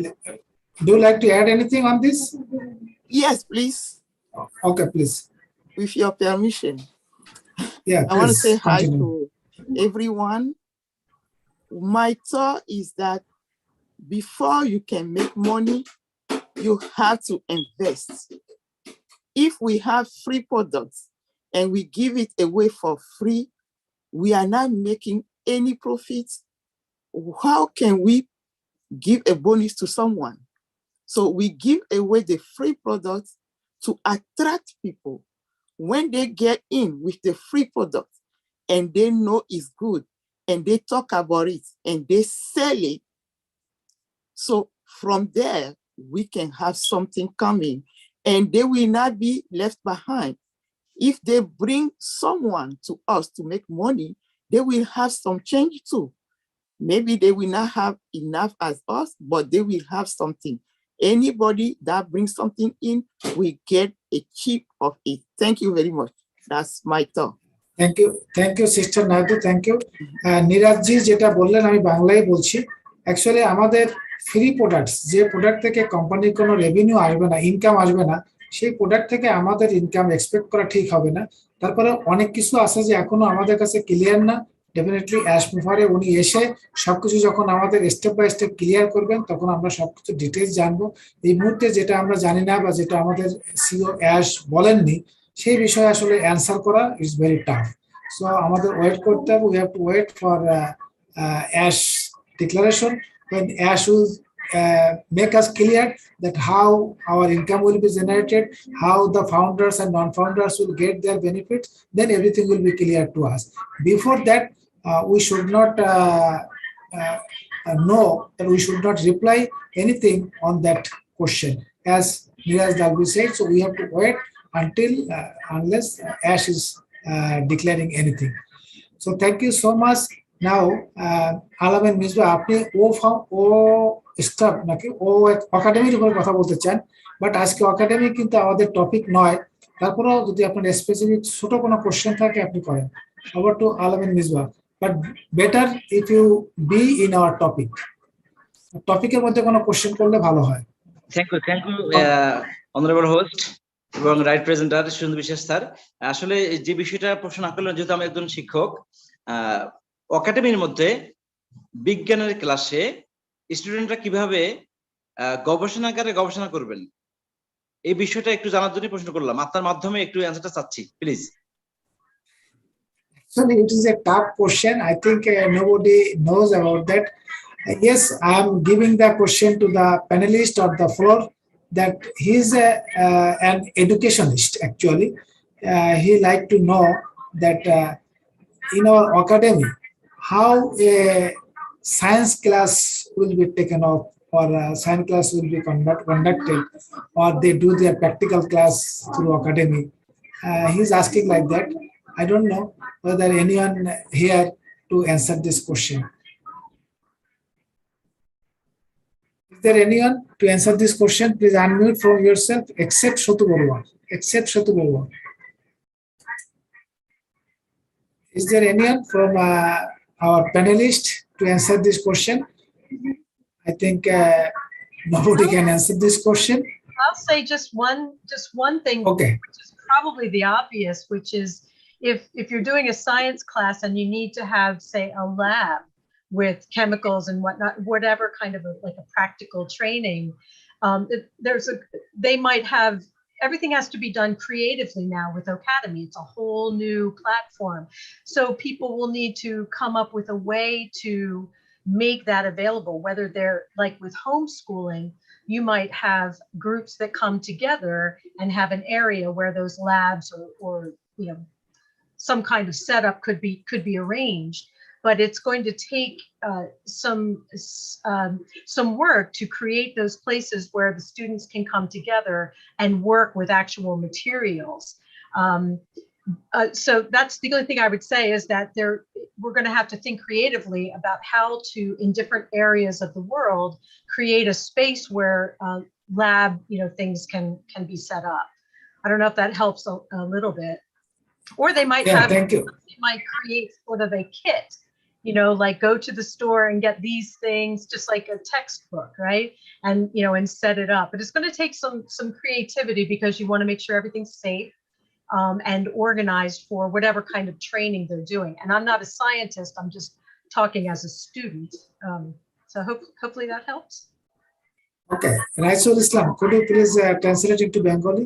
Do you like to add anything on this? Yes, please. Okay, please. With your permission. Yeah, I want to say hi continue. to everyone. My thought is that before you can make money, you have to invest. If we have free products and we give it away for free, we are not making any profits. How can we give a bonus to someone? So we give away the free products to attract people. When they get in with the free product and they know it's good and they talk about it and they sell it, so from there, we can have something coming and they will not be left behind. If they bring someone to us to make money, they will have some change too. Maybe they will not have enough as us, but they will have something. Anybody that brings something in, we get a chip of it. Thank you very much. That's my thought. Thank you, Sister Naidu. Thank you. নিরাজজি যেটা বললেন আমি বাংলায় বলছি। Actually আমাদের free products, যে product থেকে কোম্পানির কোনো রেভিনিউ আসবে না, ইনকাম আসবে না, সেই প্রোডাক্ট থেকে আমাদের ইনকাম এক্সপেক্ট করা ঠিক হবে না। তারপরে অনেক কিছু আছে যে এখনো আমাদের কাছে ক্লিয়ার না। ডেফিনেটলি অ্যাশ মুফারে উনি এসে সবকিছু যখন আমাদের স্টেপ বাই স্টেপ ক্লিয়ার করবেন, তখন আমরা সবকিছু ডিটেইলস জানবো। এই মুহূর্তে যেটা আমরা জানি না বা যেটা আমাদের সিও অ্যাশ বলেননি, সেই বিষয়ে আসলে অ্যান্সার করা ইজ ভেরি টাফ। সো আমাদের ওয়েট করতে হবে। We have to wait for Ash declaration, when Ash will make us clear that how our income will be generated, how the founders and non-founders will get their benefits, then everything will be clear to us. Before that, we should not know that we should not reply anything on that question, as Niraj Dalvi said. So we have to wait until unless Ash is declaring anything. So thank you so much. Now, আলামিন মিসবা, আপনি ও staff নাকি ও একাডেমির উপরে কথা বলতে চান, but আজকে academy কিন্তু আমাদের টপিক নয়। তারপরেও যদি আপনার স্পেসিফিক ছোট কোনো কোশ্চেন থাকে আপনি করেন। Over to Alamin Misba, but better if you be in our topic. টপিকের মধ্যে কোনো কোশ্চেন করলে ভালো হয়। Thank you, honorable host. এবং রাইট প্রেজেন্টার সুন্দর বিশ্বাস স্যার। আসলে যে বিষয়টা প্রশ্ন না করলেন, যেহেতু আমি একজন শিক্ষক, একাডেমির মধ্যে বিজ্ঞানের ক্লাসে স্টুডেন্টরা কিভাবে গবেষণাগারে গবেষণা করবেন, এই বিষয়টা একটু জানার জন্য প্রশ্ন করলাম। আপনার মাধ্যমে একটু অ্যান্সারটা চাচ্ছি please. Actually, it is a tough question. I think nobody knows about that. Yes, I am giving the question to the panelist or the floor that he is an educationist. Actually, he like to know that in our academy how a science class will be taken up, or science class will be conducted, or they do their practical class through academy. He's asking like that. I don't know whether anyone here to answer this question. Is there anyone to answer this question? Please unmute from yourself, except Shotu Barua. Except Shotu Barua. Is there anyone from our panelist to answer this question? I think nobody can answer this question. I'll say just one thing, Okay. which is probably the obvious, which is if you're doing a science class and you need to have, say, a lab with chemicals and whatnot, whatever kind of like a practical training, they might have, everything has to be done creatively now with Academy. It's a whole new platform. So people will need to come up with a way to make that available, whether they're like with homeschooling, you might have groups that come together and have an area where those labs or some kind of setup could be arranged. But it's going to take some work to create those places where the students can come together and work with actual materials. So that's the only thing I would say, is that we're going to have to think creatively about how to, in different areas of the world, create a space where lab things can be set up. I don't know if that helps a little bit. Or they might they might create sort of a kit, like go to the store and get these things, just like a textbook, right? And and set it up. But it's going to take some creativity, because you want to make sure everything's safe and organized for whatever kind of training they're doing. And I'm not a scientist, I'm just talking as a student. So hopefully that helps. Okay, Raisul Islam, could you please translate into Bengali,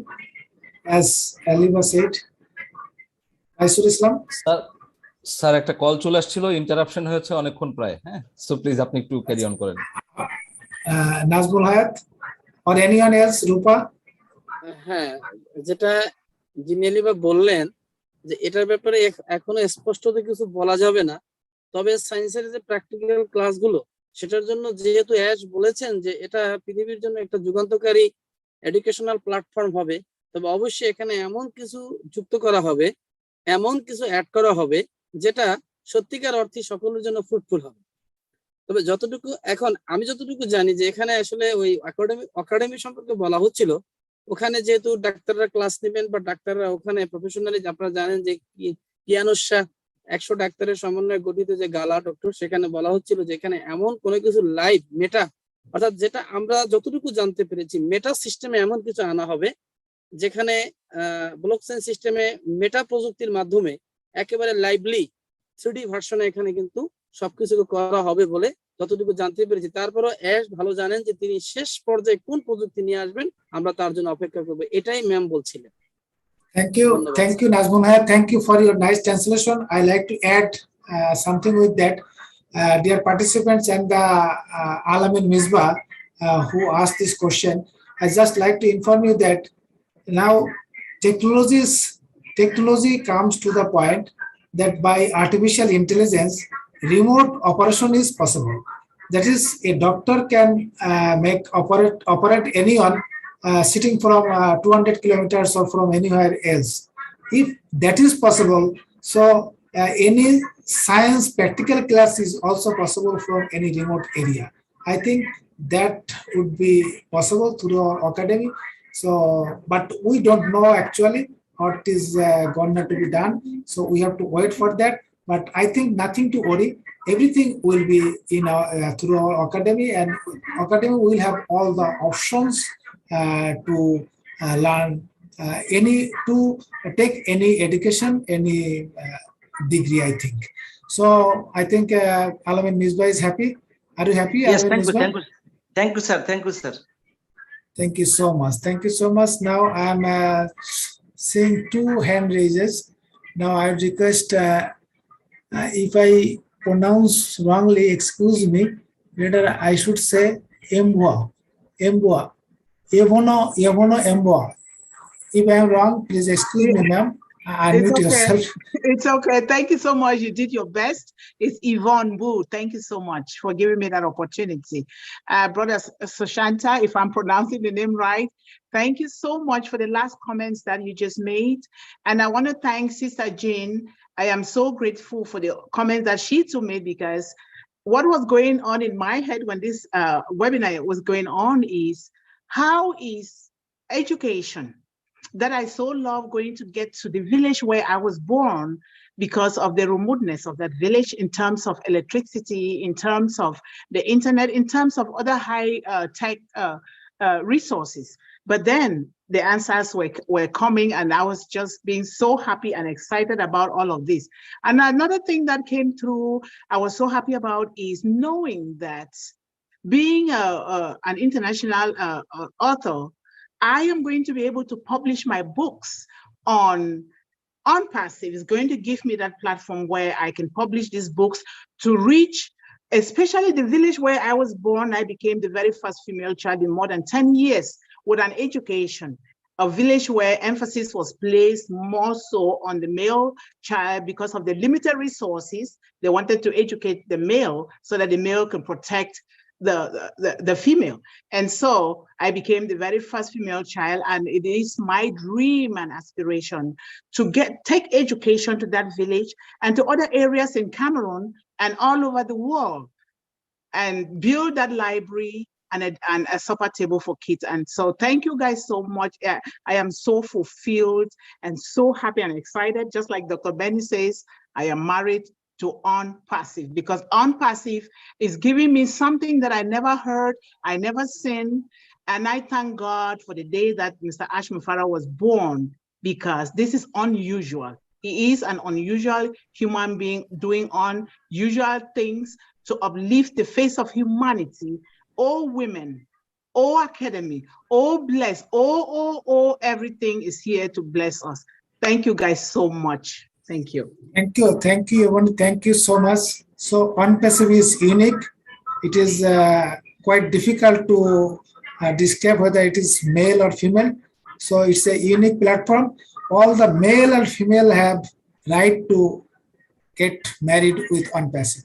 as Aliba said? Raisul Islam? Sir একটা call চলে আসছিল, interruption হয়েছে অনেকক্ষণ প্রায়। হ্যাঁ, so please আপনি একটু carry on করেন। Nazmul Hayat or anyone else? Rupa? হ্যাঁ, যেটা জিনিয়ালিবা বললেন যে এটার ব্যাপারে এখনো স্পষ্টত কিছু বলা যাবে না, তবে সায়েন্সের যে প্র্যাকটিক্যাল ক্লাসগুলো, সেটার জন্য যেহেতু অ্যাশ বলেছেন যে এটা পৃথিবীর জন্য একটা যুগান্তকারী এডুকেশনাল প্ল্যাটফর্ম হবে, তবে অবশ্যই এখানে এমন কিছু যুক্ত করা হবে, এমন কিছু অ্যাড করা হবে যেটা সত্যিকার অর্থে সকলের জন্য ফ্রুটফুল হবে। তবে আমি যতটুকু জানি যে এখানে আসলে ওই একাডেমি সম্পর্কে বলা হচ্ছিল, ওখানে যেহেতু ডাক্তাররা ক্লাস নেবেন বা ডাক্তাররা ওখানে প্রফেশনালি, আপনারা জানেন যে কিয়ানুসা 100 ডাক্তারের সমন্বয়ে গঠিত যে গালা ডক্টর, সেখানে বলা হচ্ছিল যে এখানে এমন কোনো কিছু লাইভ মেটা, অর্থাৎ যেটা আমরা যতটুকু জানতে পেরেছি মেটা সিস্টেমে এমন কিছু আনা হবে যেখানে ব্লকচেইন সিস্টেমে মেটা প্রযুক্তির মাধ্যমে একেবারে লাইভলি 3D ভার্সনে এখানে কিন্তু সবকিছু করা হবে বলে যতটুকু জানতে পেরেছি। তারপরও অ্যাশ ভালো জানেন যে তিনি শেষ পর্যায়ে কোন প্রযুক্তি নিয়ে আসবেন, আমরা তার জন্য অপেক্ষা করব, এটাই ম্যাম বলছিলেন। Thank you, Nazmul Hayat. Thank you for your nice translation. I like to add something with that. Dear participants and the Alamin Misbah who asked this question, I just like to inform you that now technology comes to the point that by artificial intelligence, remote operation is possible. That is, a doctor can operate anyone sitting from 200 kilometers or from anywhere else. If that is possible, so any science practical class is also possible from any remote area. I think that would be possible through our academy. So, but we don't know actually what is going to be done. So we have to wait for that. But I think nothing to worry. Everything will be through our academy, and academy will have all the options to learn any to take any education, any degree, I think. So I think Alamin Misbah is happy. Are you happy, Yes, Alamin thank you, Misbah? thank you, thank you, sir. Thank you, sir. Thank you so much. Thank you so much. Now I'm seeing two hand raises. Now I request if I pronounce wrongly, excuse me. Later I should say Emboa, Emboa, Evono, Evono, Emboa. If I am wrong, please excuse me, ma'am. It's Unmute okay. yourself. It's okay. Thank you so much. You did your best. It's Yvonne Wu. Thank you so much for giving me that opportunity. Brother Sushanta, if I'm pronouncing the name right, thank you so much for the last comments that you just made. And I want to thank Sister Jane. I am so grateful for the comments that she too made, because what was going on in my head when this webinar was going on is, how is education that I so love going to get to the village where I was born, because of the remoteness of that village in terms of electricity, in terms of the internet, in terms of other high tech resources. But then the answers were coming, and I was just being so happy and excited about all of this. And another thing that came through, I was so happy about, is knowing that being an international author, I am going to be able to publish my books on ONPASSIVE. Is going to give me that platform where I can publish these books to reach, especially the village where I was born. I became the very first female child in more than 10 years with an education. A village where emphasis was placed more so on the male child because of the limited resources. They wanted to educate the male so that the male can protect the female. And so I became the very first female child, and it is my dream and aspiration to take education to that village and to other areas in Cameroon and all over the world, and build that library and a supper table for kids. And so thank you guys so much. I am so fulfilled and so happy and excited. Just like Dr. Benny says, I am married to ONPASSIVE, because ONPASSIVE is giving me something that I never heard, I never seen. And I thank God for the day that Mr. Ashmi Farah was born, because this is unusual. He is an unusual human being doing unusual things to uplift the face of humanity. All women, all academy, all blessed, all everything is here to bless us. Thank you guys so much. Thank you. Thank you, everyone. Thank you so much. So ONPASSIVE is unique. It is quite difficult to describe whether it is male or female. So it's a unique platform. All the male and female have right to get married with ONPASSIVE.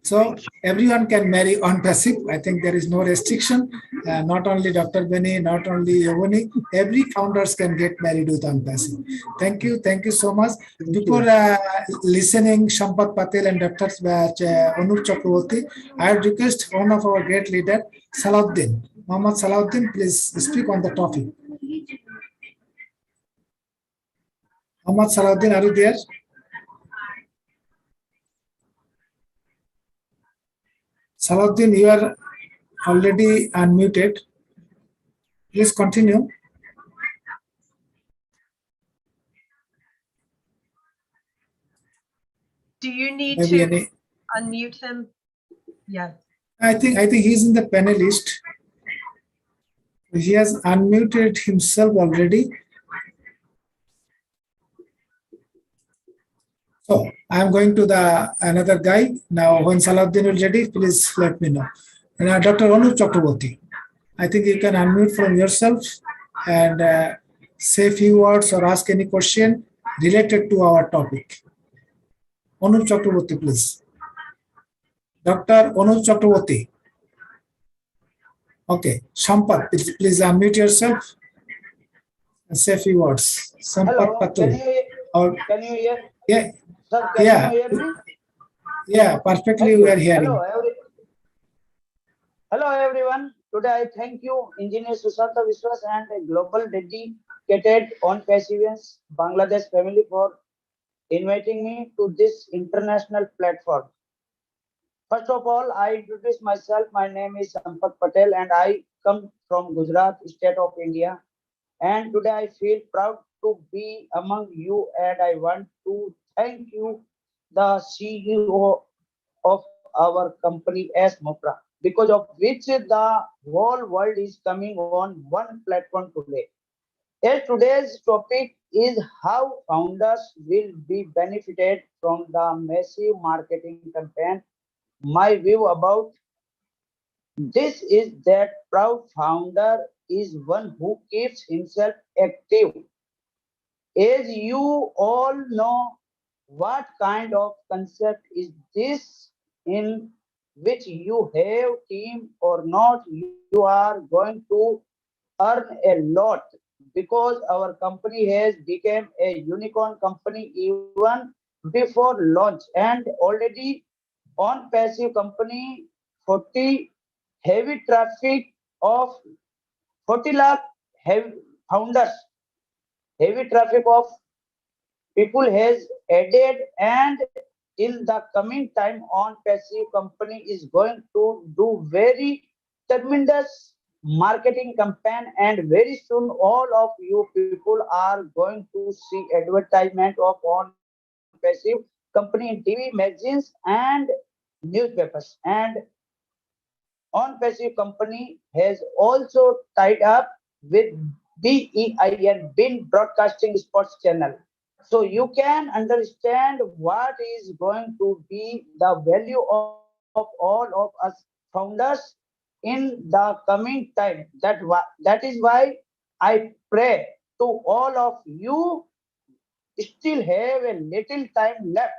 So everyone can marry ONPASSIVE. I think there is no restriction. Not only Dr. Benny, not only Yovani, every founders can get married with ONPASSIve. Thank you so much. Before listening Shampat Patel and Dr. Anup Chakraborty, I would request one of our great leader, Salahuddin. Muhammad Salahuddin, please speak on the topic. Muhammad Salahuddin, are you there? Salahuddin, you are already unmuted. Please continue. Do you need Maybe to unmute him? Yeah. I think he's in the panelist. He has unmuted himself already. So I'm going to another guy. Now when Salahuddin is ready, please let me know. Now Dr. Anup Chakraborty, I think you can unmute from yourself and say a few words or ask any question related to our topic. Anup Chakraborty, please. Dr. Anup Chakraborty. Okay. Shampat, please unmute yourself and say a few words. Shampat Patel. Can you hear? Yeah. Sir, can you hear me? Yeah, perfectly we are hearing. Hello everyone. Today I thank you, Engineer Sushanta Vishwas and a global dedicated ONPASSIVE Bangladesh family for inviting me to this international platform. First of all, I introduce myself. My name is Sampat Patel and I come from Gujarat, state of India. And today I feel proud to be among you, and I want to thank you, the CEO of our company as Mopra, because of which the whole world is coming on one platform today. As today's topic is how founders will be benefited from the massive marketing campaign, my view about this is that proud founder is one who keeps himself active. As you all know, what kind of concept is this in which you have team or not, you are going to earn a lot because our company has become a unicorn company even before launch and already on passive company 40 heavy traffic of 40 lakh heavy founders, heavy traffic of people has added, and in the coming time on passive company is going to do very tremendous marketing campaign, and very soon all of you people are going to see advertisement of on passive company in TV, magazines and newspapers. And on passive company has also tied up with BEIN, Bin Broadcasting Sports Channel. So you can understand what is going to be the value of all of us founders in the coming time. That is why I pray to all of you still have a little time left.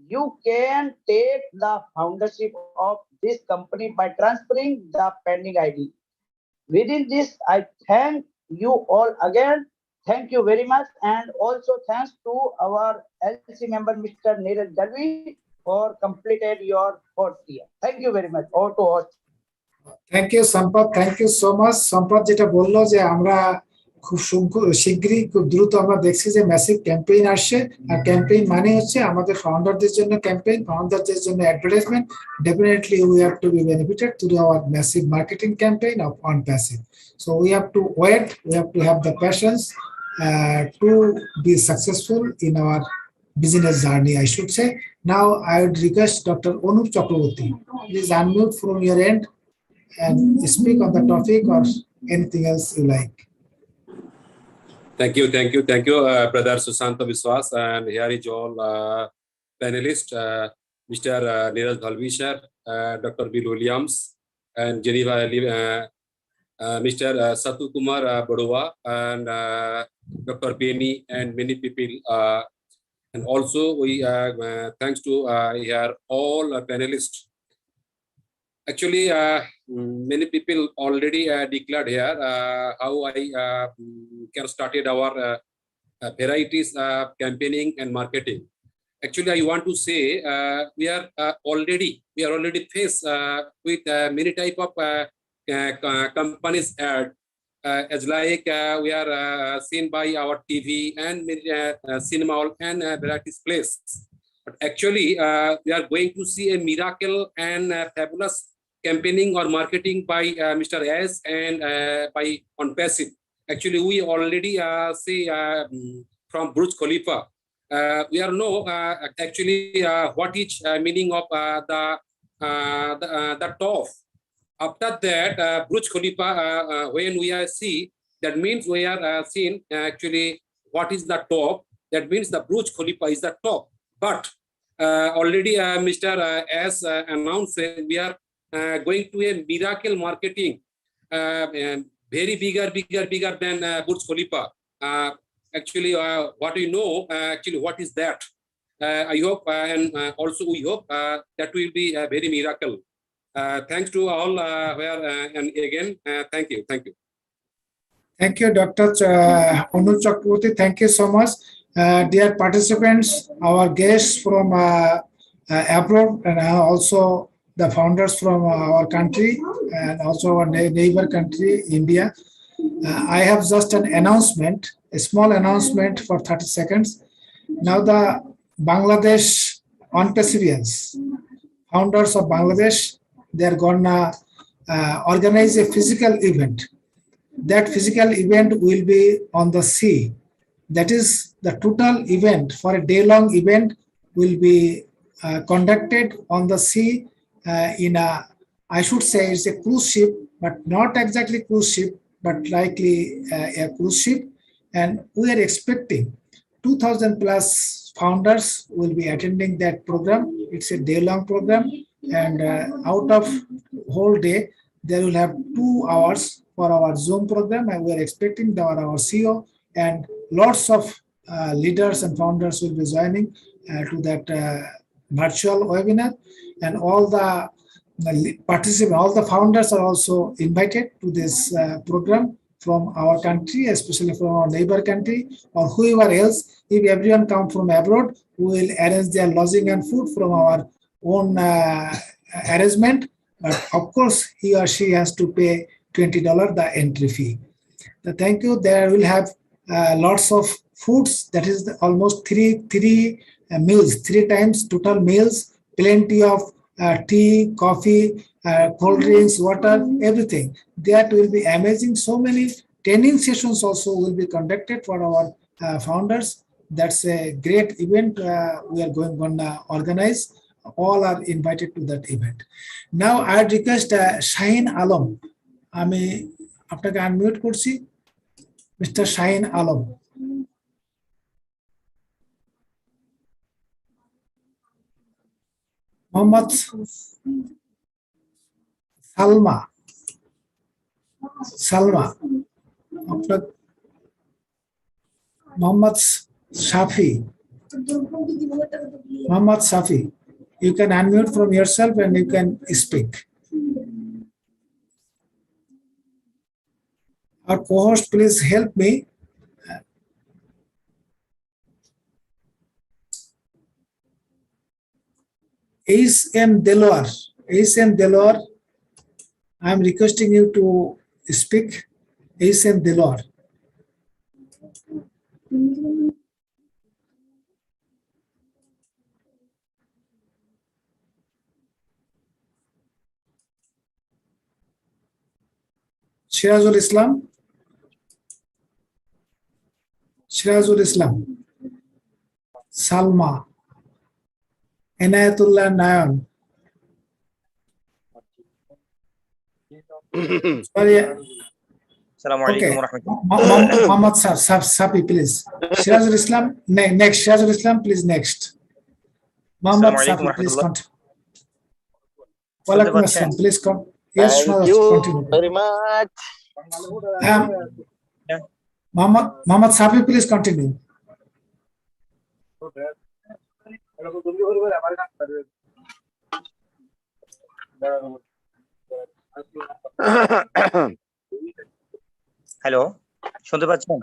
You can take the foundership of this company by transferring the pending ID. Within this, I thank you all again. Thank you very much. And also thanks to our LC member, Mr. Neeraj Dalvi, for completed your fourth year. Thank you very much. Over to host. Thank you Sampad, thank you so much. Sampad যেটা বললো যে আমরা খুব শীঘ্রই খুব দ্রুত আমরা দেখছি যে ম্যাসিভ ক্যাম্পেইন আসছে, আর ক্যাম্পেইন মানে হচ্ছে আমাদের ফাউন্ডারদের জন্য ক্যাম্পেইন, ফাউন্ডারদের জন্য advertisement. Definitely we have to be benefited through our massive marketing campaign of on passive. So we have to wait, we have to have the passions to be successful in our business journey, I should say. Now I would request Dr. Anup Chakraborty, please unmute from your end and speak on the topic or anything else you like. Thank you, Brother Sushanta Biswas, and here is all panelists, Mr. Neeraj Dalvi sir, Dr. Bill Williams, and Geneva, Mr. Satu Kumar Badowa, and Dr. Benny, and many people. And also we thanks to here all panelists. Actually, many people already declared here how I can started our varieties campaigning and marketing. Actually, I want to say we are already faced with many type of companies ad, as like we are seen by our TV and cinema hall and varieties place. But actually, we are going to see a miracle and fabulous campaigning or marketing by Mr. S and by ONPASSIVE. Actually, we already see from Burj Khalifa. We are know actually what is meaning of the top. After that, Burj Khalifa, when we are see, that means we are seeing actually what is the top. That means the Burj Khalifa is the top. But already Mr. S announced we are going to a miracle marketing, very bigger than Burj Khalifa. Actually, what you know, actually, what is that? I hope, and also we hope that will be a very miracle. Thanks to all, and again, thank you. Thank you, Dr. Anup Chakraborty. Thank you so much. Dear participants, our guests from abroad, and also the founders from our country, and also our neighbor country, India. I have just an announcement, a small announcement for 30 seconds. Now the Bangladesh ONPASSIVians, founders of Bangladesh, they are gonna organize a physical event. that physical event will be on the sea. That is, the total event for a day-long event will be conducted on the sea in a, I should say it's a cruise ship, but not exactly cruise ship, but likely a cruise ship. And we are expecting 2,000 plus founders will be attending that program. It's a day-long program, and out of whole day, there will have 2 hours for our Zoom program, and we are expecting our CEO and lots of leaders and founders will be joining to that virtual webinar, and all the participants, all the founders are also invited to this program from our country, especially from our neighbor country or whoever else. If everyone come from abroad, we will arrange their lodging and food from our own arrangement. But of course, he or she has to pay $20 the entry fee. So thank you. There will have lots of foods. That is almost three meals, 3 times total meals. Plenty of tea, coffee, cold drinks, water, everything. That will be amazing. So many training sessions also will be conducted for our founders. That's a great event we are going to organize. All are invited to that event. Now I request Shaheen Alam. আমি আপনাকে unmute করছি, mister Shahin Alam. Mohammad Salma আপনার, মোহাম্মদ শাফি, you can unmute from yourself and you can speak. Our co-host, please help me. H.M. Delawar, I am requesting you to speak. H.M. Delawar. Shirazul Islam, Salma, Inayatullah Nayan. Sorry. Okay. Muhammad Safi, please. Shirazul Islam, next. Shirazul Islam, please, next. Muhammad Safi, please continue. Walaikum Assalam, please come. Yes, thank you continue. very much. Muhammad Safi, please continue. Hello, শুনতে পাচ্ছেন?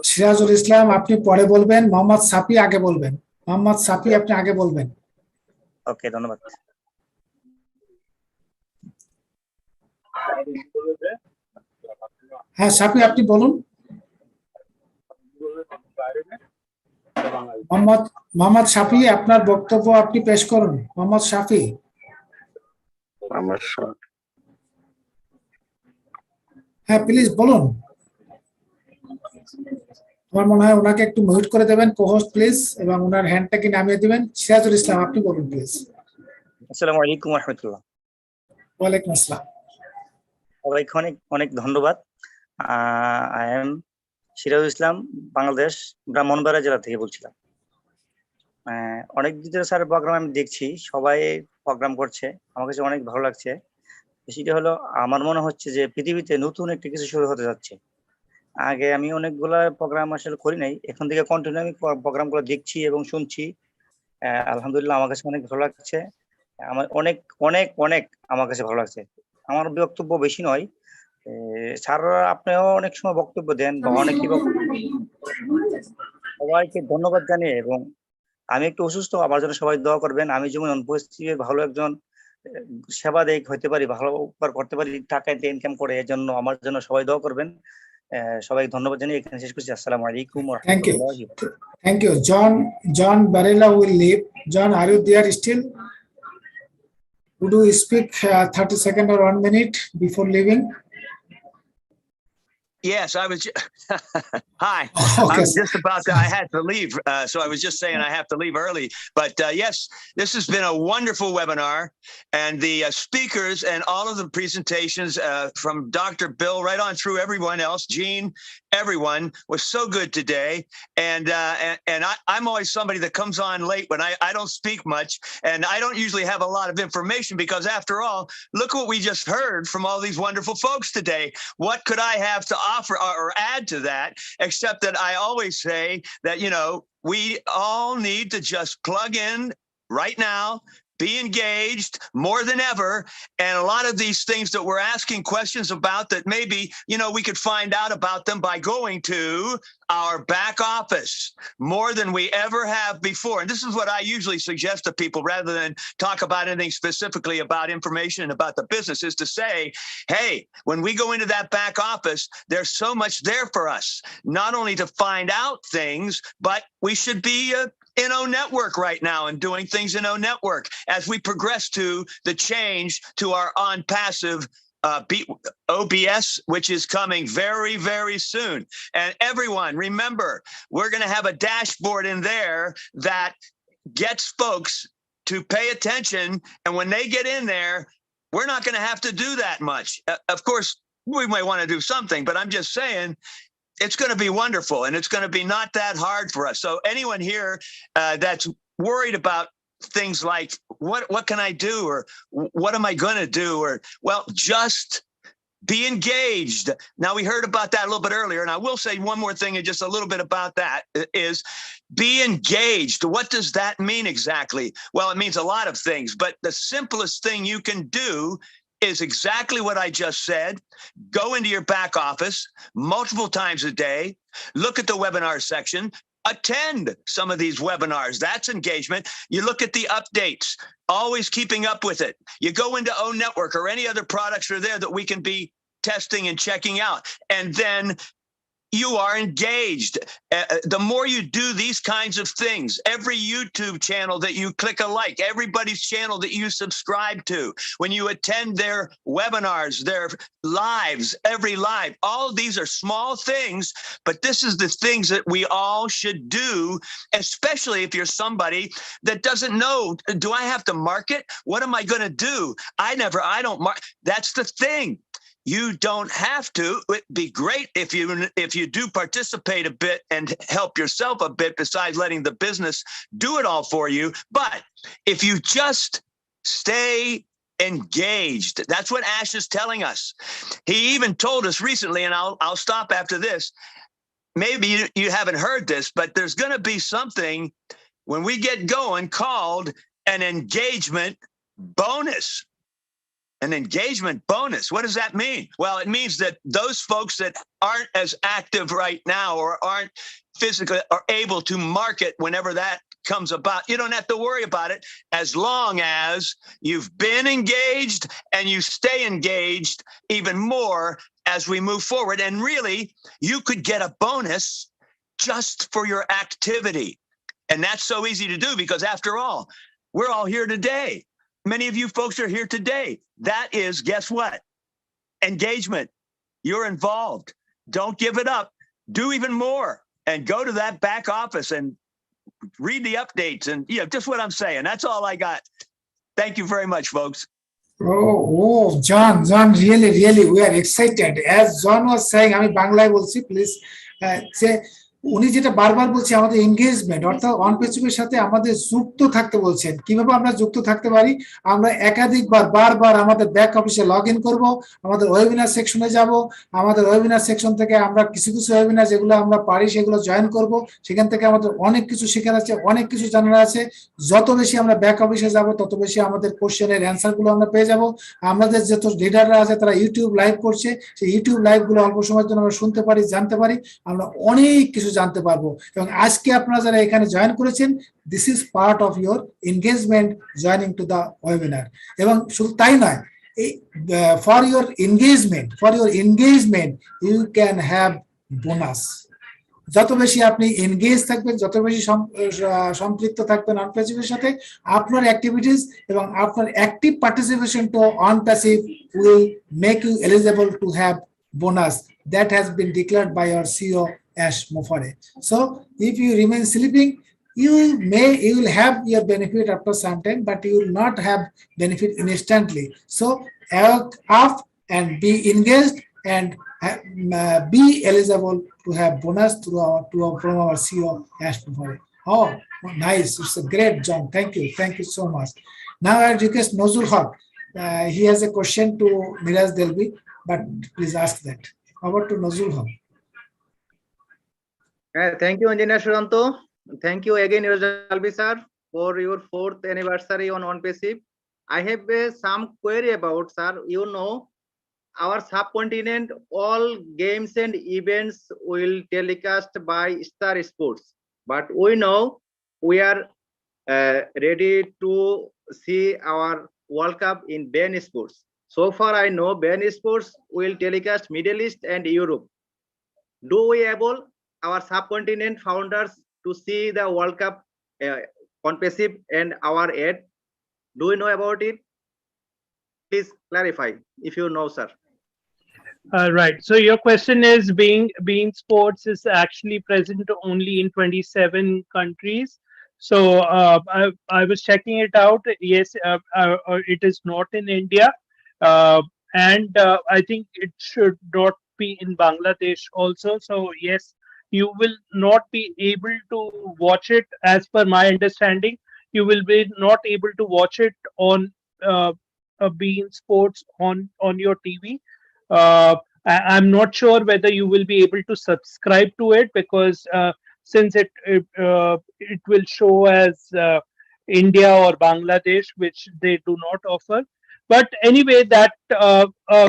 সিরাজুল ইসলাম আপনি পরে বলবেন, মোহাম্মদ সাফি আগে বলবেন। মোহাম্মদ সাফি আপনি আগে বলবেন। ওকে, ধন্যবাদ। হ্যাঁ সাফি আপনি বলুন। মোহাম্মদ সাফি আপনার বক্তব্য আপনি পেশ করুন। মোহাম্মদ সাফি। হ্যাঁ প্লিজ বলুন। আমার মনে হয় ওনাকে একটু মিউট করে দেবেন কোহোস্ট প্লিজ, এবং ওনার হ্যান্ডটাকে নামিয়ে দিবেন। সিরাজুল ইসলাম আপনি বলুন প্লিজ। আসসালামু আলাইকুম ওয়া রাহমাতুল্লাহ। ওয়ালাইকুম আসসালাম। সবাইকে অনেক অনেক ধন্যবাদ। আই এম সিরাজুল ইসলাম, বাংলাদেশ ব্রাহ্মণবাড়িয়া জেলা থেকে বলছিলাম। অনেক দিন ধরে স্যার প্রোগ্রাম আমি দেখছি, সবাই প্রোগ্রাম করছে, আমার কাছে অনেক ভালো লাগছে। সেটা হলো আমার মনে হচ্ছে যে পৃথিবীতে নতুন একটা কিছু শুরু হতে যাচ্ছে। আগে আমি অনেকগুলা প্রোগ্রাম আসলে করি নাই, এখন থেকে কন্টিনিউ আমি প্রোগ্রামগুলো দেখছি এবং শুনছি। আলহামদুলিল্লাহ আমার কাছে অনেক ভালো লাগছে, আমার অনেক অনেক অনেক আমার কাছে ভালো লাগছে। আমার বক্তব্য বেশি নয়, স্যার আপনিও অনেক সময় বক্তব্য দেন বা অনেকেই সবাইকে ধন্যবাদ জানিয়ে, এবং আমি একটু অসুস্থ, আমার জন্য সবাই দোয়া করবেন। আমি যেমন অনুপস্থিতির ভালো একজন সেবা দেয় হইতে পারি, ভালো উপকার করতে পারি, টাকা ইনকাম করে, এর জন্য আমার জন্য সবাই দোয়া করবেন। সবাই ধন্যবাদ জানিয়ে এখানে শেষ করছি। আসসালামু আলাইকুম ওয়া রাহমাতুল্লাহি। Thank you. John Barella will leave. John, are you there still? Would you speak 30 seconds or 1 minute before leaving? Yes, I was. Hi. Okay. I was just about to. I had to leave, so I was just saying I have to leave early. But yes, this has been a wonderful webinar, and the speakers and all of the presentations from Dr. Bill right on through everyone else, Gene, everyone was so good today. And I'm always somebody that comes on late when I don't speak much, and I don't usually have a lot of information because, after all, look what we just heard from all these wonderful folks today. What could I have to offer or add to that, except that I always say that, you know, we all need to just plug in right now, be engaged more than ever. And a lot of these things that we're asking questions about, that maybe, you know, we could find out about them by going to our back office more than we ever have before. And this is what I usually suggest to people, rather than talk about anything specifically about information about the business, is to say, hey, when we go into that back office, there's so much there for us, not only to find out things, but we should be in O Network right now and doing things in O Network as we progress to the change to our ONPASSIVE OBS, which is coming very, very soon. And everyone, remember, we're going to have a dashboard in there that gets folks to pay attention. And when they get in there, we're not going to have to do that much. Of course, we might want to do something, but I'm just saying, it's going to be wonderful, and it's going to be not that hard for us. So anyone here that's worried about things like what can I do, or what am I going to do, or, well, just be engaged. Now, we heard about that a little bit earlier, and I will say one more thing, and just a little bit about that is be engaged. What does that mean exactly? Well, it means a lot of things, but the simplest thing you can do is exactly what I just said. Go into your back office multiple times a day, look at the webinar section, attend some of these webinars. That's engagement. You look at the updates, always keeping up with it. You go into O Network or any other products are there that we can be testing and checking out. And then you are engaged. The more you do these kinds of things, every YouTube channel that you click a like, everybody's channel that you subscribe to, when you attend their webinars, their lives, every live, all of these are small things, but this is the things that we all should do, especially if you're somebody that doesn't know, do I have to market? What am I going to do? I don't market. That's the thing. You don't have to. It'd be great if you do participate a bit and help yourself a bit, besides letting the business do it all for you. But if you just stay engaged, that's what Ash is telling us. He even told us recently, and I'll stop after this. Maybe you haven't heard this, but there's going to be something when we get going called an engagement bonus. An engagement bonus. What does that mean? Well, it means that those folks that aren't as active right now, or aren't physically are able to market whenever that comes about, you don't have to worry about it, as long as you've been engaged and you stay engaged even more as we move forward. And really, you could get a bonus just for your activity. And that's so easy to do, because after all, we're all here today. Many of you folks are here today. That is, guess what? Engagement. You're involved. Don't give it up. Do even more, and go to that back office and read the updates, and just what I'm saying. That's all I got. Thank you very much, folks. Oh, John, really, we are excited. As John was saying, I mean, Bangla will see, please say. উনি যেটা বারবার বলছে, আমাদের engagement, অর্থাৎ অনপেসিভের সাথে আমাদের যুক্ত থাকতে বলছেন। কিভাবে আমরা যুক্ত থাকতে পারি? আমরা একাধিকবার বারবার আমাদের ব্যাক অফিসে লগ ইন করবো, আমাদের ওয়েবিনার সেকশনে যাব, আমাদের ওয়েবিনার সেকশন থেকে আমরা কিছু ওয়েবিনার যেগুলো আমরা পারি সেগুলো জয়েন করব। সেখান থেকে আমাদের অনেক কিছু শেখার আছে, অনেক কিছু জানার আছে। যত বেশি আমরা ব্যাক অফিসে যাব, তত বেশি আমাদের কোশ্চেনের অ্যান্সারগুলো আমরা পেয়ে যাব। আমাদের যত লিডাররা আছে তারা ইউটিউব লাইভ করছে, সেই ইউটিউব লাইভগুলো অল্প সময়ের জন্য আমরা শুনতে পারি, জানতে পারি, আমরা অনেক কিছু জানতে পারবো। এবং আজকে আপনারা যারা এখানে জয়েন করেছেন, this is part of your engagement, joining to the webinar. এবং শুধু তাই নয়, for your engagement you can have bonus. যত বেশি আপনি এনগেজ থাকবেন, যত বেশি সম্পৃক্ত থাকবেন অনপ্যাসিভের সাথে, আপনার অ্যাক্টিভিটিস এবং আপনার অ্যাক্টিভ পার্টিসিপেশন টু অনপ্যাসিভ will make you eligible to have bonus that has been declared by our CEO Ash Mofare. So if you remain sleeping, you will have your benefit after some time, but you will not have benefit instantly. So wake up and be engaged and be eligible to have bonus from our CEO Ash Mofare. Oh, nice! It's a great job. Thank you so much. Now I request Nozul Haq. He has a question to Neeraj Delvi, but please ask that. Over to Nozul Haq. Thank you, Engineer Shuranto. Thank you again, Neeraj Delvi sir, for your 4th anniversary on ONPASSIVE. I have some query about, sir. You know, our subcontinent, all games and events will telecast by Star Sports. But we know we are ready to see our World Cup in BeIN Sports. So far, I know BeIN Sports will telecast Middle East and Europe. Do we able our subcontinent founders to see the World Cup on PASSIVE and our ad? Do we know about it? Please clarify if you know, sir. Right. So your question is, being sports is actually present only in 27 countries. So I was checking it out. Yes, it is not in India, and I think it should not be in Bangladesh also. So yes, you will not be able to watch it. As per my understanding, you will be not able to watch it on beIN Sports on your TV. I'm not sure whether you will be able to subscribe to it, because since it will show as India or Bangladesh, which they do not offer. But anyway, that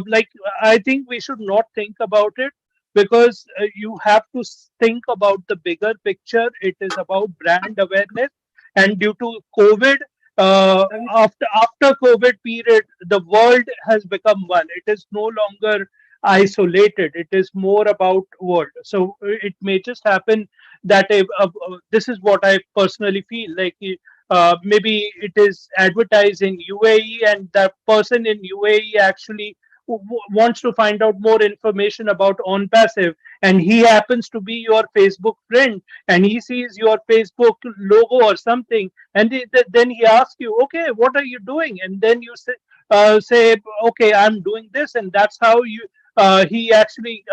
like, I think we should not think about it, because you have to think about the bigger picture. It is about brand awareness, and due to COVID, after COVID period, the world has become one. It is no longer isolated. It is more about world. So it may just happen that this is what I personally feel like. Maybe it is advertised in UAE, and that person in UAE actually wants to find out more information about ONPASSIVE, and he happens to be your Facebook friend, and he sees your Facebook logo or something, and then he asks you, okay, what are you doing? And then you say, okay, I'm doing this, and that's how he actually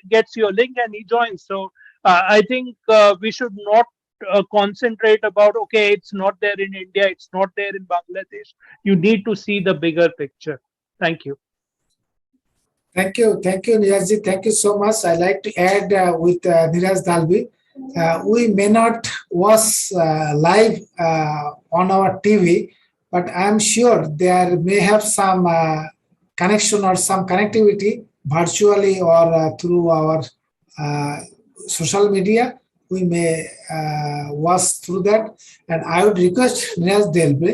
gets your link and he joins. So I think we should not concentrate about, okay, it's not there in India, it's not there in Bangladesh. You need to see the bigger picture. Thank you. Thank you, Neeraj. Thank you so much. I like to add with Neeraj Dalvi. We may not watch live on our TV, but I'm sure there may have some connection or some connectivity virtually or through our social media. We may watch through that. And I would request Neeraj Dalvi,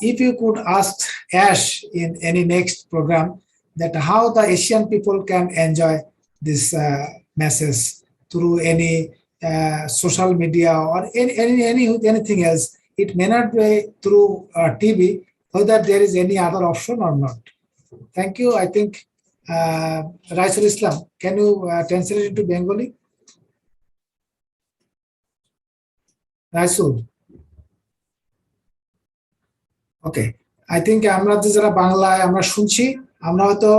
if you could ask Ash in any next program, that how the Asian people can enjoy this message through any social media or anything else. It may not be through TV, whether there is any other option or not. Thank you. I think Raisul Islam, can you translate it to Bengali? Raisul. Okay. I think আমরা যারা বাংলায় আমরা শুনছি, আমরা হয়তো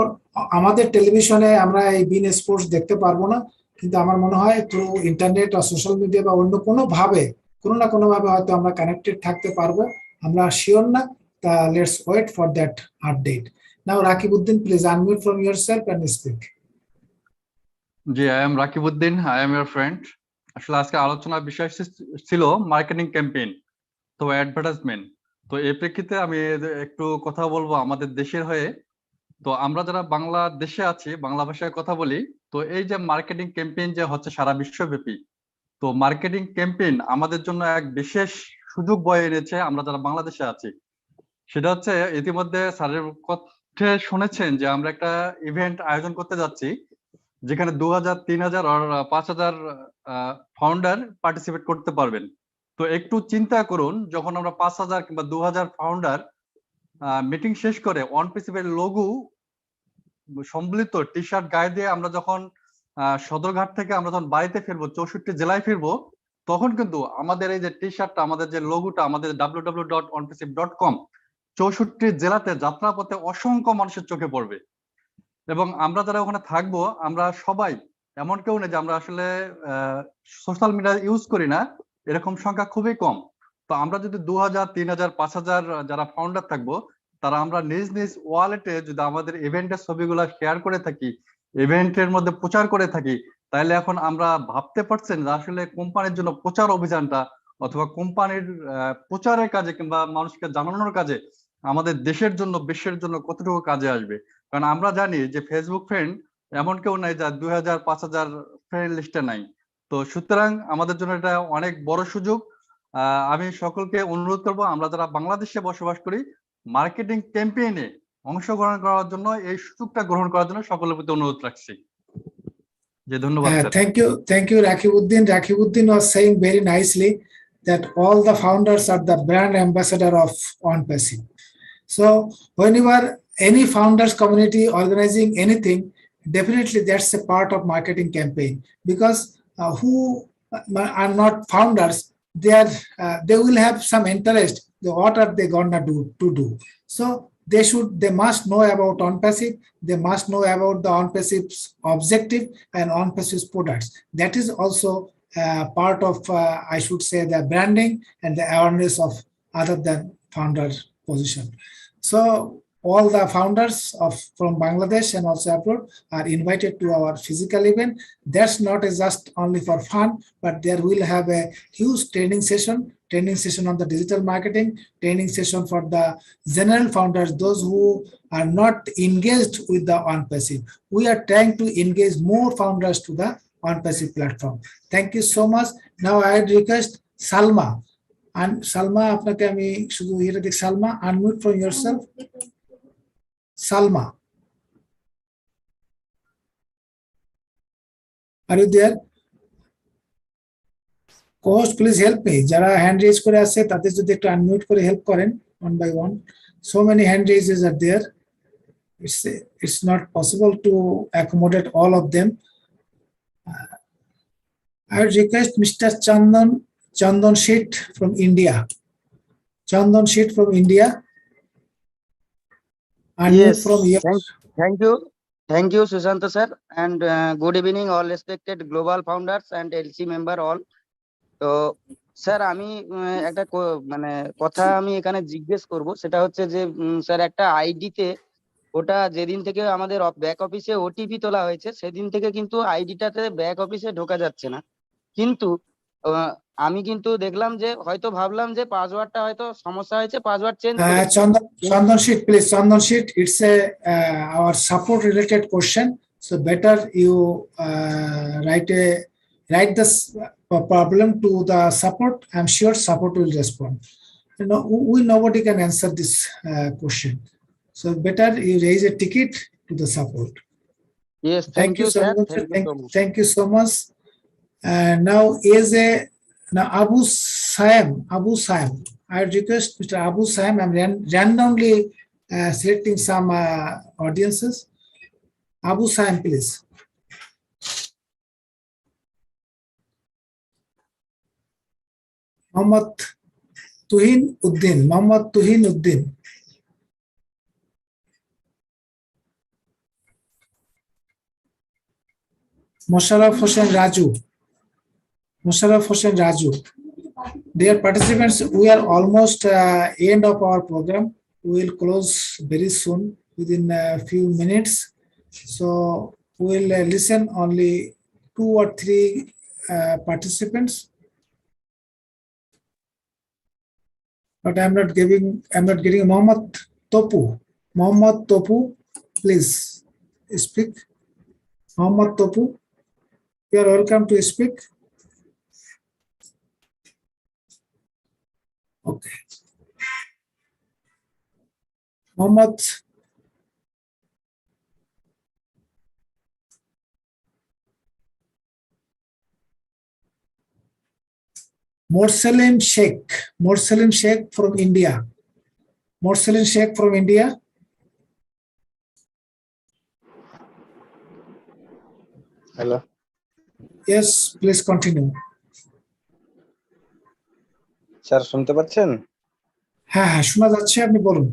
আমাদের টেলিভিশনে আমরা এই BeIN স্পোর্টস দেখতে পারবো না, কিন্তু আমার মনে হয় থ্রু ইন্টারনেট বা সোশ্যাল মিডিয়া বা অন্য কোনো না কোনো ভাবে হয়তো আমরা কানেক্টেড থাকতে পারবো। আমরা শিওর না, তা let's wait for that update. Now Rakibuddin, please unmute from yourself and speak. জি, I am Rakibuddin, I am your friend. আসলে আজকে আলোচনার বিষয় ছিল মার্কেটিং ক্যাম্পেইন, তো অ্যাডভার্টাইজমেন্ট। তো এই প্রেক্ষিতে আমি একটু কথা বলবো আমাদের দেশের হয়ে। তো আমরা যারা বাংলাদেশে আছি, বাংলা ভাষায় কথা বলি, তো এই যে মার্কেটিং ক্যাম্পেইন যে হচ্ছে সারা বিশ্বব্যাপী, তো মার্কেটিং ক্যাম্পেইন আমাদের জন্য এক বিশেষ সুযোগ বয়ে এনেছে আমরা যারা বাংলাদেশে আছি। সেটা হচ্ছে, ইতিমধ্যে স্যারের কথা শুনেছেন যে আমরা একটা ইভেন্ট আয়োজন করতে যাচ্ছি, যেখানে 2000, 3000 আর 5000 ফাউন্ডার পার্টিসিপেট করতে পারবেন। তো একটু চিন্তা করুন, যখন আমরা 5000 কিংবা 2000 ফাউন্ডার মিটিং শেষ করে ONPASSIVE এর লোগো সম্মিলিত টি শার্ট গায়ে দিয়ে আমরা যখন সদরঘাট থেকে আমরা যখন বাড়িতে ফিরবো, 64 জেলায় ফিরবো, তখন কিন্তু আমাদের এই যে টি শার্টটা, আমাদের যে লোগোটা, আমাদের www.onpassive.com 64 জেলাতে যাত্রাপথে অসংখ্য মানুষের চোখে পড়বে। এবং আমরা যারা ওখানে থাকবো, আমরা সবাই এমন কেউ নেই যে আমরা আসলে সোশ্যাল মিডিয়া ইউজ করি না, এরকম সংখ্যা খুবই কম। তো আমরা যদি 2000, 3000, 5000 যারা ফাউন্ডার থাকবো, তারা আমরা নিজ নিজ ওয়ালেটে যদি আমাদের ইভেন্টের ছবিগুলো শেয়ার করে থাকি, ইভেন্টের মধ্যে প্রচার করে থাকি, তাহলে এখন আমরা ভাবতে পারছেন যে আসলে কোম্পানির জন্য প্রচার অভিযানটা অথবা কোম্পানির প্রচারের কাজে কিংবা মানুষকে জানানোর কাজে আমাদের দেশের জন্য, বিশ্বের জন্য কতটুকু কাজে আসবে। কারণ আমরা জানি যে ফেসবুক ফ্রেন্ড এমন কেউ নাই যার 2000, 5000 ফ্রেন্ড লিস্টে নাই। তো সুতরাং আমাদের জন্য এটা অনেক বড় সুযোগ। আমি সকলকে অনুরোধ করবো, আমরা যারা বাংলাদেশে বসবাস করি, মার্কেটিং ক্যাম্পেইনে অংশগ্রহণ করার জন্য, এই সুযোগটা গ্রহণ করার জন্য সকলের প্রতি অনুরোধ রাখছি। যে ধন্যবাদ sir. Thank you, Rakibuddin. Rakibuddin was saying very nicely that all the founders are the brand ambassador of ONPASSIVE. So whenever any founders community organizing anything, definitely that's a part of marketing campaign, because who are not founders, they will have some interest. What are they gonna do? So they must know about ONPASSIVE. They must know about the ONPASSIVE's objective and ONPASSIVE's products. That is also part of, I should say, the branding and the awareness of other than founder position. So all the founders from Bangladesh and also abroad are invited to our physical event. That's not just only for fun, but there will have a huge training session on the digital marketing, training session for the general founders, those who are not engaged with the ONPASSIVE. We are trying to engage more founders to the ONPASSIVE platform. Thank you so much. Now I request Salma. And Salma, আপনাকে আমি শুধু এটা দেখ, Salma, unmute from yourself. Salma, are you there? Co-host, please help me. যারা hand raise করে আছে তাদের যদি একটু আনমিউট করে হেল্প করেন one by one. So many hand raises are there. It's not possible to accommodate all of them. I request Mr. Chandan Sheth from India. Chandan Sheth from India. Yes, thank you, Sushanta sir, and good evening, all respected global founders and LC member all. তো sir আমি একটা মানে কথা আমি এখানে জিজ্ঞেস করব, সেটা হচ্ছে যে স্যার একটা আইডিতে, ওটা যেদিন থেকে আমাদের ব্যাক অফিসে ওটিপি তোলা হয়েছে সেদিন থেকে কিন্তু আইডিটাতে ব্যাক অফিসে ঢোকা যাচ্ছে না। কিন্তু আমি কিন্তু দেখলাম যে হয়তো ভাবলাম যে পাসওয়ার্ডটা হয়তো সমস্যা হয়েছে, password change Chandan Sheth, please. Chandan Sheth, it's our support related question, so better you write this problem to the support. I'm sure support will respond. You know, nobody can answer this question, so better you raise a ticket to the support. Yes, thank you sir. Thank you so much. And now Abu Saim, I request Mr. Abu Saim. I'm randomly selecting some audiences. Abu Saim, please. Mohammad Tuhin Uddin. Musharraf Hossain Raju. Dear participants, we are almost end of our program. We will close very soon, within a few minutes. So we will listen only 2 or 3 participants. But I'm not getting Mohammad Topu, please speak. Mohammad Topu, you are welcome to speak. Okay. Mohammad Morsalim Sheikh from India. Hello. Yes, please continue. Sir শুনতে পাচ্ছেন? হ্যাঁ হ্যাঁ শোনা যাচ্ছে, আপনি বলুন।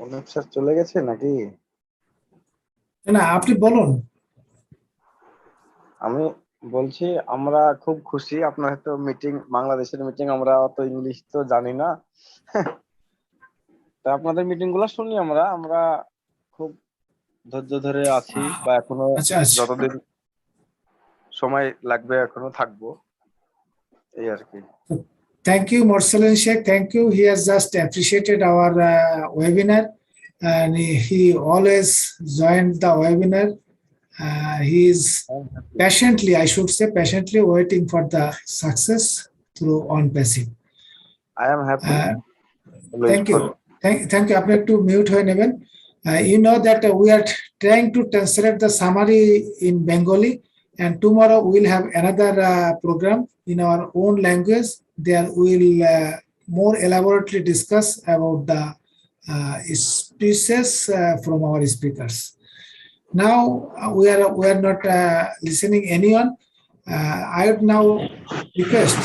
Anup sir চলে গেছে নাকি? না আপনি বলুন। আমি বলছি আমরা খুব খুশি, আপনার হয়তো মিটিং, বাংলাদেশের মিটিং, আমরা অত ইংলিশ তো জানি না। তা আপনাদের মিটিং গুলো শুনি আমরা খুব ধৈর্য ধরে আছি, বা এখনো আচ্ছা আচ্ছা, যতদিন সময় লাগবে এখনো থাকবো, এই আর কি। thank you Morsalan Sheikh, thank you. He has just appreciated our webinar and he always joined the webinar. He is patiently, I should say, patiently waiting for the success through ONPASSIVE. I am happy. Thank you. Thank you. আপনি একটু mute হয়ে নেবেন। You know that we are trying to translate the summary in Bengali, and tomorrow we will have another program in our own language. There we will more elaborately discuss about the speeches from our speakers. Now we are not listening anyone. I would now request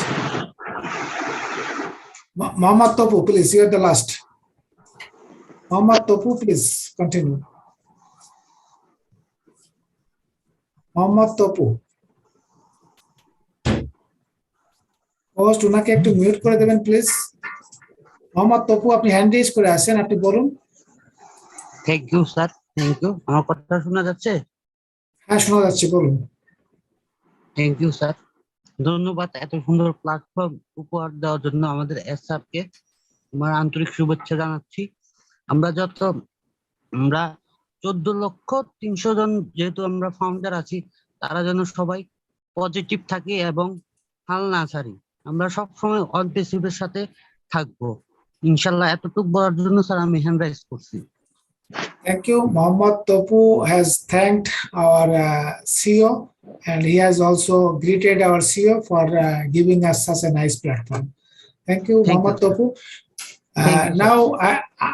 Mohammad Topu, please. You are the last. Mohammad Topu, please continue. Mohammad Topu. Host ওনাকে একটু mute করে দেবেন please. Mohammad Tapu, আপনি hand raise করে আছেন, আপনি বলুন। Thank you sir, thank you. আমার কথা শোনা যাচ্ছে? হ্যাঁ শোনা যাচ্ছে, বলুন। থ্যাংক ইউ স্যার, ধন্যবাদ এত সুন্দর প্ল্যাটফর্ম উপহার দেওয়ার জন্য আমাদের এসআরকে আমার আন্তরিক শুভেচ্ছা জানাচ্ছি। আমরা 14,300,000 জন যেহেতু আমরা ফাউন্ডার আছি, তারা যেন সবাই পজিটিভ থাকে এবং হাল না ছাড়ি। আমরা সবসময় অনপ্যাসিভের সাথে থাকবো ইনশাল্লাহ। এতটুকু বলার জন্য স্যার আমি হ্যান্ড রাইজ করছি। Thank you. Mohammad Topu has thanked our CEO and he has also greeted our CEO for giving us such a nice platform. Thank you, Mohammad Topu. Now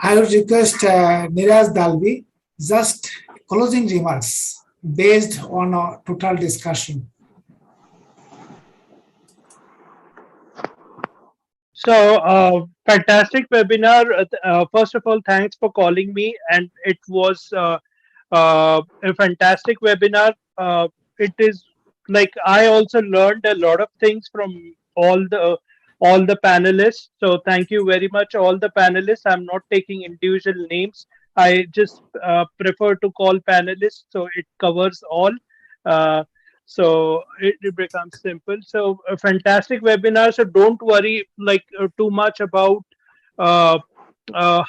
I would request Neeraj Dalvi, just closing remarks based on our total discussion. So, fantastic webinar. First of all, thanks for calling me, and it was a fantastic webinar. It is like I also learned a lot of things from all the panelists. So, thank you very much, all the panelists. I'm not taking individual names. I just prefer to call panelists, so it covers all. So it becomes simple. So a fantastic webinar. So don't worry too much about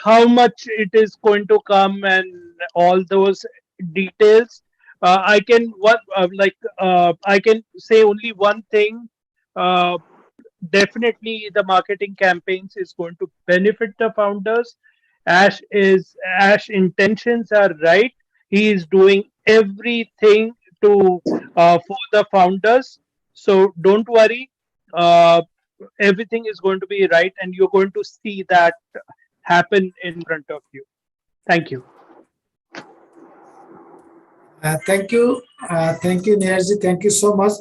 how much it is going to come and all those details. I can say only one thing. Definitely the marketing campaigns is going to benefit the founders. Ash intentions are right. He is doing everything for the founders, so don't worry. Everything is going to be right, and you're going to see that happen in front of you. Thank you. Thank you, Neeraj. Thank you so much.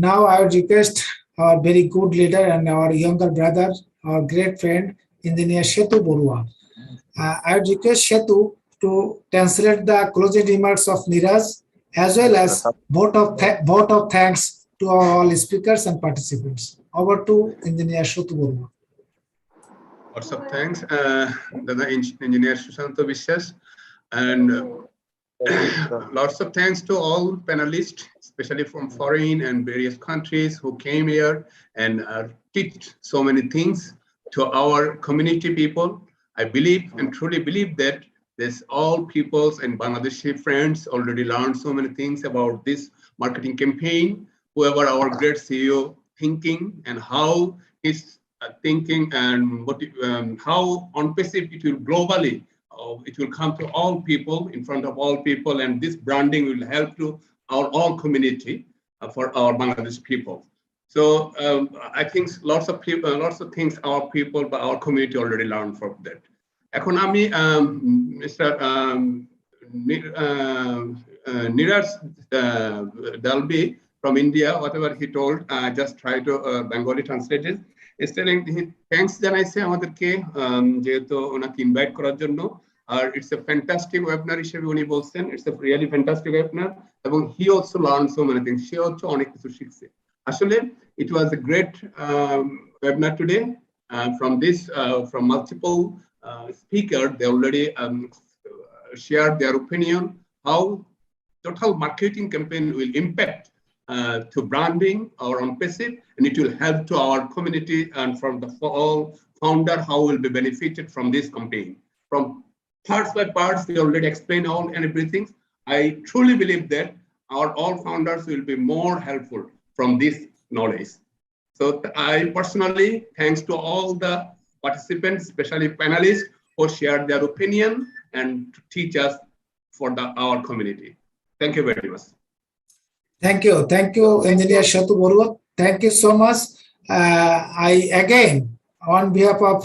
Now I would request our very good leader and our younger brother, our great friend, Engineer Shetu Borua. I would request Shetu to translate the closing remarks of Neeraj, as well as vote of thanks to all speakers and participants. Over to Engineer Shetu Borua. Lots of thanks, Engineer Susanto Vishwas, and lots of thanks to all panelists, especially from foreign and various countries who came here and teach so many things to our community people. I believe and truly believe that this all peoples and Bangladeshi friends already learned so many things about this marketing campaign, whoever our great CEO thinking and how he's thinking and how ONPASSIVE it will globally, it will come to all people, in front of all people, and this branding will help to our all community for our Bangladeshi people. So I think lots of things our people, but our community already learned from that. এখন আমি mister Niraj Dalby from India, whatever he told, just try to Bengali translate it. Is telling he thanks জানাইছে আমাদেরকে যেহেতু ওনাকে invite করার জন্য আর it's a fantastic webinar হিসেবে উনি বলছেন it's a really fantastic webinar এবং he also learned so many things সে হচ্ছে অনেক কিছু শিখছে আসলে it was a great webinar today from multiple speakers. They already shared their opinion how total marketing campaign will impact to branding or ONPASSIVE, and it will help to our community and from the all founder how will be benefited from this campaign. From parts by parts, we already explained all and everything. I truly believe that our all founders will be more helpful from this knowledge. So I personally, thanks to all the participants, especially panelists, who shared their opinion and to teach us for our community. Thank you very much. Thank you, Engineer Shatu Borua. Thank you so much. I again, on behalf of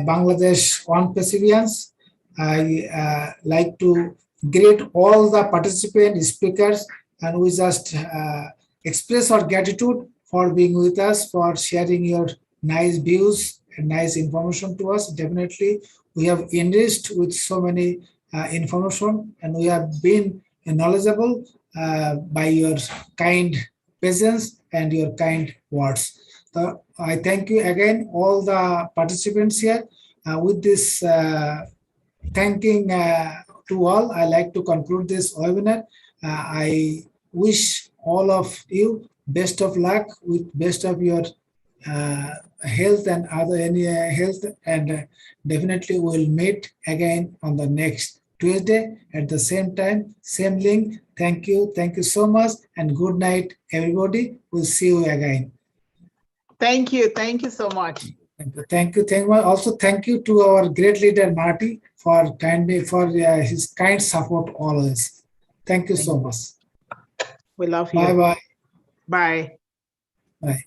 Bangladesh ONPASSIVians, I like to greet all the participant speakers, and we just express our gratitude for being with us, for sharing your nice views and nice information to us. Definitely, we have enriched with so many information, and we have been knowledgeable by your kind presence and your kind words. So I thank you again, all the participants here. With this thanking to all, I like to conclude this webinar. I wish all of you best of luck with best of your health and other health, and definitely we'll meet again on the next Tuesday at the same time, same link. Thank you so much, and good night, everybody. We'll see you again. Thank you so much. Thank you. Also, thank you to our great leader Marty for his kind support always. Thank you so much. We love you. Bye. Bye. Bye.